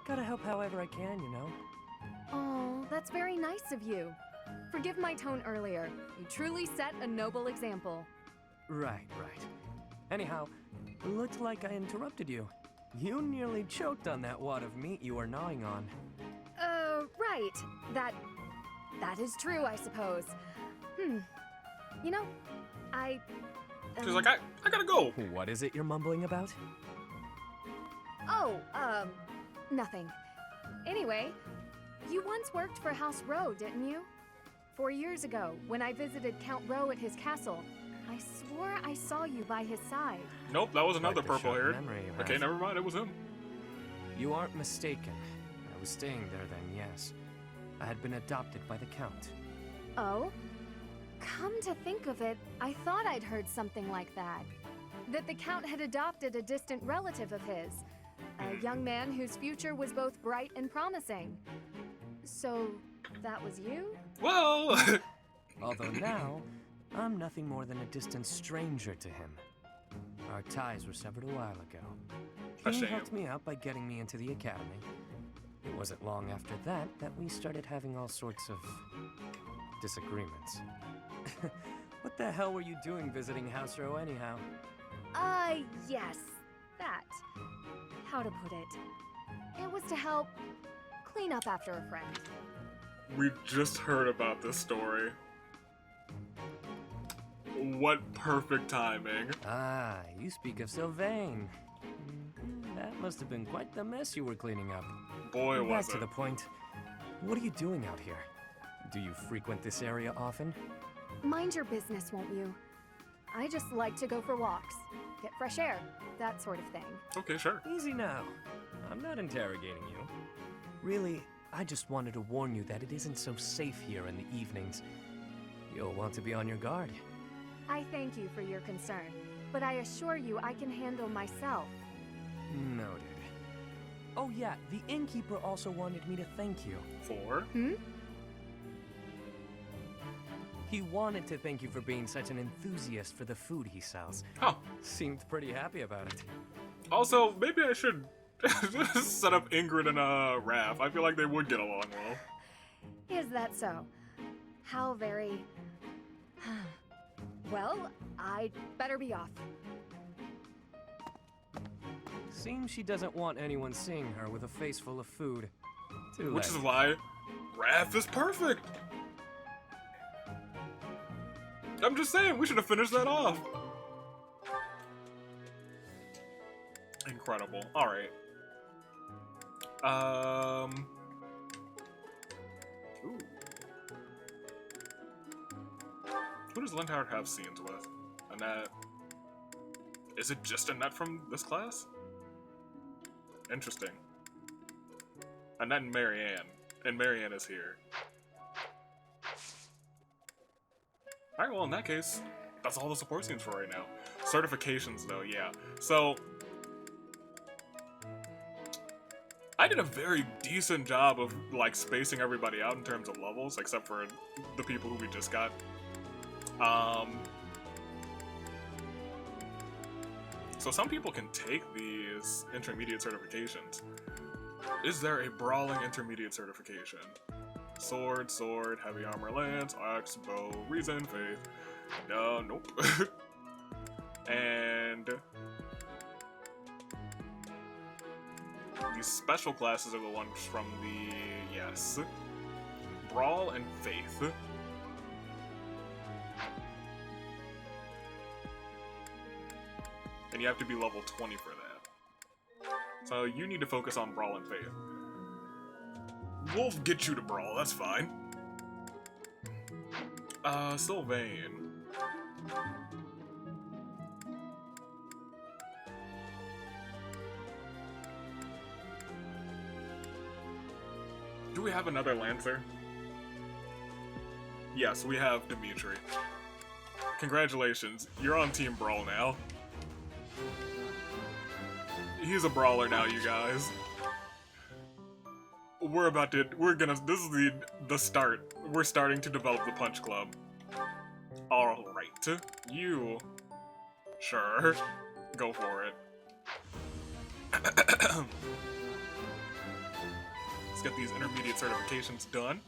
Gotta help however I can, you know? Oh, that's very nice of you. Forgive my tone earlier. You truly set a noble example. Right. Anyhow, looked like I interrupted you. You nearly choked on that wad of meat you were gnawing on. Right. That is true, I suppose. You know, She's like, I gotta go. What is it you're mumbling about? Oh, nothing. Anyway, you once worked for House Rowe, didn't you? 4 years ago, when I visited Count Rowe at his castle, I swore I saw you by his side. Nope, that was another Quite the purple-haired. short memory you Okay, have. never mind, it was him. You aren't mistaken. I was staying there then, yes. I had been adopted by the Count. Oh? Come to think of it, I thought I'd heard something like that. That the Count had adopted a distant relative of his. A young man whose future was both bright and promising. So, that was you? Whoa! Although now, I'm nothing more than a distant stranger to him. Our ties were severed a while ago. A He shame. helped me out by getting me into the academy. It wasn't long after that we started having all sorts of disagreements. What the hell were you doing visiting House Row anyhow? Yes, that. How to put it? It was to help clean up after a friend. We just heard about this story. What perfect timing. Ah, you speak of Sylvain. That must have been quite the mess you were cleaning up. Boy, Back was to it. the point. What are you doing out here? Do you frequent this area often? Mind your business, won't you? I just like to go for walks, get fresh air, that sort of thing. Okay, sure. Easy now. I'm not interrogating you. Really, I just wanted to warn you that it isn't so safe here in the evenings. You'll want to be on your guard. I thank you for your concern, but I assure you I can handle myself. Noted. Oh yeah, the innkeeper also wanted me to thank you. For? He wanted to thank you for being such an enthusiast for the food he sells. Oh. Seemed pretty happy about it. Also, maybe I should set up Ingrid and Raph. I feel like they would get along well. Is that so? How very... Well, I'd better be off. Seems she doesn't want anyone seeing her with a face full of food. Too Which late. is why Raph is perfect. I'm just saying, we should have finished that off. Incredible. Alright. Ooh. Who does Linthard have scenes with? Annette. Is it just Annette from this class? Interesting. Annette and Marianne. And Marianne is here. Alright, well in that case, that's all the support scenes for right now. Certifications though, yeah. So, I did a very decent job of like spacing everybody out in terms of levels, except for the people who we just got. So some people can take these intermediate certifications. Is there a brawling intermediate certification? Sword, heavy armor, lance, axe, bow, reason, faith. Nope. And these special classes are the ones from the, yes, Brawl and Faith. And you have to be level 20 for that. So you need to focus on Brawl and Faith. We'll get you to Brawl, that's fine. Sylvain. Do we have another Lancer? Yes, we have Dimitri. Congratulations, you're on Team Brawl now. He's a brawler now, you guys. This is the start. We're starting to develop the Punch Club. Alright, you, sure, go for it. Let's get these intermediate certifications done.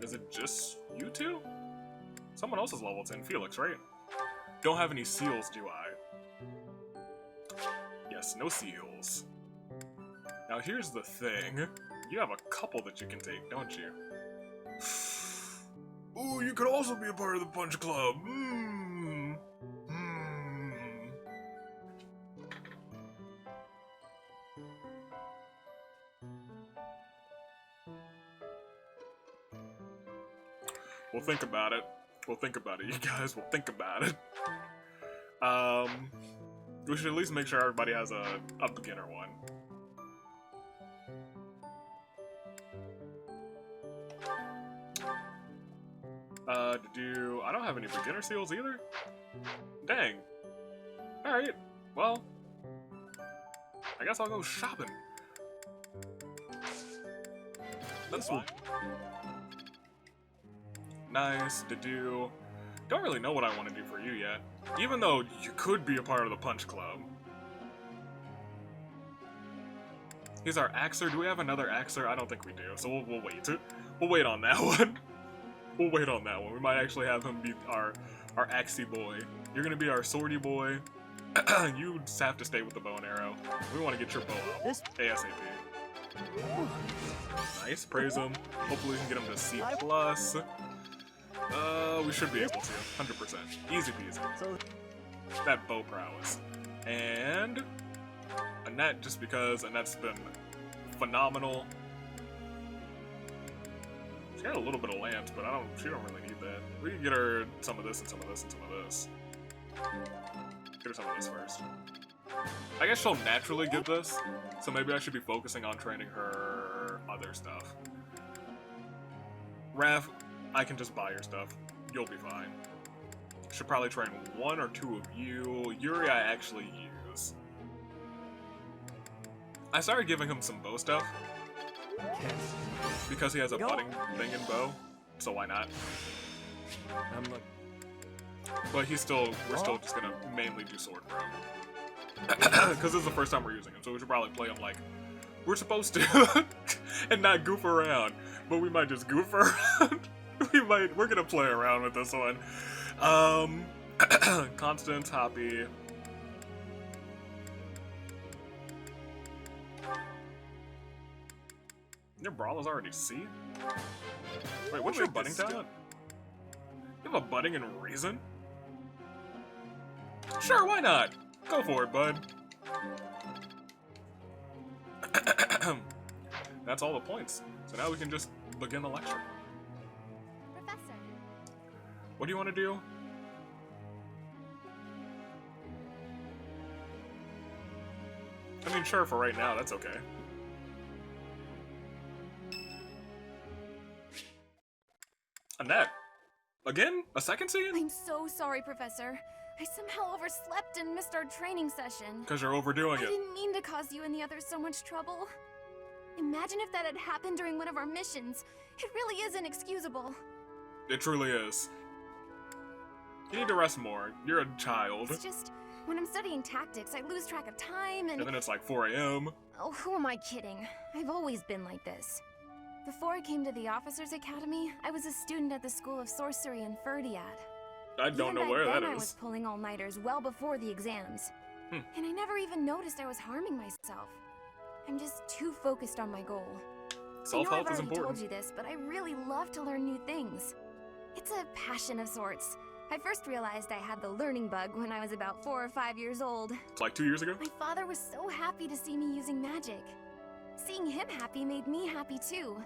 Is it just you two? Someone else is level 10, Felix, right? Don't have any seals, do I? Yes, no seals. Now here's the thing. You have a couple that you can take, don't you? Ooh, you could also be a part of the Punch Club. We'll think about it. We'll think about it, you guys. We'll think about it. We should at least make sure everybody has a beginner one. I don't have any beginner seals either? Dang. Alright, well, I guess I'll go shopping. That's fine. Nice, Dedue. Don't really know what I want to do for you yet, even though you could be a part of the Punch Club. He's our Axer. Do we have another Axer? I don't think we do, so we'll wait. We'll wait on that one. We'll wait on that one. We might actually have him be our Axie boy. You're gonna be our Swordy boy. You just have to stay with the bow and arrow. We want to get your bow out ASAP. Nice, praise him. Hopefully we can get him to C+. We should be able to, 100%. Easy peasy. That bow prowess. And Annette, just because Annette's been phenomenal. She had a little bit of lance, but she don't really need that. We can get her some of this and some of this and some of this. Get her some of this first. I guess she'll naturally get this, so maybe I should be focusing on training her other stuff. Raph, I can just buy your stuff. You'll be fine. Should probably train one or two of you. Yuri I actually use. I started giving him some bow stuff. Because he has a budding thing in bow, so why not? But we're still just gonna mainly do sword for him. Because this is the first time we're using him, so we should probably play him like we're supposed to. And not goof around. But we might just goof around. We're gonna play around with this one. Constance, Hoppy. Your Brawler's already C? Wait, what's your budding talent? You have a budding and reason? Sure, why not? Go for it, bud. That's all the points. So now we can just begin the lecture. Professor. What do you want to do? I mean, sure, for right now, that's okay. Annette. Again? A second scene? I'm so sorry, Professor. I somehow overslept and missed our training session. Because you're overdoing it. I didn't mean to cause you and the others so much trouble. Imagine if that had happened during one of our missions. It really is inexcusable. It truly is. You need to rest more. You're a child. It's just, when I'm studying tactics, I lose track of time and then it's like 4 AM. Oh, who am I kidding? I've always been like this. Before I came to the Officers Academy, I was a student at the School of Sorcery in Ferdiad. I don't know where that is. I was pulling all-nighters well before the exams. And I never even noticed I was harming myself. I'm just too focused on my goal. Self-help is important. I told you this, but I really love to learn new things. It's a passion of sorts. I first realized I had the learning bug when I was about 4 or 5 years old. It's like 2 years ago? My father was so happy to see me using magic. Seeing him happy made me happy too.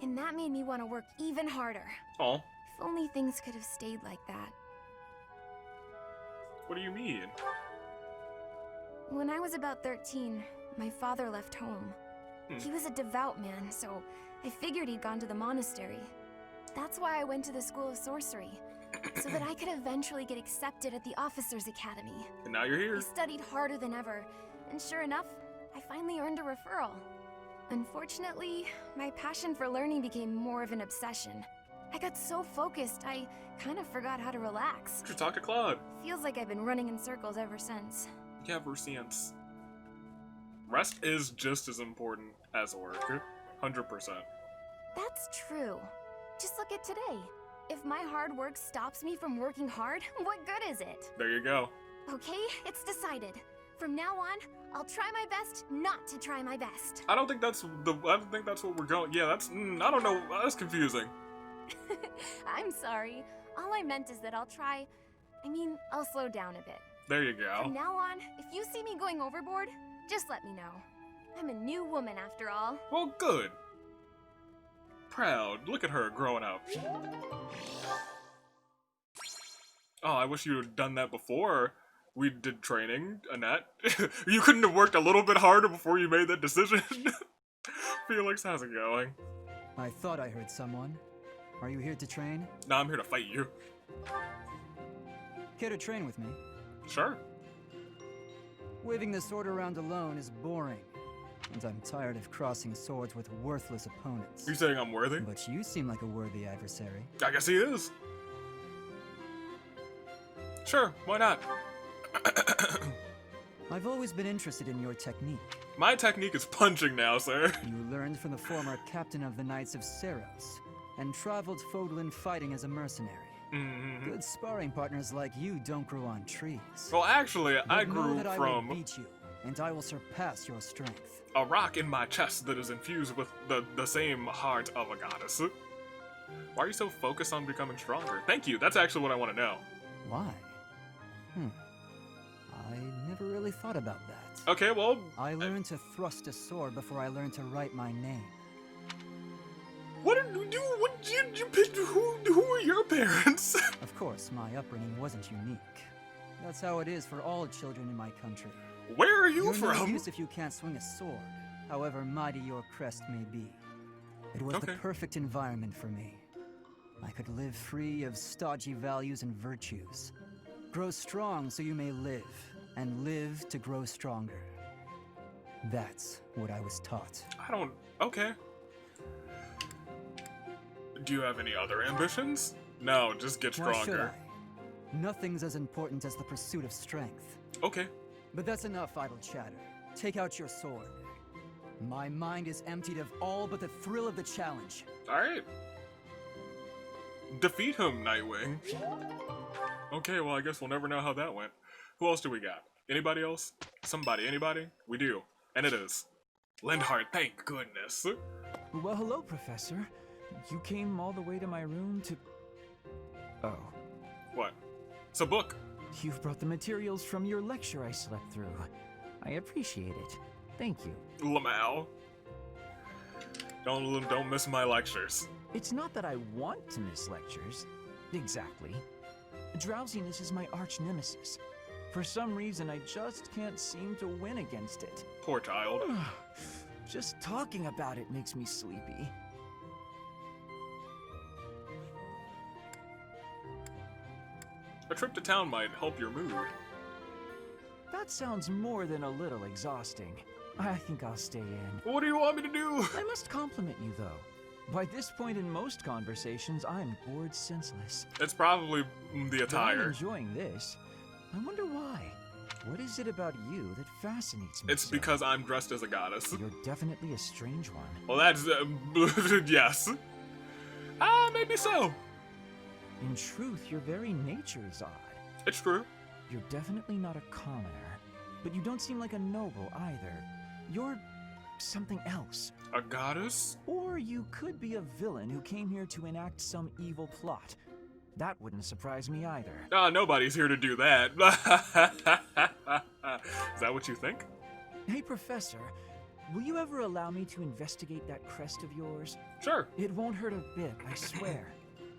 And that made me want to work even harder. Oh. If only things could have stayed like that. What do you mean? When I was about 13, my father left home. He was a devout man, so I figured he'd gone to the monastery. That's why I went to the School of Sorcery, so that I could eventually get accepted at the Officers' Academy. And now you're here. I studied harder than ever, and sure enough, I finally earned a referral. Unfortunately, my passion for learning became more of an obsession. I got so focused, I kind of forgot how to relax. You should talk to Claude. Feels like I've been running in circles ever since. Ever since. Rest is just as important as work. 100%. That's true. Just look at today. If my hard work stops me from working hard, what good is it? There you go. Okay, it's decided. From now on, I'll try my best not to try my best. I don't think that's what we're going. Yeah, that's I don't know. That's confusing. I'm sorry. All I meant is that I'll I'll slow down a bit. There you go. From now on, if you see me going overboard, just let me know. I'm a new woman after all. Well, good. Proud. Look at her growing up. Oh, I wish you had done that before we did training, Annette. You couldn't have worked a little bit harder before you made that decision. Felix, how's it going? I thought I heard someone. Are you here to train? No, I'm here to fight you. Care to train with me? Sure. Waving the sword around alone is boring. And I'm tired of crossing swords with worthless opponents. You saying I'm worthy? But you seem like a worthy adversary. I guess he is. Sure, why not? I've always been interested in your technique. My technique is punching now, sir. You learned from the former captain of the Knights of Seros, and traveled Fodlan fighting as a mercenary. Good sparring partners like you don't grow on trees. Well, actually, but I grew know that from... I will beat you, and I will surpass your strength. A rock in my chest that is infused with the same heart of a goddess. Why are you so focused on becoming stronger? Thank you, that's actually what I want to know. Why? I never really thought about that. Okay, well... I learned to thrust a sword before I learned to write my name. What did you do? What did you pick? Who are your parents? Of course, my upbringing wasn't unique. That's how it is for all children in my country. Where are you You're from? no use if you can't swing a sword, however mighty your crest may be. It was the perfect environment for me. I could live free of stodgy values and virtues. Grow strong so you may live, and live to grow stronger. That's what I was taught. Okay. Do you have any other ambitions? No, just get stronger. Why should I? Nothing's as important as the pursuit of strength. Okay. But that's enough idle chatter. Take out your sword. My mind is emptied of all but the thrill of the challenge. Alright. Defeat him, Nightwing. Okay, well, I guess we'll never know how that went. Who else do we got? Anybody else? Somebody? Anybody? We do. And it is Lindhart, thank goodness. Well, hello, Professor. You came all the way to my room to... Oh. What? It's a book. You've brought the materials from your lecture I slept through. I appreciate it. Thank you. Lamau. Don't miss my lectures. It's not that I want to miss lectures. Exactly. Drowsiness is my arch nemesis. For some reason, I just can't seem to win against it. Poor child. Just talking about it makes me sleepy. A trip to town might help your mood. That sounds more than a little exhausting. I think I'll stay in. What do you want me to do? I must compliment you, though. By this point in most conversations, I'm bored senseless. It's probably the attire. But I'm enjoying this. I wonder why. What is it about you that fascinates me? It's so? Because I'm dressed as a goddess. You're definitely a strange one. Well, that's yes. Maybe so. In truth, your very nature is odd. It's true. You're definitely not a commoner, but you don't seem like a noble either. You're something else. A goddess? Or you could be a villain who came here to enact some evil plot. That wouldn't surprise me either. Nobody's here to do that. Is that what you think? Hey, Professor, will you ever allow me to investigate that crest of yours? Sure. It won't hurt a bit, I swear.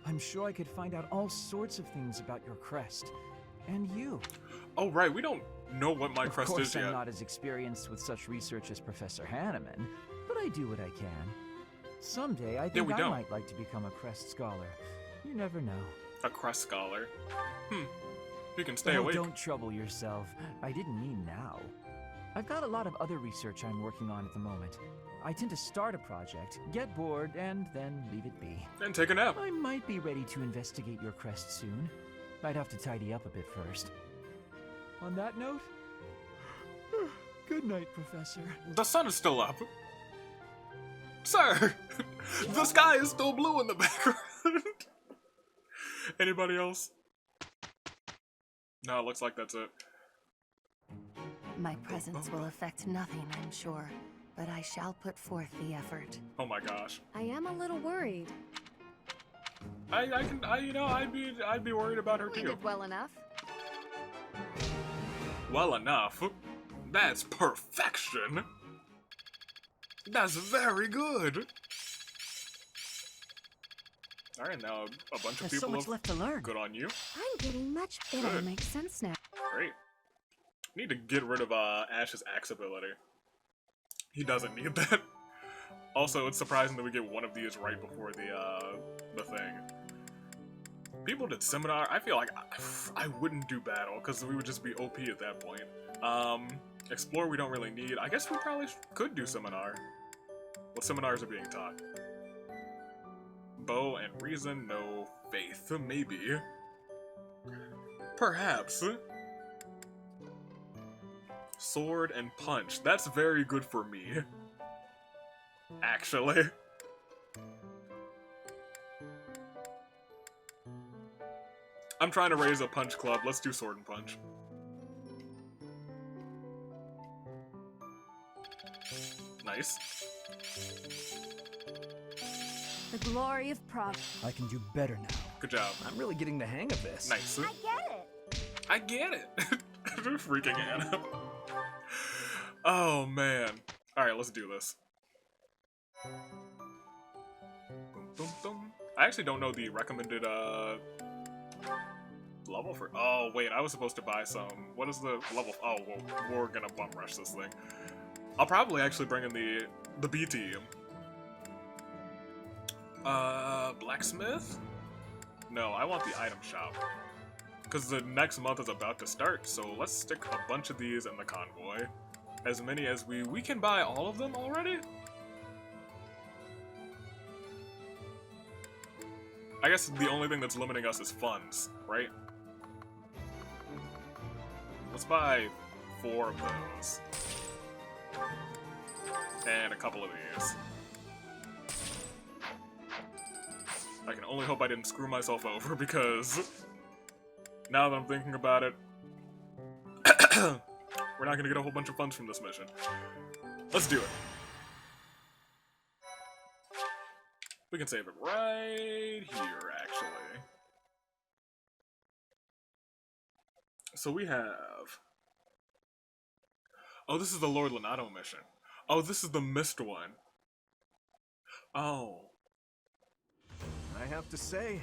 I'm sure I could find out all sorts of things about your crest. And you. Oh, right, we don't know what my crest is yet. Of course, I'm not as experienced with such research as Professor Hanneman, but I do what I can. Someday, I think I might like to become a crest scholar. You never know. A crest scholar? You can stay awake. Don't trouble yourself. I didn't mean now. I've got a lot of other research I'm working on at the moment. I tend to start a project, get bored, and then leave it be. And take a nap. I might be ready to investigate your crest soon. I'd have to tidy up a bit first. On that note, good night, Professor. The sun is still up. Sir! The sky is still blue in the background. Anybody else? No, it looks like that's it. My presence will affect nothing, I'm sure, but I shall put forth the effort. Oh my gosh. I am a little worried. I'd be worried about her We too. did well enough. Well enough? That's perfection. That's very good. Alright, now a bunch of There's so people much left to learn. Good on you. I'm getting much It all makes sense now. Great. Need to get rid of Ash's axe ability. He doesn't need that. Also, it's surprising that we get one of these right before the thing. People did seminar. I feel like I wouldn't do battle because we would just be OP at that point. Explore we don't really need. I guess we probably could do seminar. What seminars are being taught? Bow and reason, no faith, maybe. Perhaps. Sword and punch. That's very good for me. Actually. I'm trying to raise a punch club. Let's do sword and punch. Nice. The glory of prog. I can do better now. Good job. I'm really getting the hang of this. Nice. I get it. I get it. Freaking Anna. Oh man. Alright, let's do this. I actually don't know the recommended level for. Oh wait, I was supposed to buy some. What is the level? Oh, well, we're gonna bum rush this thing. I'll probably actually bring in the B team. Blacksmith? No, I want the item shop. Because the next month is about to start, so let's stick a bunch of these in the convoy. As many as we can buy all of them already? I guess the only thing that's limiting us is funds, right? Let's buy 4 of those. And a couple of these. I can only hope I didn't screw myself over because now that I'm thinking about it, we're not gonna get a whole bunch of funds from this mission. Let's do it. We can save it right here, actually. So we have... Oh, this is the Lord Lenato mission. Oh, this is the missed one. Oh. I have to say,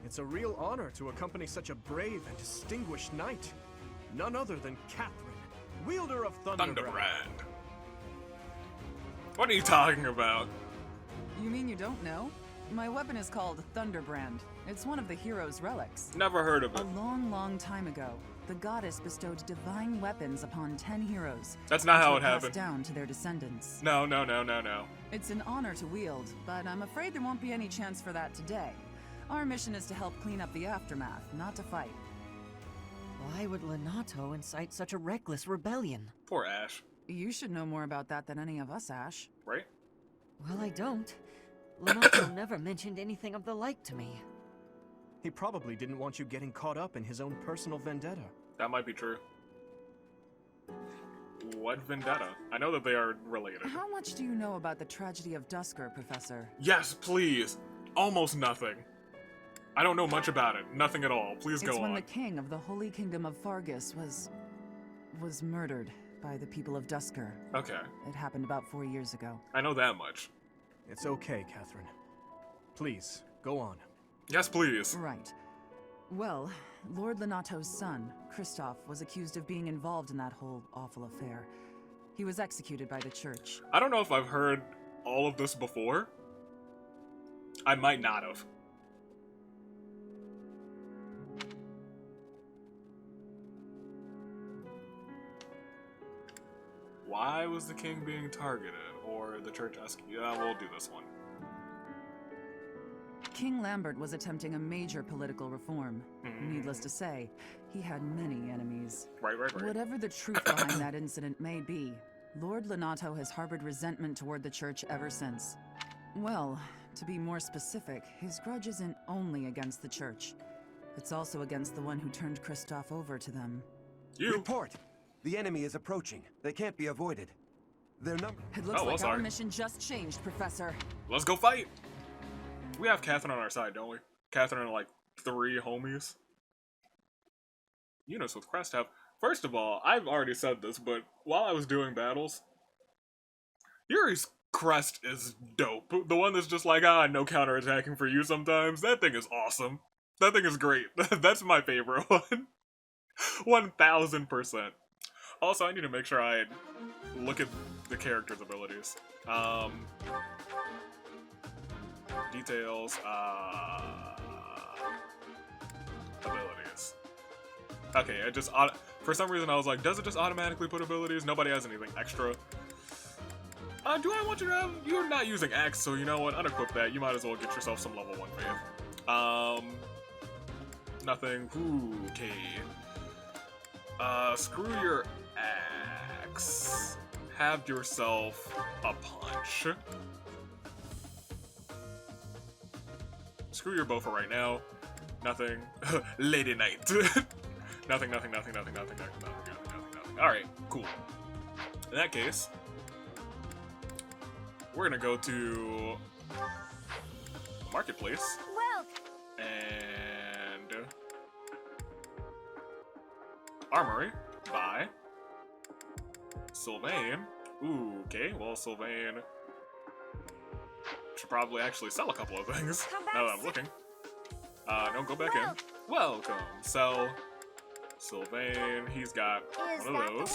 it's a real honor to accompany such a brave and distinguished knight. None other than Catherine, wielder of Thunderbrand. What are you talking about? You mean you don't know? My weapon is called Thunderbrand. It's one of the hero's relics. Never heard of it. A long, long time ago, the goddess bestowed divine weapons upon 10 heroes. That's not how it passed happened. Down to their descendants. No. It's an honor to wield, but I'm afraid there won't be any chance for that today. Our mission is to help clean up the aftermath, not to fight. Why would Lenato incite such a reckless rebellion? Poor Ash. You should know more about that than any of us, Ash. Right? Well, I don't. Lenato never mentioned anything of the like to me. He probably didn't want you getting caught up in his own personal vendetta. That might be true. What vendetta? I know that they are related. How much do you know about the tragedy of Dusker, Professor? Yes, please. Almost nothing. I don't know much about it. Nothing at all. Please go on. It's when the king of the Holy Kingdom of Fargus was murdered by the people of Dusker. Okay. It happened about 4 years ago. I know that much. It's okay, Catherine. Please, go on. Yes, please. Right. Well, Lord Lenato's son, Kristoff, was accused of being involved in that whole awful affair. He was executed by the church. I don't know if I've heard all of this before. I might not have. Why was the king being targeted? Or the church asking? Yeah, we'll do this one. King Lambert was attempting a major political reform. Needless to say, he had many enemies. Right. Whatever the truth behind that incident may be, Lord Lenato has harbored resentment toward the church ever since. Well, to be more specific, his grudge isn't only against the church. It's also against the one who turned Kristoff over to them. Report! The enemy is approaching. They can't be avoided. Their number. It looks like our mission just changed, Professor. Let's go fight! We have Catherine on our side, don't we? Catherine and like 3 homies. Units with crest have. First of all, I've already said this, but while I was doing battles, Yuri's crest is dope. The one that's just like, no counterattacking for you sometimes. That thing is awesome. That thing is great. That's my favorite one. 1000%. Also, I need to make sure I look at the character's abilities. Details, abilities. Okay, it just, for some reason I was like, does it just automatically put abilities? Nobody has anything extra. Do I want you to have, you're not using Axe, so you know what, unequip that. You might as well get yourself some level 1 faith. Nothing, okay. Screw your Axe. Have yourself a punch. Screw your bow for right now. Nothing. Lady Knight. Nothing. Alright, cool. In that case, we're gonna go to the marketplace. Well. And armory. Buy. Sylvain. Ooh, okay. Well, Sylvain should probably actually sell a couple of things now that I'm looking. Don't go back in. Welcome. Sell. Sylvain. He's got one of those.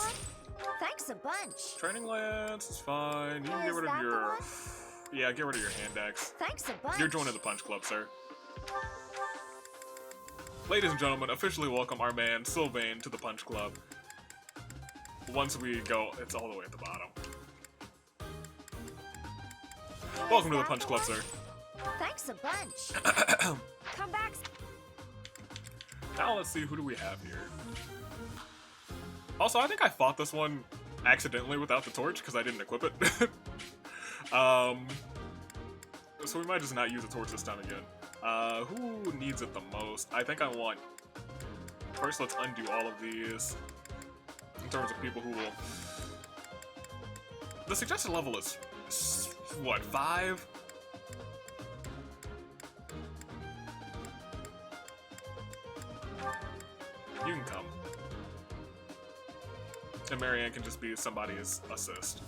Thanks a bunch. Training lance is fine. You can get rid of your. Yeah, get rid of your hand axe. Thanks a bunch. You're joining the punch club, sir. Ladies and gentlemen, officially welcome our man Sylvain to the punch club. Once we go, it's all the way at the bottom. Welcome to the punch club, sir. Thanks a bunch. Come back. Now let's see, who do we have here? Also, I think I fought this one accidentally without the torch because I didn't equip it. So we might just not use the torch this time again. Who needs it the most? I think I want... First, let's undo all of these. In terms of people who will... The suggested level is... what, 5? You can come. And Marianne can just be somebody's assist.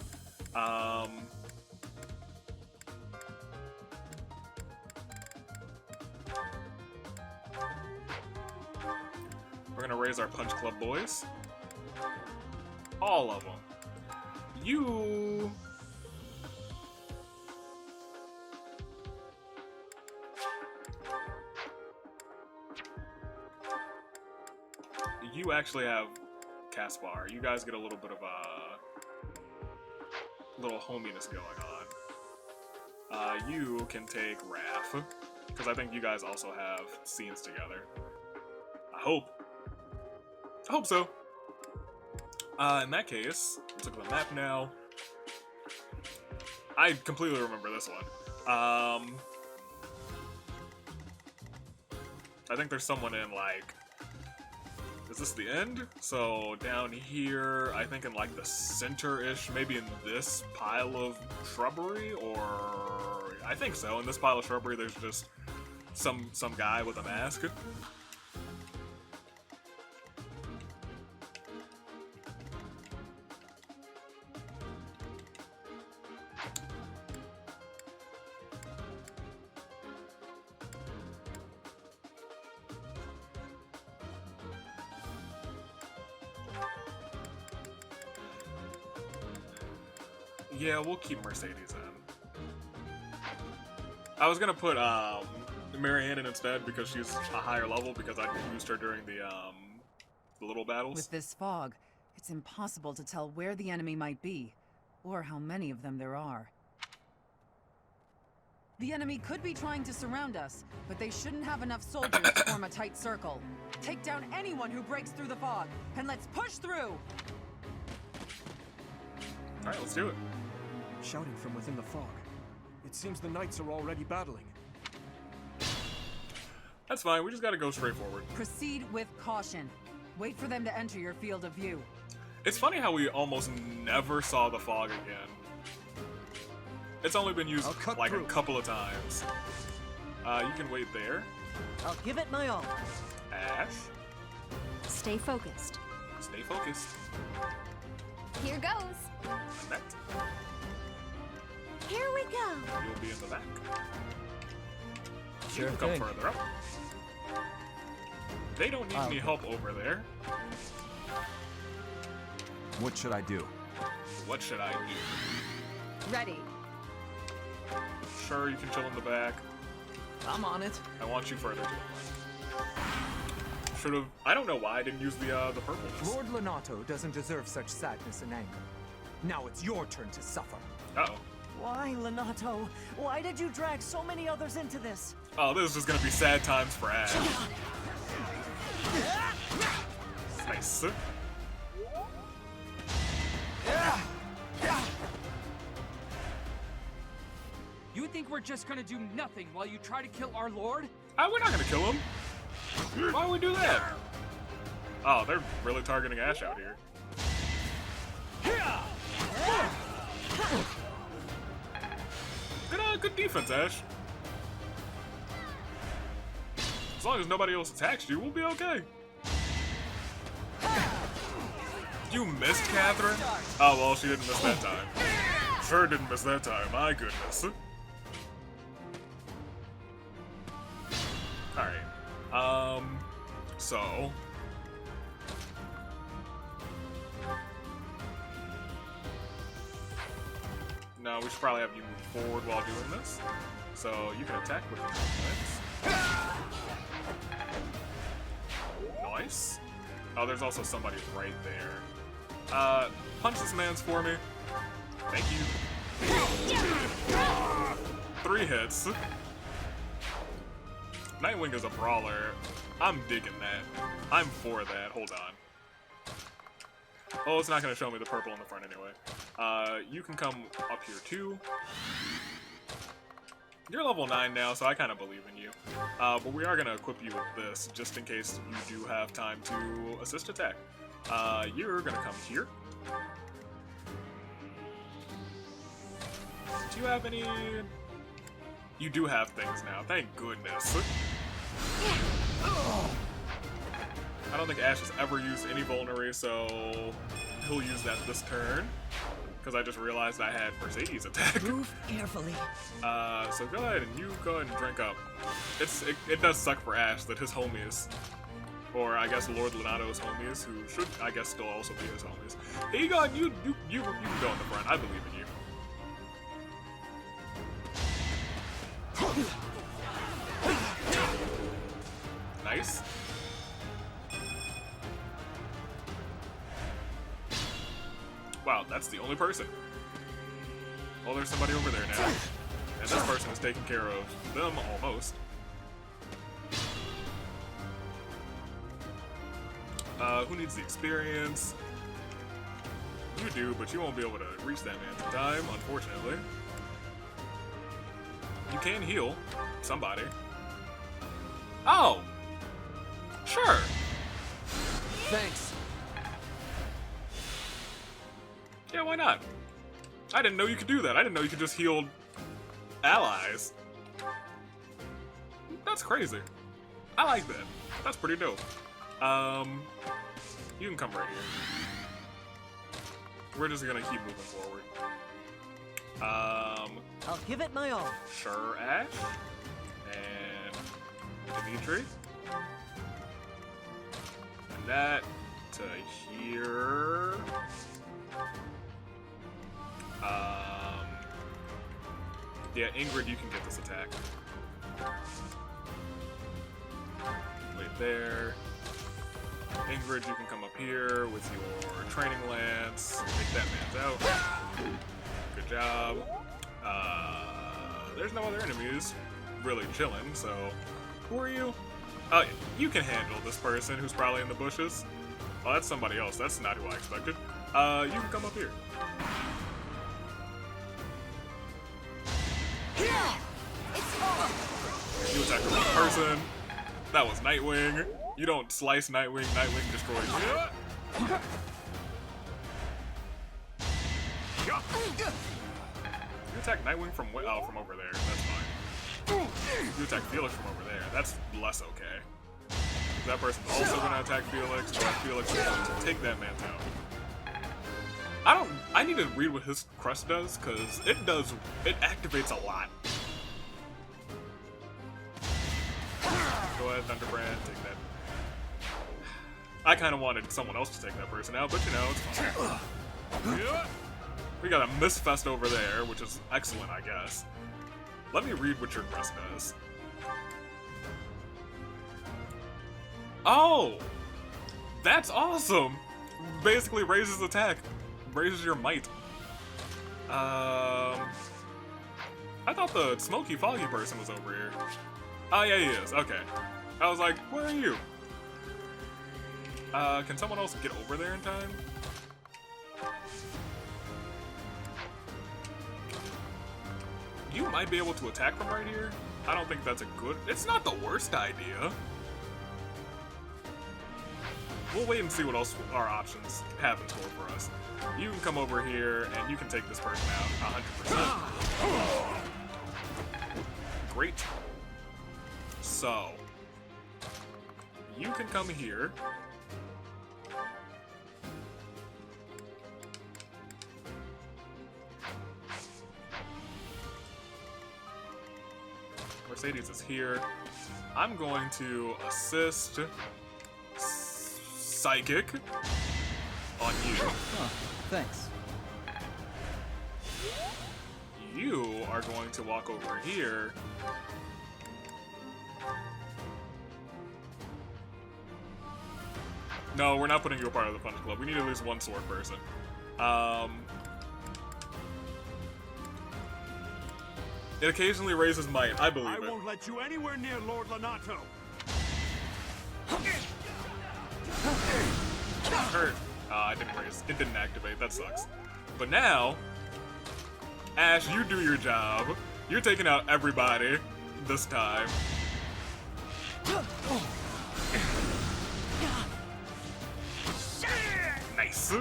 We're gonna raise our punch club boys. All of them. You... You actually have Caspar. You guys get a little bit of a little hominess going on. You can take Raph, because I think you guys also have scenes together. I hope so. In that case, let's look at the map now. I completely remember this one. I think there's someone in, like... Is this the end? So, down here, I think in, like, the center-ish, maybe in this pile of shrubbery, or... I think so. In this pile of shrubbery, there's just some guy with a mask. Yeah, we'll keep Mercedes in. I was gonna put Marianne in instead because she's a higher level because I used her during the little battles. With this fog, it's impossible to tell where the enemy might be, or how many of them there are. The enemy could be trying to surround us, but they shouldn't have enough soldiers to form a tight circle. Take down anyone who breaks through the fog, and let's push through! Alright, let's do it. Shouting from within the fog. It seems the knights are already battling. That's fine, we just gotta go straight forward. Proceed with caution. Wait for them to enter your field of view. It's funny how we almost never saw the fog again. It's only been used like a couple of times. You can wait there. I'll give it my all. Ash. Stay focused. Stay focused. Here goes. Annette. Here we go. You'll be in the back. Sure you can thing. come further up. They don't need any help over there. What should I do? What should I do? Ready. Sure, you can chill in the back. I'm on it. I want you further to the left. Should've... I don't know why I didn't use the purpleness. Lord Lonato doesn't deserve such sadness and anger. Now it's your turn to suffer. Uh-oh. Why, Lonato? Why did you drag so many others into this? Oh, this is just gonna be sad times for Ash. Nice. You think we're just gonna do nothing while you try to kill our lord? We're not gonna kill him. Why would we do that? Oh, they're really targeting Ash out here. Good defense, Ash. As long as nobody else attacks you, we'll be okay. You missed, Catherine? Oh, well, she didn't miss that time. Sure didn't miss that time, my goodness. Alright. So... No, we should probably have you move forward while doing this. So you can attack with your legs. Nice. Oh, there's also somebody right there. Punch this man's for me. Thank you. 3 hits. Nightwing is a brawler. I'm digging that. I'm for that. Hold on. Oh, it's not going to show me the purple in the front anyway. You can come up here too. You're level 9 now, so I kind of believe in you. But we are going to equip you with this, just in case you do have time to assist attack. You're going to come here. Do you have any... You do have things now, thank goodness. I don't think Ash has ever used any vulnerary, so he'll use that this turn. Because I just realized I had Mercedes attack. Move carefully. So go ahead and you go ahead and drink up. It does suck for Ash that his homies, or I guess Lord Lonato's homies, who should I guess still also be his homies. Egon, you can go in the front. I believe in you. Nice. Wow, that's the only person. Well, there's somebody over there now. And this person is taking care of them, almost. Who needs the experience? You do, but you won't be able to reach that man in time, unfortunately. You can heal somebody. Oh! Sure. Thanks. Yeah, why not? I didn't know you could do that. I didn't know you could just heal allies. That's crazy. I like that. That's pretty dope. You can come right here. We're just gonna keep moving forward. I'll give it my all. Sure, Ash. And Dimitri. And that to here. Yeah, Ingrid, you can get this attack. Wait there. Ingrid, you can come up here with your training lance. Take that man's out. Good job. There's no other enemies really chilling, so who are you? Oh, yeah, you can handle this person who's probably in the bushes. Oh, that's somebody else. That's not who I expected. You can come up here. You attack the wrong person. That was Nightwing. You don't slice Nightwing. Nightwing destroys you. You attack Nightwing from over there. That's fine. You attack Felix from over there. That's less okay. That person's also gonna attack Felix. But Felix is going to take that man down. I need to read what his crust does, because it activates a lot. Go ahead, Thunderbrand, take that. I kind of wanted someone else to take that person out, but you know, it's fine. We got a Mistfest over there, which is excellent, I guess. Let me read what your crest does. Oh! That's awesome! Basically raises attack. Raises your might. I thought the smoky, foggy person was over here. Oh, yeah, he is. Okay. I was like, where are you? Can someone else get over there in time? You might be able to attack from right here. I don't think that's a good... It's not the worst idea. We'll wait and see what else our options have in store for us. You can come over here, and you can take this person out 100%. Great. So, you can come here. Mercedes is here. I'm going to assist Psychic on you. Huh, thanks. You are going to walk over here. No, we're not putting you a part of the Punch Club. We need at least one sword person. It occasionally raises might. I believe it. I won't let you anywhere near Lord Lonato. Hurt. I didn't raise. It didn't activate. That sucks. But now, Ash, you do your job. You're taking out everybody this time. Nice.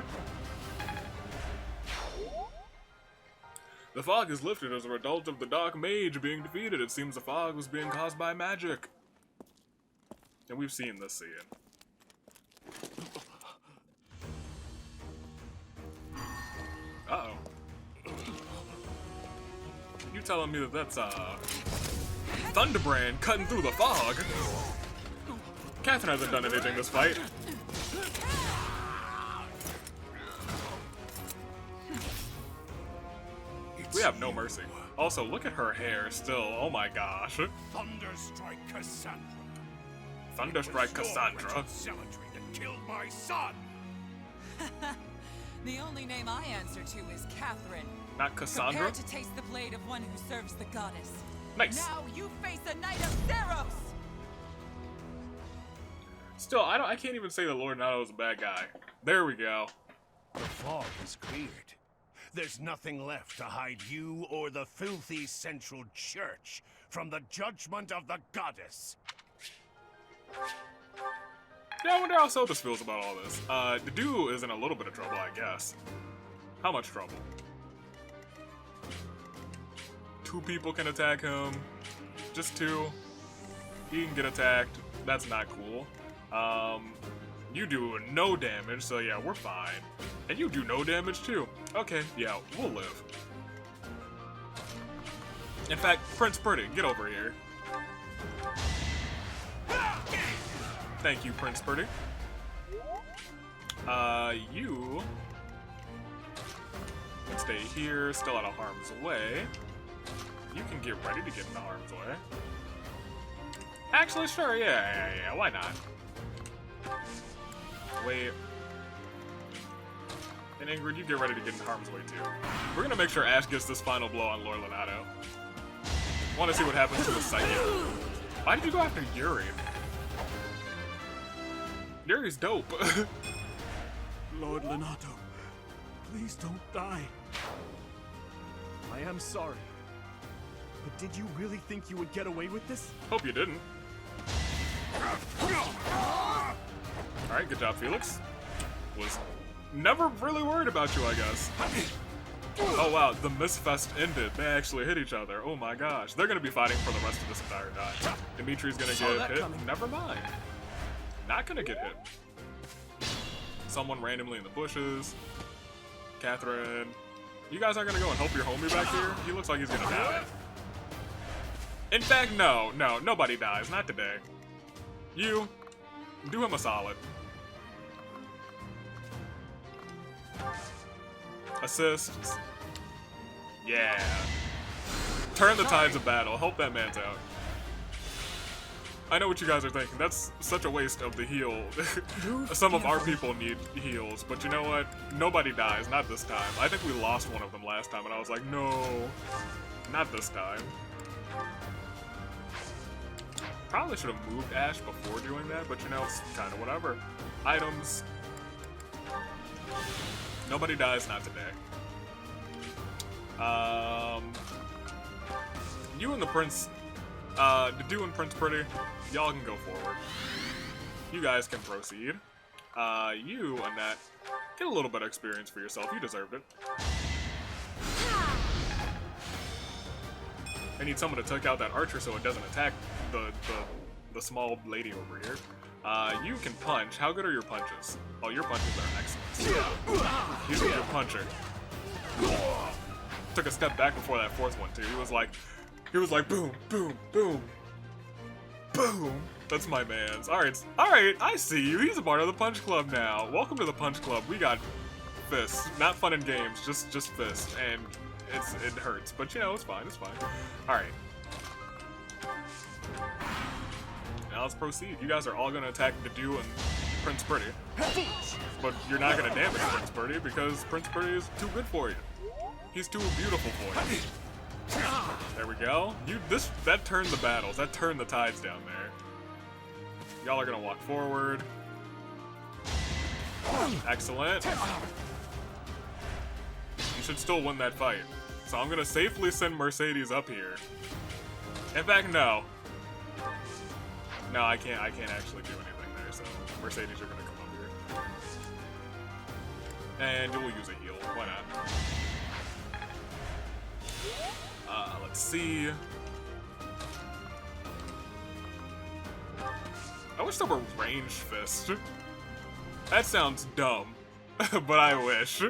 The fog is lifted as a result of the Dark Mage being defeated. It seems the fog was being caused by magic. And we've seen this scene. Uh-oh. You telling me that that's, Thunderbrand cutting through the fog? Catherine hasn't done anything this fight. We have no mercy. Also, look at her hair still. Oh my gosh. Thunderstrike Cassandra. Thunderstrike Cassandra. Zealotry that killed my son. The only name I answer to is Catherine. Not Cassandra? Prepare to taste the blade of one who serves the goddess. Nice. Now you face a knight of Theros. Still, I can't even say that Lord Nato is a bad guy. There we go. The fog is cleared. There's nothing left to hide you or the filthy Central Church from the judgment of the goddess. Yeah, I wonder how Sothis feels about all this. Dedue is in a little bit of trouble, I guess. How much trouble? 2 people can attack him. Just 2. He can get attacked. That's not cool. You do no damage, so yeah, we're fine. And you do no damage too. Okay, yeah, we'll live. In fact, Prince Pretty, get over here. Thank you, Prince Pretty. You can stay here, still out of harm's way. You can get ready to get into harm's way. Actually, sure, yeah, why not? Wait. And Ingrid, you get ready to get in harm's way too. We're gonna make sure Ash gets this final blow on Lord Lonato. Want to see what happens to the Psychic. Why did you go after Yuri? Yuri's dope. Lord Lonato, please don't die. I am sorry. But did you really think you would get away with this? Hope you didn't. Alright, good job, Felix. Was never really worried about you, I guess. Oh wow, the Misfest ended. They actually hit each other. Oh my gosh. They're gonna be fighting for the rest of this entire time. Dimitri's gonna get hit. Coming. Never mind. Not gonna get hit. Someone randomly in the bushes. Catherine. You guys aren't gonna go and help your homie back here? He looks like he's gonna die. In fact, no, nobody dies. Not today. You, do him a solid. Assists. Yeah. Turn the tides of battle. Help that man's out. I know what you guys are thinking. That's such a waste of the heal. Some of our people need heals, but you know what? Nobody dies. Not this time. I think we lost one of them last time, and I was like, no, not this time. Probably should have moved Ash before doing that, but you know, it's kind of whatever. Items. Nobody dies, not today. You and the Prince, Dedue and Prince Pretty, y'all can go forward. You guys can proceed. You, Annette, get a little bit of experience for yourself. You deserved it. I need someone to take out that archer so it doesn't attack the small lady over here. You can punch. How good are your punches? Oh, your punches are excellent. He's a good puncher. Took a step back before that fourth one too. He was like boom, boom, boom, boom. That's my man's. All right, I see you. He's a part of the Punch Club now. Welcome to the Punch Club. We got fists, not fun and games, just fists, and it hurts, but you know, it's fine, it's fine. All right. Now let's proceed. You guys are all gonna attack Dedue and Prince Pretty, but you're not gonna damage Prince Pretty because Prince Pretty is too good for you. He's too beautiful for you. There we go. That turned the battles. That turned the tides down there. Y'all are gonna walk forward. Excellent. You should still win that fight. So I'm gonna safely send Mercedes up here. In fact, no. No, I can't actually do anything there, so Mercedes, you're gonna come up here. And we'll use a heal. Why not? Let's see. I wish there were ranged fists. That sounds dumb, but I wish.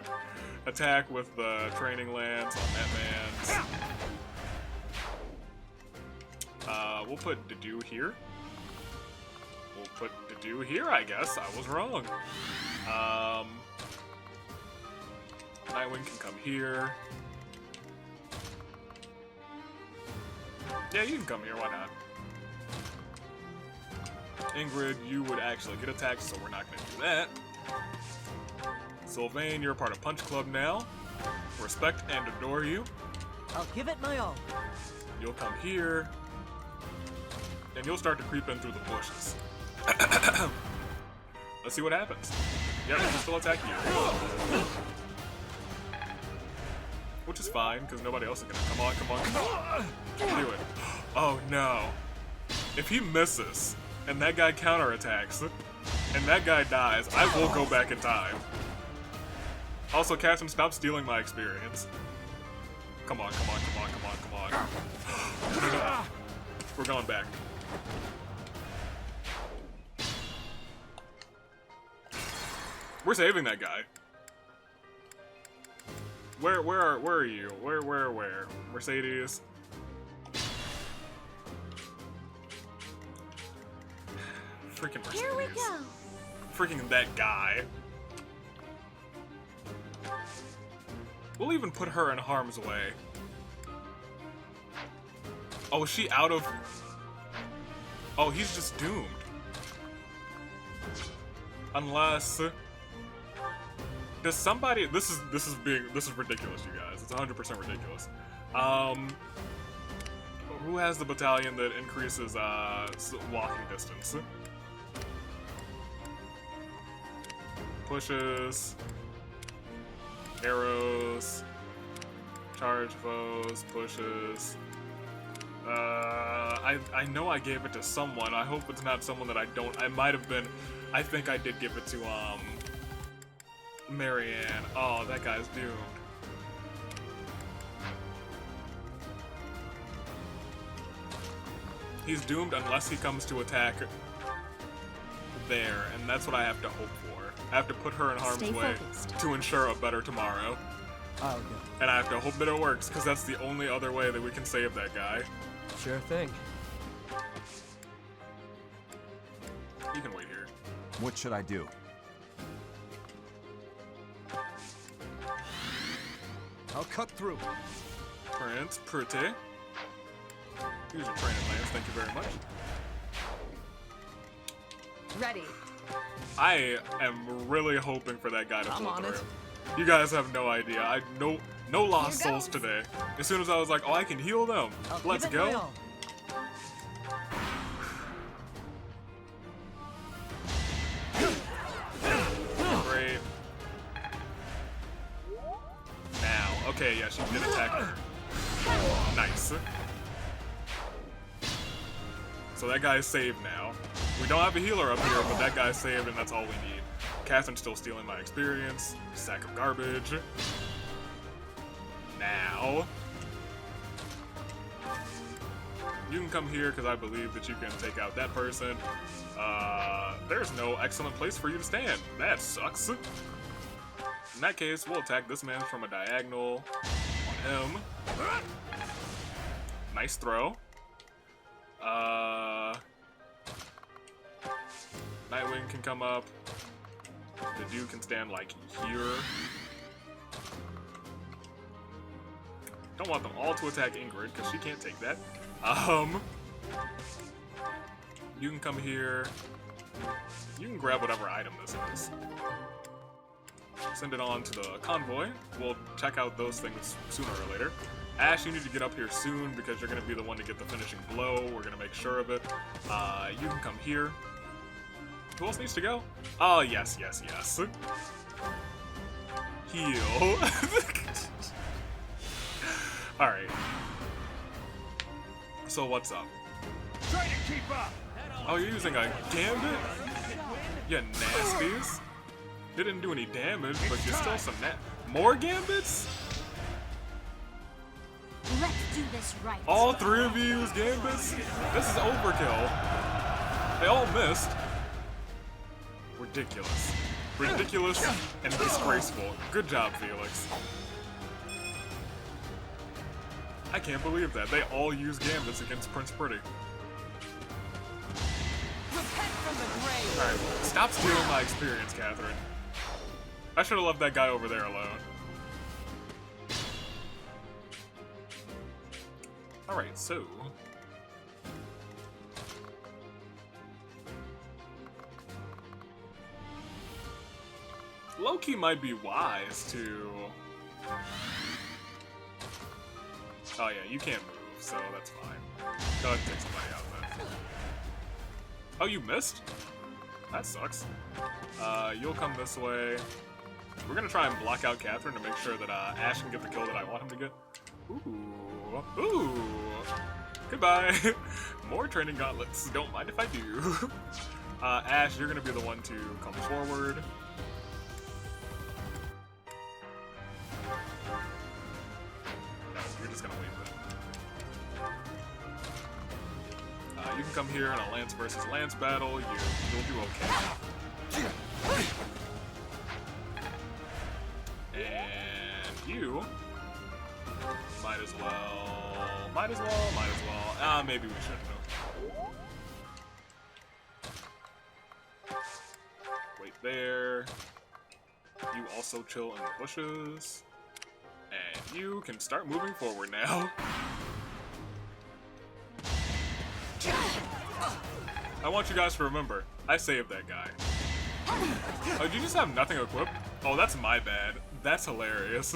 Attack with the training lance on that man's. We'll put Dedue here. We'll put Dedue here, I guess. I was wrong. Nightwing can come here. Yeah, you can come here, why not? Ingrid, you would actually get attacked, so we're not gonna do that. Sylvain, you're a part of Punch Club now. Respect and adore you. I'll give it my all. You'll come here. And you'll start to creep in through the bushes. Let's see what happens. Yeah, we can still attack you. Which is fine, because nobody else is gonna come on. Do it. Oh no. If he misses, and that guy counterattacks, and that guy dies, I will go back in time. Also, Catherine, stop stealing my experience. Come on, come on, come on, come on, come on. We're going back. We're saving that guy. Where are you? Where? Mercedes. Freaking Mercedes. Here we go. Freaking that guy. We'll even put her in harm's way. Oh, is she out of... Oh, he's just doomed. Unless... Does somebody... This is ridiculous, you guys. It's 100% ridiculous. Who has the battalion that increases walking distance? Pushes, arrows, charge foes, pushes. I know I gave it to someone. I hope it's not someone that I don't. I might have been. I think I did give it to Marianne. Oh, that guy's doomed. He's doomed unless he comes to attack there, and that's what I have to hope for. I have to put her in harm's way to ensure a better tomorrow. Oh, good. And I have to hope that it works, because that's the only other way that we can save that guy. Sure thing. You can wait here. What should I do? I'll cut through. Prince, pretty. Here's your training lance, thank you very much. Ready. I am really hoping for that guy to pull through. You guys have no idea. No lost souls today. As soon as I was like, oh, I can heal them. Let's go. Great. Now, okay, yeah, she did attack her. Nice. So that guy's saved now. We don't have a healer up here, but that guy's saved, and that's all we need. Catherine's still stealing my experience. Sack of garbage. Now, you can come here because I believe that you can take out that person. There's no excellent place for you to stand. That sucks. In that case, we'll attack this man from a diagonal on him. Nice throw. Nightwing can come up. Dedue can stand like here. Don't want them all to attack Ingrid because she can't take that. You can come here. You can grab whatever item this is. Send it on to the convoy. We'll check out those things sooner or later. Ash, you need to get up here soon because you're going to be the one to get the finishing blow. We're going to make sure of it. You can come here. Who else needs to go? Oh, yes. Heal. Alright. So what's up? Try to keep up. Oh, you're using a gambit? You nasties. Didn't do any damage, but you're still some more gambits? Let's do this right. All three of you use gambits? This is overkill. They all missed. Ridiculous. Ridiculous and disgraceful. Good job, Felix. I can't believe that. They all use gambits against Prince Pretty. Repent from the grave. Alright, stop stealing my experience, Catherine. I should have left that guy over there alone. Alright, so... Loki might be wise to... Oh yeah, you can't move, so that's fine. Go ahead and take somebody out then. Oh, you missed? That sucks. You'll come this way. We're gonna try and block out Catherine to make sure that Ash can get the kill that I want him to get. Ooh. Ooh. Goodbye. More training gauntlets. Don't mind if I do. Ash, you're gonna be the one to come forward. No, you're just gonna wait then. You can come here in a Lance versus Lance battle. You'll do okay. And you might as well. Maybe we shouldn't have. Wait there. You also chill in the bushes. And you can start moving forward now. I want you guys to remember, I saved that guy. Oh, did you just have nothing equipped? Oh, that's my bad. That's hilarious.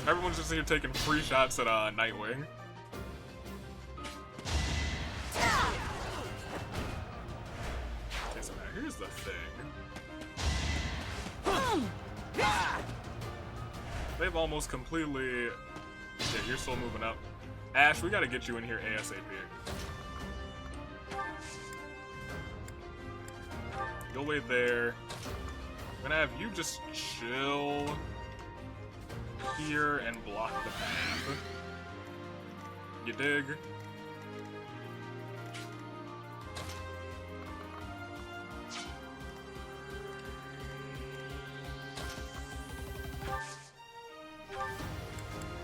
Everyone's just here taking free shots at Nightwing. Okay, so now here's the thing. They've almost completely... Yeah, you're still moving up. Ash, we gotta get you in here ASAP. You'll wait there. I'm gonna have you just chill here and block the path. You dig?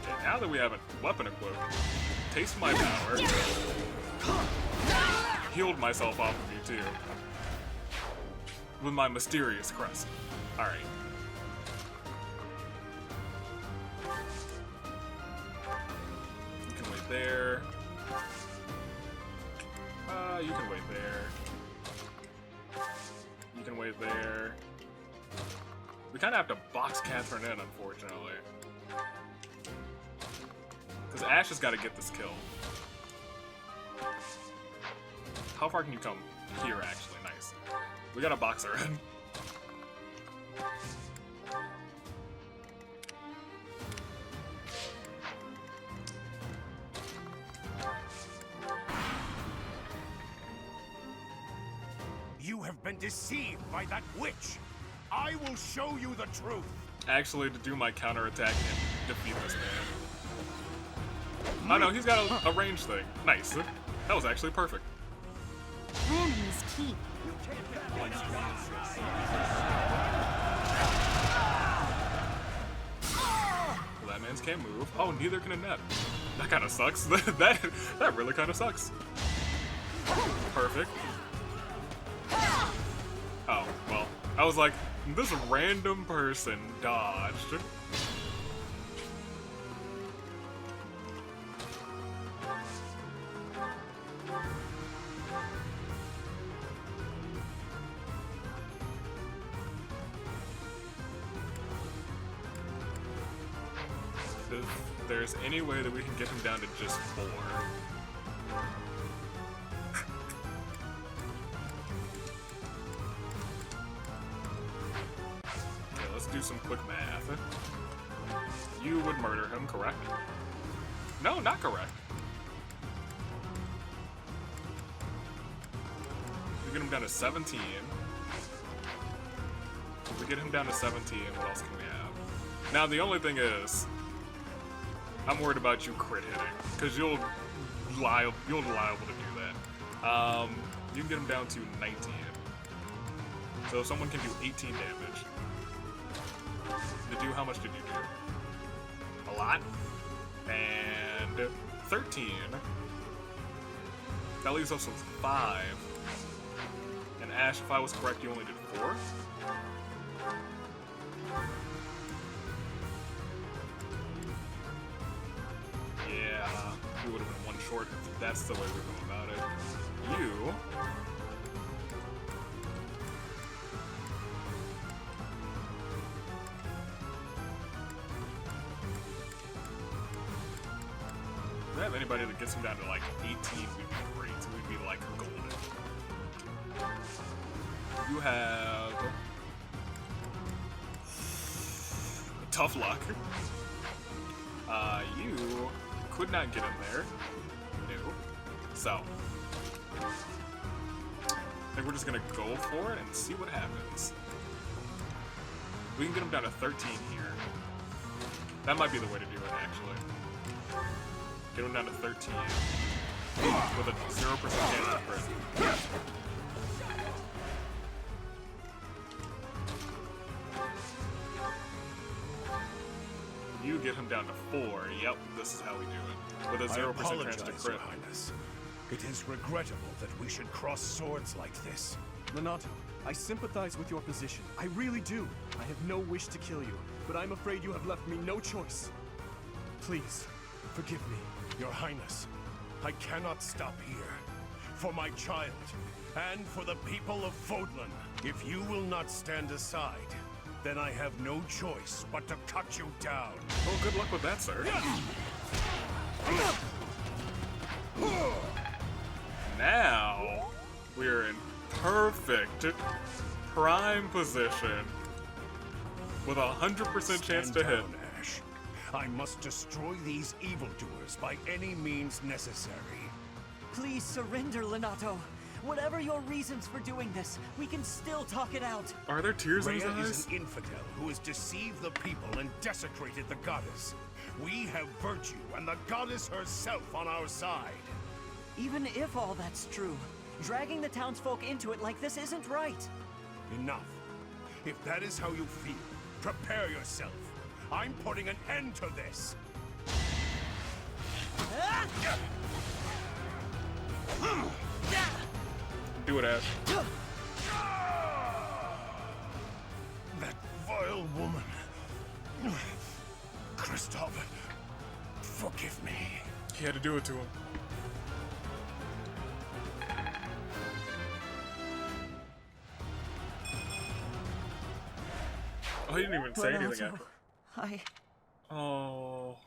Okay, now that we have a weapon equipped, taste my power. Healed myself off of you too. With my mysterious crest. Alright. You can wait there. You can wait there. You can wait there. We kind of have to box Catherine in, unfortunately. Because Ash has got to get this kill. How far can you come? Here, actually. Nice. We gotta box her in. You have been deceived by that witch. I will show you the truth. Actually, to do my counterattack and defeat this man. Oh no, he's got a range thing. Nice. That was actually perfect. Planning is key. Well, that man's can't move. Oh, neither can Annette. That kind of sucks. that really kind of sucks. Perfect. Oh, well. I was like, this random person dodged. If there's any way that we can get him down to just 4. Okay, let's do some quick math. You would murder him, correct? No, not correct. We get him down to 17. If we get him down to 17, what else can we have? Now, the only thing is, I'm worried about you crit hitting, because you'll liable to do that. You can get him down to 19. So someone can do 18 damage. Dedue, how much did you do? A lot. And 13. That leaves us with 5. And Ash, if I was correct, you only did 4? Yeah, we would have been 1 short if that's the way we're going about it. You... If we have anybody that gets him down to like 18, we'd be great. We'd be like golden. You have... tough luck. You could not get him there. No. So. think we're just gonna go for it and see what happens. We can get him down to 13 here. That might be the way to do it, actually. Get him down to 13 with a 0% chance to crit. You get him down to 4. Yep, this is how we do it. With a 0% chance to crit. Your Highness. It is regrettable that we should cross swords like this. Lonato, I sympathize with your position. I really do. I have no wish to kill you, but I'm afraid you have left me no choice. Please, forgive me. Your Highness, I cannot stop here. For my child, and for the people of Fodlan. If you will not stand aside, then I have no choice but to cut you down. Well, good luck with that, sir. Now, we're in perfect prime position with a 100% chance to hit. Ash. I must destroy these evildoers by any means necessary. Please surrender, Lonato. Whatever your reasons for doing this, we can still talk it out. Are there tears in his Rhea eyes? is an infidel who has deceived the people and desecrated the goddess. We have virtue and the goddess herself on our side. Even if all that's true, dragging the townsfolk into it like this isn't right. Enough. If that is how you feel, prepare yourself. I'm putting an end to this. Do it, Ash. That vile woman. Kristoff, forgive me. He had to do it to him. Oh, he didn't even say anything after. Oh.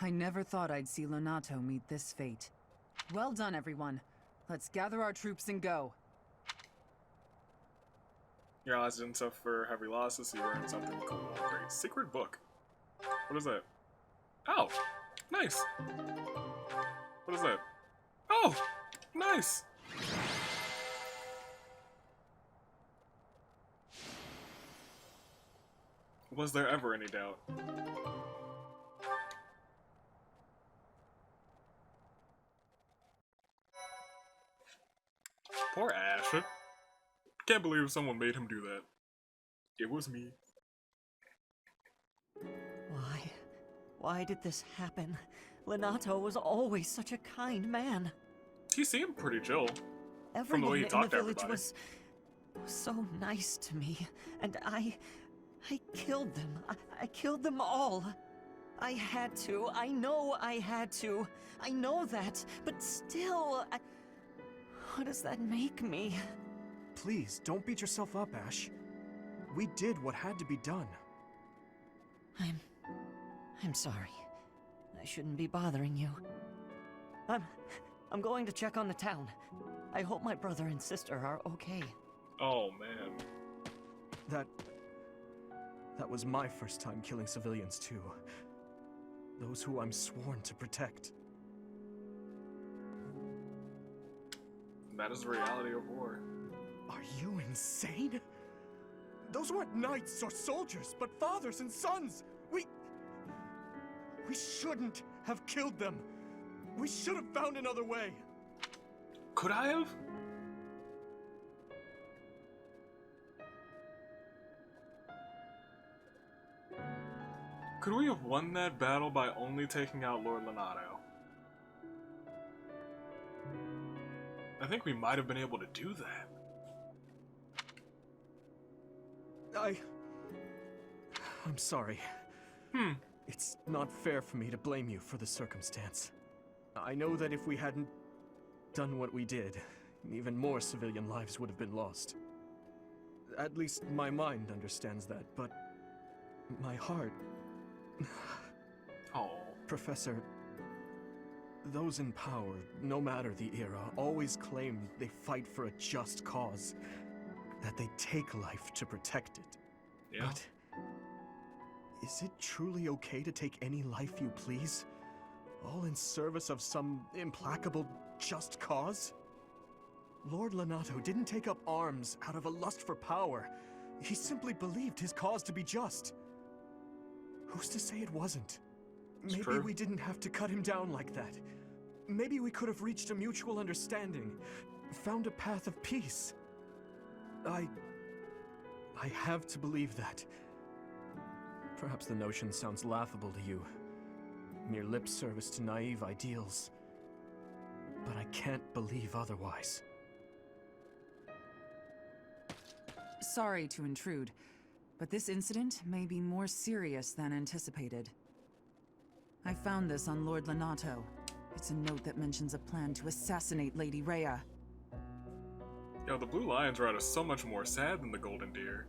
I never thought I'd see Lonato meet this fate. Well done, everyone. Let's gather our troops and go. Your odds didn't suffer heavy losses, so you learned something cool. Great. Secret book. What is that? Oh, nice. What is that? Oh, nice. Was there ever any doubt? Poor Ash. Can't believe someone made him do that. It was me. Why did this happen? Lonato was always such a kind man. He seemed pretty chill. Everyone from the way he talked to in the village everybody. was so nice to me, and I killed them. I killed them all. I had to. I know I had to. I know that, but still, what does that make me? Please, don't beat yourself up, Ash. We did what had to be done. I'm sorry. I shouldn't be bothering you. I'm going to check on the town. I hope my brother and sister are okay. Oh, man. That was my first time killing civilians, too. Those who I'm sworn to protect. That is the reality of war. Are you insane? Those weren't knights or soldiers, but fathers and sons! We shouldn't have killed them! We should have found another way! Could I have? Could we have won that battle by only taking out Lord Lonato? I think we might have been able to do that. I'm sorry. It's not fair for me to blame you for the circumstance. I know that if we hadn't done what we did, even more civilian lives would have been lost. At least my mind understands that, but my heart... Oh. Professor, those in power, no matter the era, always claim they fight for a just cause, that they take life to protect it. Yeah. But is it truly okay to take any life you please? All in service of some implacable just cause? Lord Lonato didn't take up arms out of a lust for power. He simply believed his cause to be just. Who's to say it wasn't? Maybe we didn't have to cut him down like that. Maybe we could have reached a mutual understanding, found a path of peace. I have to believe that. Perhaps the notion sounds laughable to you. Mere lip service to naive ideals. But I can't believe otherwise. Sorry to intrude, but this incident may be more serious than anticipated. I found this on Lord Lonato. It's a note that mentions a plan to assassinate Lady Rhea. Yo, the Blue Lions Ride is so much more sad than the Golden Deer.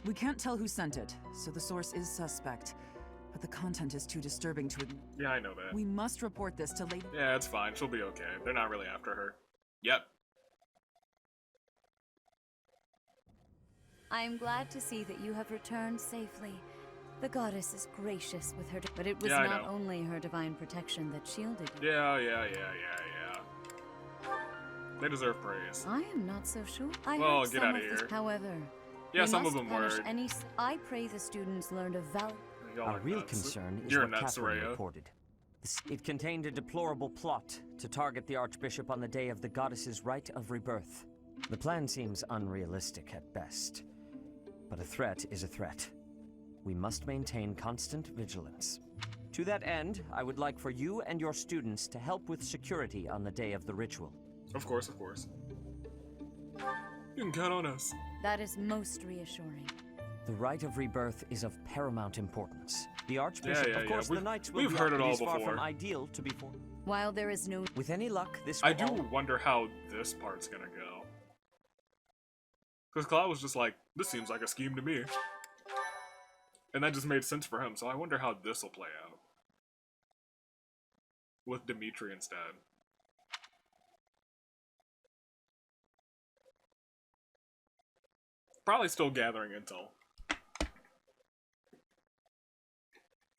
We can't tell who sent it, so the source is suspect. But the content is too disturbing to... Yeah, I know that. We must report this to Lady... Yeah, it's fine. She'll be okay. They're not really after her. Yep. I am glad to see that you have returned safely. The goddess is gracious with her, but it was not only her divine protection that shielded you. Yeah. They deserve praise. I am not so sure. Well, get out of here. However, yeah, some of them were. I pray the students learned a value. Our real concern is what Catherine reported. It contained a deplorable plot to target the Archbishop on the day of the goddess's rite of rebirth. The plan seems unrealistic at best, but a threat is a threat. We must maintain constant vigilance. To that end, I would like for you and your students to help with security on the day of the ritual. Of course. You can count on us. That is most reassuring. The rite of rebirth is of paramount importance. The Archbishop, of course, the Knights will we've heard it all before. Far from ideal to be formed. While there is no... With any luck, this I do wonder how this part's gonna go. Because Cloud was just like, this seems like a scheme to me. And that just made sense for him, so I wonder how this will play out. With Dimitri instead. Probably still gathering intel.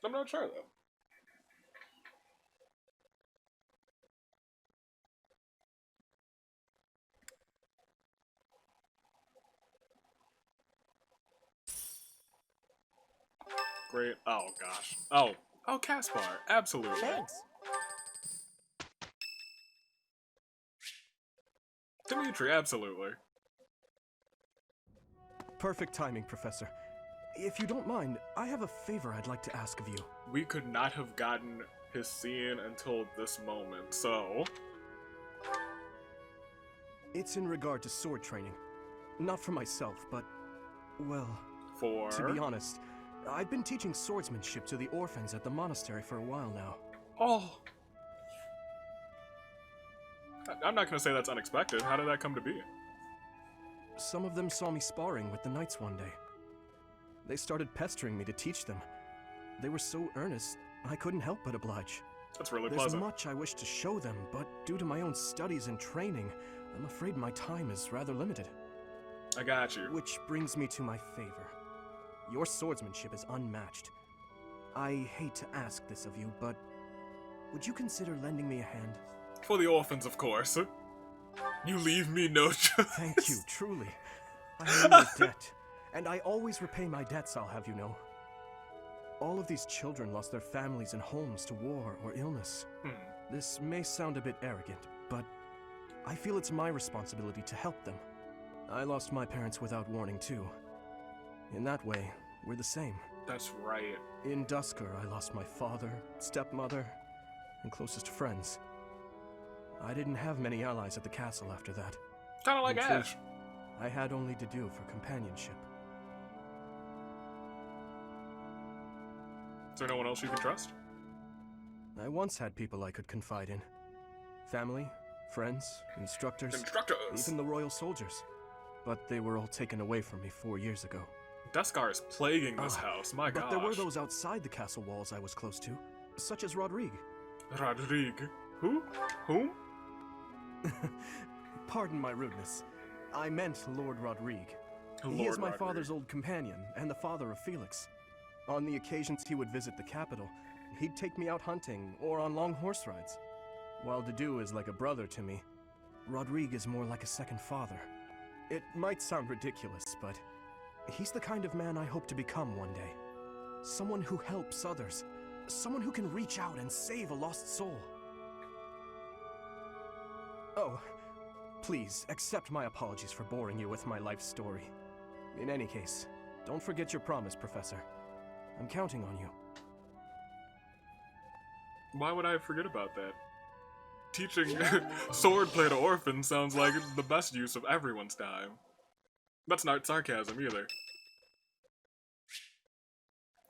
I'm not sure, though. Great. Oh, gosh. Oh, Caspar. Absolutely. Thanks. Dimitri, absolutely. Perfect timing, Professor. If you don't mind, I have a favor I'd like to ask of you. We could not have gotten his scene until this moment, so... It's in regard to sword training. Not for myself, but, well... For? To be honest, I've been teaching swordsmanship to the orphans at the monastery for a while now. Oh! I'm not gonna say that's unexpected. How did that come to be? Some of them saw me sparring with the knights one day. They started pestering me to teach them. They were so earnest, I couldn't help but oblige. That's really There's pleasant. much I wish to show them, but due to my own studies and training, I'm afraid my time is rather limited. I got you. Which brings me to my favor. Your swordsmanship is unmatched. I hate to ask this of you, but would you consider lending me a hand? For the orphans, of course. You leave me no choice. Thank you, truly. I am in debt, and I always repay my debts, I'll have you know. All of these children lost their families and homes to war or illness. This may sound a bit arrogant, but I feel it's my responsibility to help them. I lost my parents without warning, too. In that way, we're the same. That's right. In Dusker, I lost my father, stepmother, and closest friends. I didn't have many allies at the castle after that. Kinda like Ash. I had only Dedue for companionship. Is there no one else you can trust? I once had people I could confide in. Family, friends, instructors, even the royal soldiers. But they were all taken away from me 4 years ago. Duskar is plaguing this house, my gosh. But there were those outside the castle walls I was close to, such as Rodrigue. Rodrigue? Who? Whom? Pardon my rudeness. I meant Lord Rodrigue. He is my father's old companion, and the father of Felix. On the occasions he would visit the capital, he'd take me out hunting or on long horse rides. While Dedue is like a brother to me, Rodrigue is more like a second father. It might sound ridiculous, but he's the kind of man I hope to become one day. Someone who helps others. Someone who can reach out and save a lost soul. Oh, please, accept my apologies for boring you with my life story. In any case, don't forget your promise, Professor. I'm counting on you. Why would I forget about that? Teaching swordplay to orphans sounds like the best use of everyone's time. That's not sarcasm either.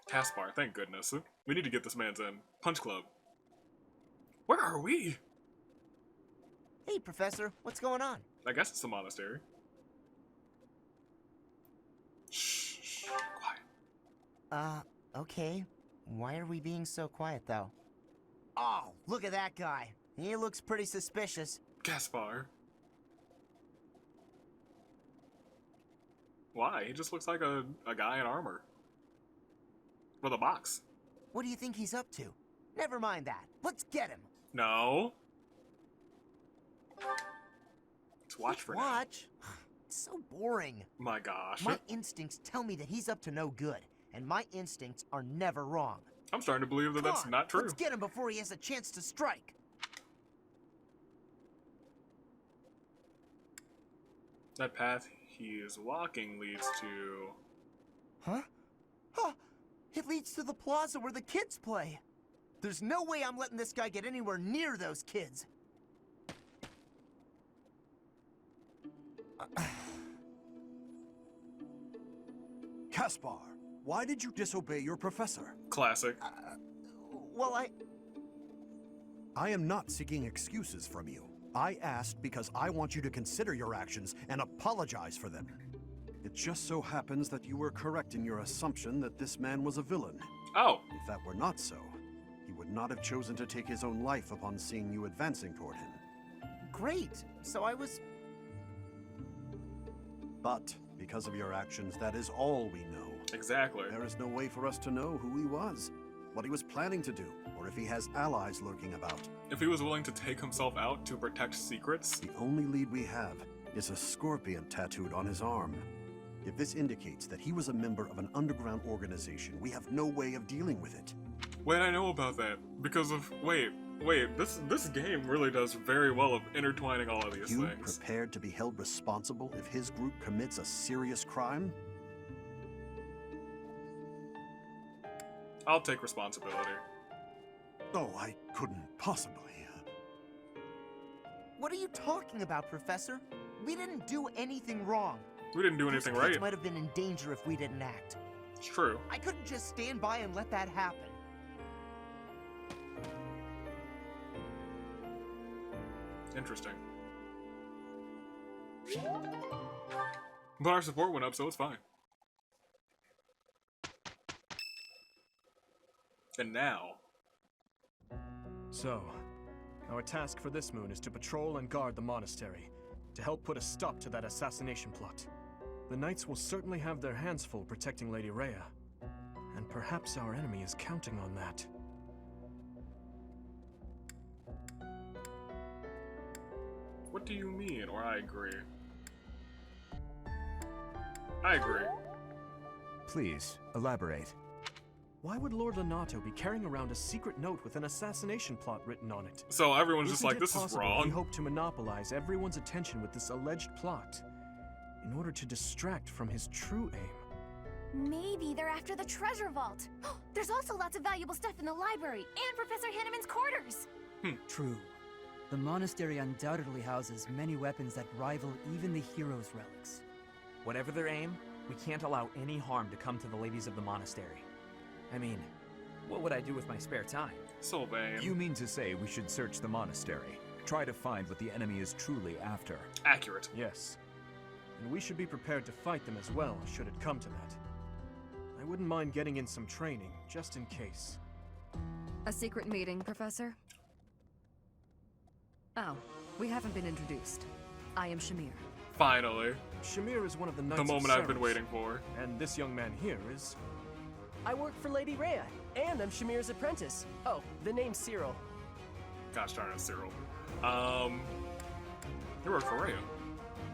Caspar, thank goodness. We need to get this man's in. Punch Club. Where are we? Hey, Professor, what's going on? I guess it's the monastery. Shh, quiet. Okay. Why are we being so quiet, though? Oh, look at that guy. He looks pretty suspicious. Caspar. Why? He just looks like a guy in armor. With a box. What do you think he's up to? Never mind that. Let's get him. No. Let's watch for now. Watch? It's so boring. My gosh. My instincts tell me that he's up to no good, and my instincts are never wrong. I'm starting to believe that that's not true. Let's get him before he has a chance to strike. That path he is walking leads to... Huh? Huh! It leads to the plaza where the kids play. There's no way I'm letting this guy get anywhere near those kids. Caspar, why did you disobey your professor? Classic. Well, I am not seeking excuses from you. I asked because I want you to consider your actions and apologize for them. It just so happens that you were correct in your assumption that this man was a villain. Oh. If that were not so, he would not have chosen to take his own life upon seeing you advancing toward him. Great. So I was... But, because of your actions, that is all we know. Exactly. There is no way for us to know who he was, what he was planning to do, or if he has allies lurking about. If he was willing to take himself out to protect secrets? The only lead we have is a scorpion tattooed on his arm. If this indicates that he was a member of an underground organization, we have no way of dealing with it. Wait, I know about that. Because of... Wait, this game really does very well of intertwining all of these things. You prepared to be held responsible if his group commits a serious crime? I'll take responsibility. Oh, I couldn't possibly. What are you talking about, Professor? We didn't do anything wrong. We didn't do anything Those right. kids might have been in danger if we didn't act. It's true. I couldn't just stand by and let that happen. Interesting. But our support went up, so it's fine. And now... So, our task for this moon is to patrol and guard the monastery, to help put a stop to that assassination plot. The knights will certainly have their hands full protecting Lady Rhea, and perhaps our enemy is counting on that. What do you mean? Or I agree. I agree. Please, elaborate. Why would Lord Lonato be carrying around a secret note with an assassination plot written on it? So everyone's just like, this is possible wrong. We hope to monopolize everyone's attention with this alleged plot, in order to distract from his true aim. Maybe they're after the treasure vault. There's also lots of valuable stuff in the library and Professor Hanneman's quarters. True. The monastery undoubtedly houses many weapons that rival even the hero's relics. Whatever their aim, we can't allow any harm to come to the ladies of the monastery. I mean, what would I do with my spare time? So vain. You mean to say we should search the monastery? Try to find what the enemy is truly after. Accurate. Yes. And we should be prepared to fight them as well, should it come to that. I wouldn't mind getting in some training, just in case. A secret meeting, Professor? Oh, we haven't been introduced. I am Shamir. Finally. Shamir is one of the knights The moment I've been waiting for. And this young man here is... I work for Lady Rhea, and I'm Shamir's apprentice. Oh, the name's Cyril. Gosh darn it, Cyril. You work for Rhea.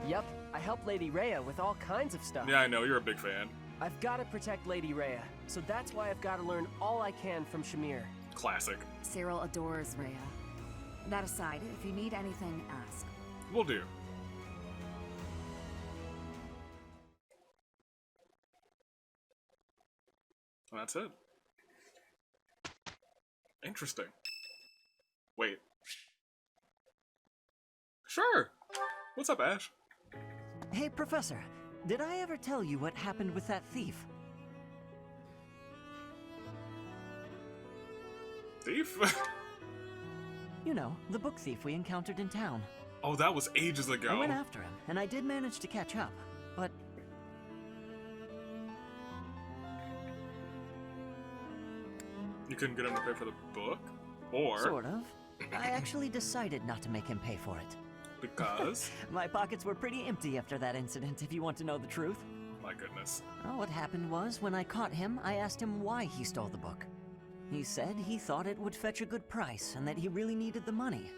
Yep, I help Lady Rhea with all kinds of stuff. Yeah, I know, you're a big fan. I've got to protect Lady Rhea, so that's why I've got to learn all I can from Shamir. Classic. Cyril adores Rhea. That aside, if you need anything, ask. Will do. And that's it. Interesting. Wait. Sure! What's up, Ash? Hey, Professor. Did I ever tell you what happened with that thief? Thief? You know, the book thief we encountered in town. Oh, that was ages ago. I went after him, and I did manage to catch up, but... You couldn't get him to pay for the book? Or... Sort of. I actually decided not to make him pay for it. Because? My pockets were pretty empty after that incident, if you want to know the truth. My goodness. Well, what happened was, when I caught him, I asked him why he stole the book. He said he thought it would fetch a good price, and that he really needed the money.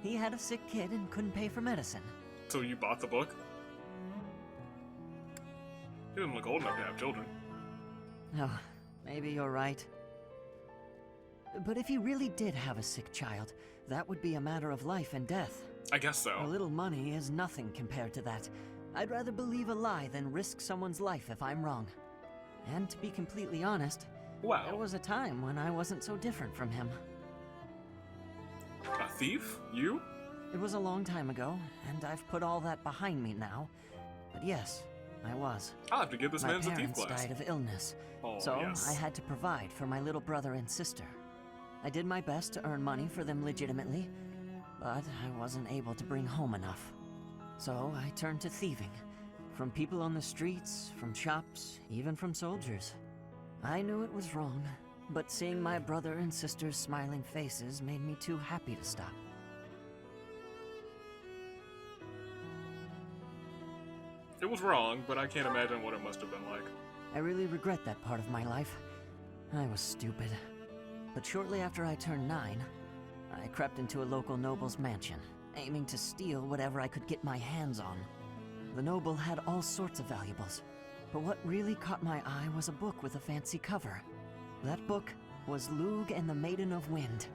He had a sick kid and couldn't pay for medicine. So you bought the book? He didn't look old enough to have children. Oh, maybe you're right. But if he really did have a sick child, that would be a matter of life and death. I guess so. A little money is nothing compared to that. I'd rather believe a lie than risk someone's life if I'm wrong. And to be completely honest, wow. There was a time when I wasn't so different from him. A thief? You? It was a long time ago, and I've put all that behind me now. But yes, I was. I'll have to give this man a thief My parents class. died of illness, oh, so yes. I had to provide for my little brother and sister. I did my best to earn money for them legitimately, but I wasn't able to bring home enough. So I turned to thieving. From people on the streets, from shops, even from soldiers. I knew it was wrong, but seeing my brother and sister's smiling faces made me too happy to stop. It was wrong, but I can't imagine what it must have been like. I really regret that part of my life. I was stupid. But shortly after I turned 9, I crept into a local noble's mansion, aiming to steal whatever I could get my hands on. The noble had all sorts of valuables, but what really caught my eye was a book with a fancy cover. That book was Lug and the Maiden of Wind.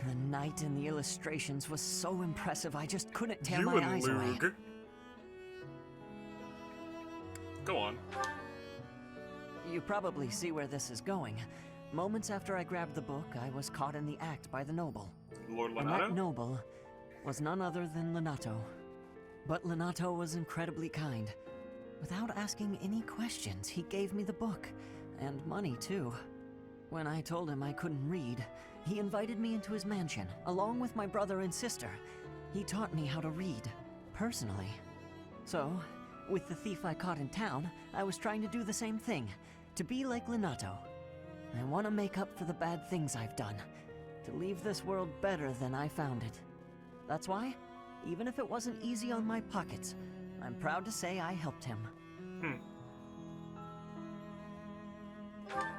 The knight in the illustrations was so impressive I just couldn't tear my eyes away. Go on. You probably see where this is going. Moments after I grabbed the book, I was caught in the act by the noble. Lord Lonato? And that noble was none other than Lonato. But Lonato was incredibly kind. Without asking any questions, he gave me the book, and money too. When I told him I couldn't read, he invited me into his mansion, along with my brother and sister. He taught me how to read, personally. So, with the thief I caught in town, I was trying to do the same thing, to be like Lonato. I want to make up for the bad things I've done, to leave this world better than I found it. That's why, even if it wasn't easy on my pockets, I'm proud to say I helped him.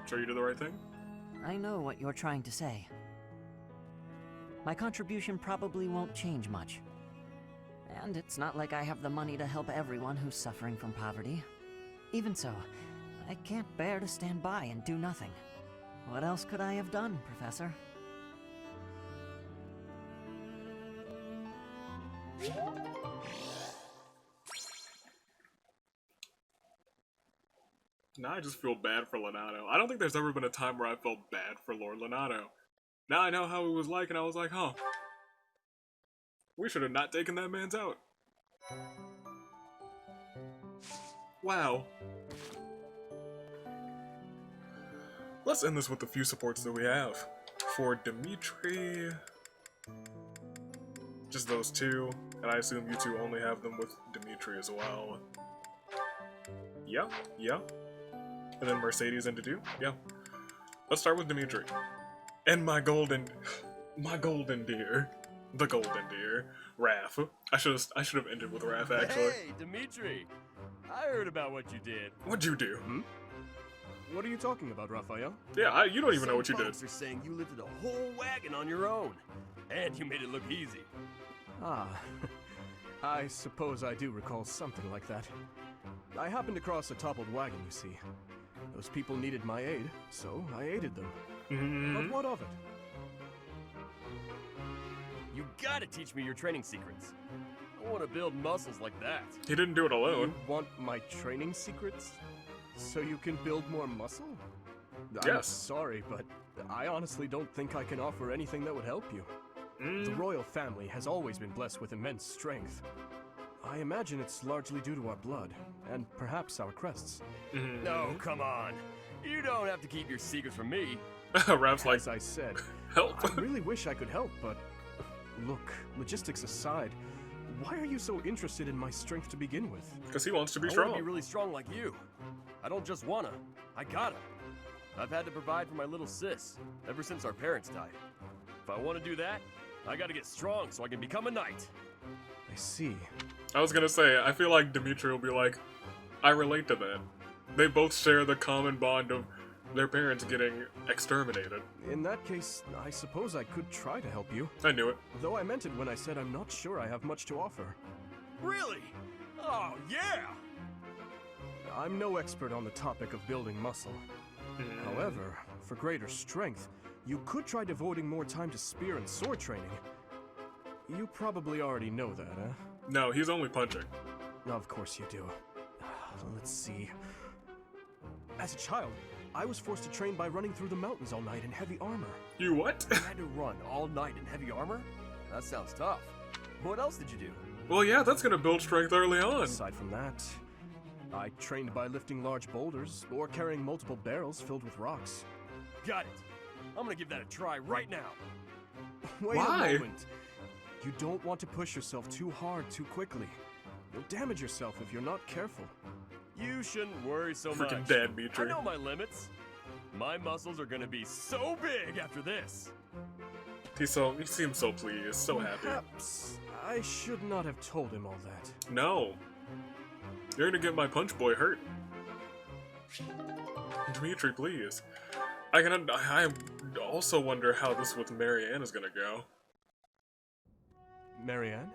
Sure you did the right thing? I know what you're trying to say. My contribution probably won't change much. And it's not like I have the money to help everyone who's suffering from poverty. Even so, I can't bear to stand by and do nothing. What else could I have done, Professor? Now I just feel bad for Lonato. I don't think there's ever been a time where I felt bad for Lord Lonato. Now I know how he was like, and I was like, huh. We should have not taken that man's out. Wow. Let's end this with the few supports that we have. For Dimitri, just those two, and I assume you two only have them with Dimitri as well. Yeah, yeah. And then Mercedes and Dedue, yeah. Let's start with Dimitri. And my golden deer. The golden deer. Raph. I should have ended with Raph, actually. Hey, Dimitri! I heard about what you did. What'd you do? What are you talking about, Raphael? Yeah, you don't even know what you did. Folks are saying you lifted a whole wagon on your own. And you made it look easy. Ah, I suppose I do recall something like that. I happened across a toppled wagon, you see. Those people needed my aid, so I aided them. But what of it? You gotta teach me your training secrets. I want to build muscles like that. He didn't do it alone. You want my training secrets? So you can build more muscle? Yes. I'm sorry, but I honestly don't think I can offer anything that would help you. The royal family has always been blessed with immense strength. I imagine it's largely due to our blood, and perhaps our crests. No, come on. You don't have to keep your secrets from me. Rap's like, as I said, help. I really wish I could help, but look, logistics aside, why are you so interested in my strength to begin with? Because he wants to be I strong. want to be really strong like you. I don't just wanna, I gotta. I've had to provide for my little sis ever since our parents died. If I want to do that, I gotta get strong so I can become a knight. I see. I was gonna say, I feel like Dimitri will be like, I relate to that. They both share the common bond of their parents getting exterminated. In that case, I suppose I could try to help you. I knew it. Though I meant it when I said I'm not sure I have much to offer. Really? Oh, yeah! I'm no expert on the topic of building muscle. However, for greater strength, you could try devoting more time to spear and sword training. You probably already know that, huh? No, he's only punching. Of course you do. Let's see. As a child, I was forced to train by running through the mountains all night in heavy armor. You what? You had to run all night in heavy armor? That sounds tough. What else did you do? Well, yeah, that's gonna build strength early on. Aside from that, I trained by lifting large boulders or carrying multiple barrels filled with rocks. Got it. I'm gonna give that a try right now. Wait Why? a moment. You don't want to push yourself too hard too quickly. You'll damage yourself if you're not careful. You shouldn't worry so much. Freaking dead, Dimitri. I know my limits. My muscles are gonna be so big after this. He seems so pleased, so happy. Perhaps I should not have told him all that. No. You're gonna get my punch boy hurt. Dimitri, please. I also wonder how this with Marianne is gonna go. Marianne?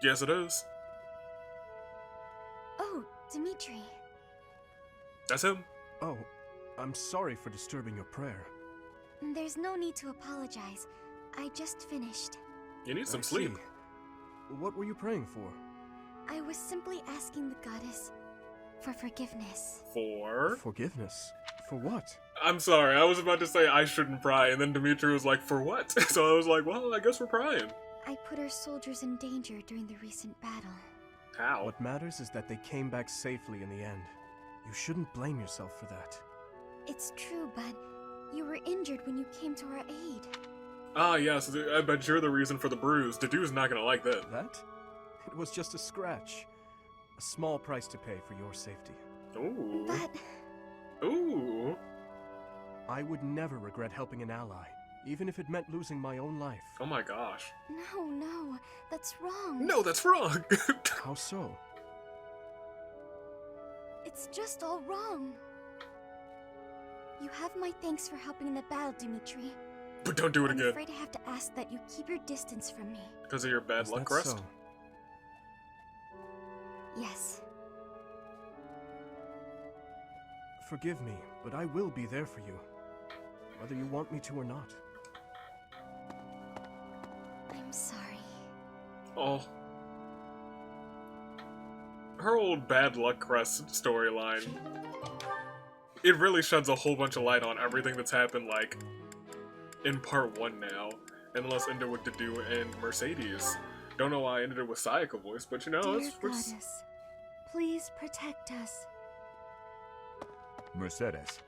Yes, it is. Oh, Dimitri. That's him. Oh, I'm sorry for disturbing your prayer. There's no need to apologize. I just finished. You need some sleep. What were you praying for? I was simply asking the goddess for forgiveness. For? Forgiveness? For what? I'm sorry, I was about to say I shouldn't pry, and then Dimitri was like, for what? So I was like, well, I guess we're prying. I put our soldiers in danger during the recent battle. How? What matters is that they came back safely in the end. You shouldn't blame yourself for that. It's true, but you were injured when you came to our aid. Ah, yes, I bet you're the reason for the bruise. Dedue's not gonna like that. That? It was just a scratch. A small price to pay for your safety. Ooh. But... Ooh. I would never regret helping an ally, even if it meant losing my own life. Oh my gosh. No, that's wrong. No, that's wrong! How so? It's just all wrong. You have my thanks for helping in the battle, Dimitri. But don't do it again. I'm afraid I have to ask that you keep your distance from me. Because of your bad luck crest? So? Yes. Forgive me, but I will be there for you, whether you want me to or not. I'm sorry. Oh. Her old bad luck crest storyline. It really sheds a whole bunch of light on everything that's happened, like, in part 1 now. And let's end it with Dedue and Mercedes. Don't know why I ended it with Sayaka voice, but you know, Dear Goddess, please protect us. Mercedes.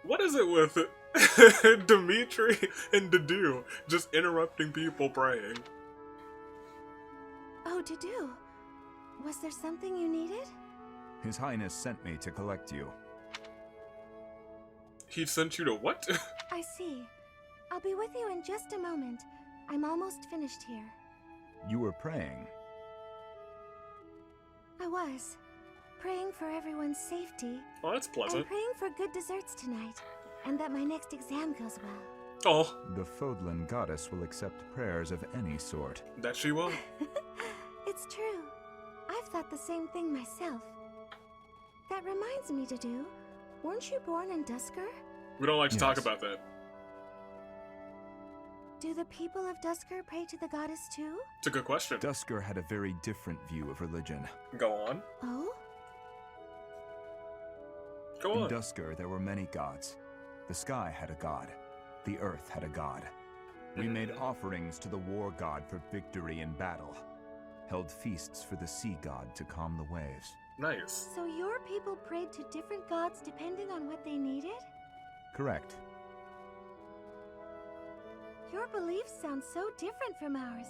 What is it with Dimitri and Dedue just interrupting people praying? Oh, Dedue. Was there something you needed? His Highness sent me to collect you. He sent you to what? I see. I'll be with you in just a moment. I'm almost finished here. You were praying. I was. Praying for everyone's safety. Oh, that's pleasant. And praying for good desserts tonight. And that my next exam goes well. Oh. The Fodlan goddess will accept prayers of any sort. That she will. It's true. I've thought the same thing myself. That reminds me, Dedue. Weren't you born in Duscur? We don't like to talk about that. Do the people of Duscur pray to the goddess too? It's a good question. Duscur had a very different view of religion. Go on. Oh? Go on. In Duscur, there were many gods. The sky had a god. The earth had a god. We made offerings to the war god for victory in battle. Held feasts for the sea god to calm the waves. Nice. So your people prayed to different gods depending on what they needed? Correct. Your beliefs sound so different from ours.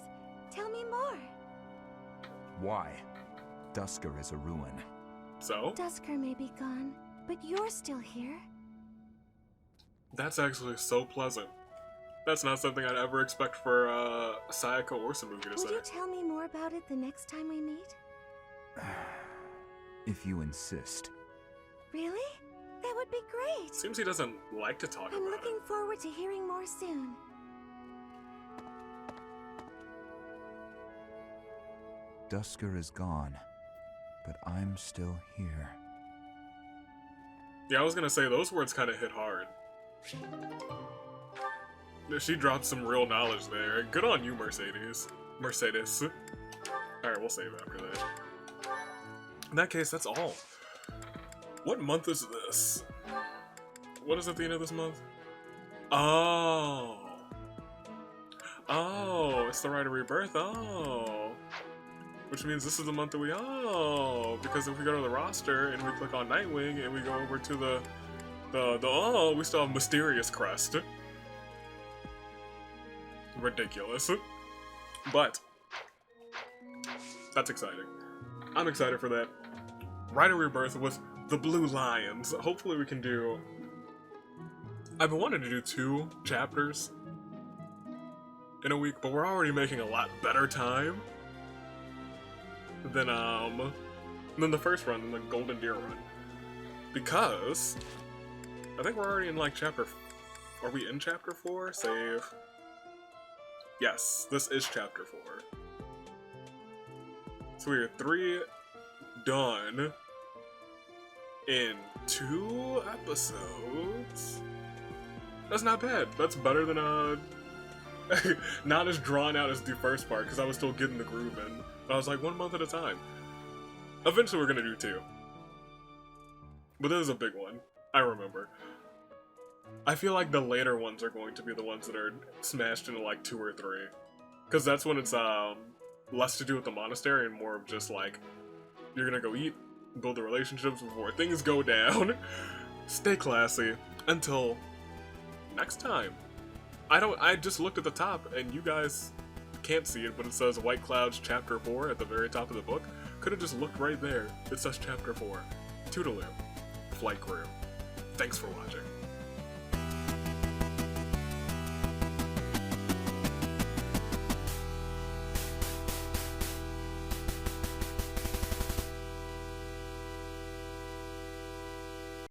Tell me more. Why? Duscur is a ruin. So? Duscur may be gone, but you're still here. That's actually so pleasant. That's not something I'd ever expect for Sayaka or Samugi to say. Would you tell me more about it the next time we meet? If you insist. Really? That would be great. Seems he doesn't like to talk about it. I'm looking forward to hearing more soon. Duscur is gone, but I'm still here. Yeah, I was gonna say, those words kind of hit hard. She dropped some real knowledge there. Good on you, Mercedes. Alright, we'll save after that. In that case, that's all. What month is this? What is at the end of this month? Oh. Oh, it's the Rite of Rebirth. Oh. Which means this is the month that we... Oh. Because if we go to the roster and we click on Nightwing and we go over to the oh, we still have Mysterious Crest. Ridiculous. But that's exciting. I'm excited for that. Rite of Rebirth with the Blue Lions. Hopefully we can do... I've been wanting to do 2 chapters in a week, but we're already making a lot better time than the first run, than the Golden Deer run. Because I think we're already in like chapter... Are we in chapter 4? Save. Yes, this is chapter 4. So we are 3 done in 2 episodes. That's not bad. That's better than not as drawn out as the first part, because I was still getting the groove in. I was like, 1 month at a time. Eventually we're gonna do 2. But this is a big one. I remember. I feel like the later ones are going to be the ones that are smashed into like 2 or 3. Because that's when it's less to do with the monastery and more of just like, you're gonna go eat, build the relationships before things go down. Stay classy until next time. I just looked at the top and you guys can't see it, but it says White Clouds Chapter 4 at the very top of the book. Could have just looked right there. It says Chapter 4. Toodaloo. Flight Crew. Thanks for watching.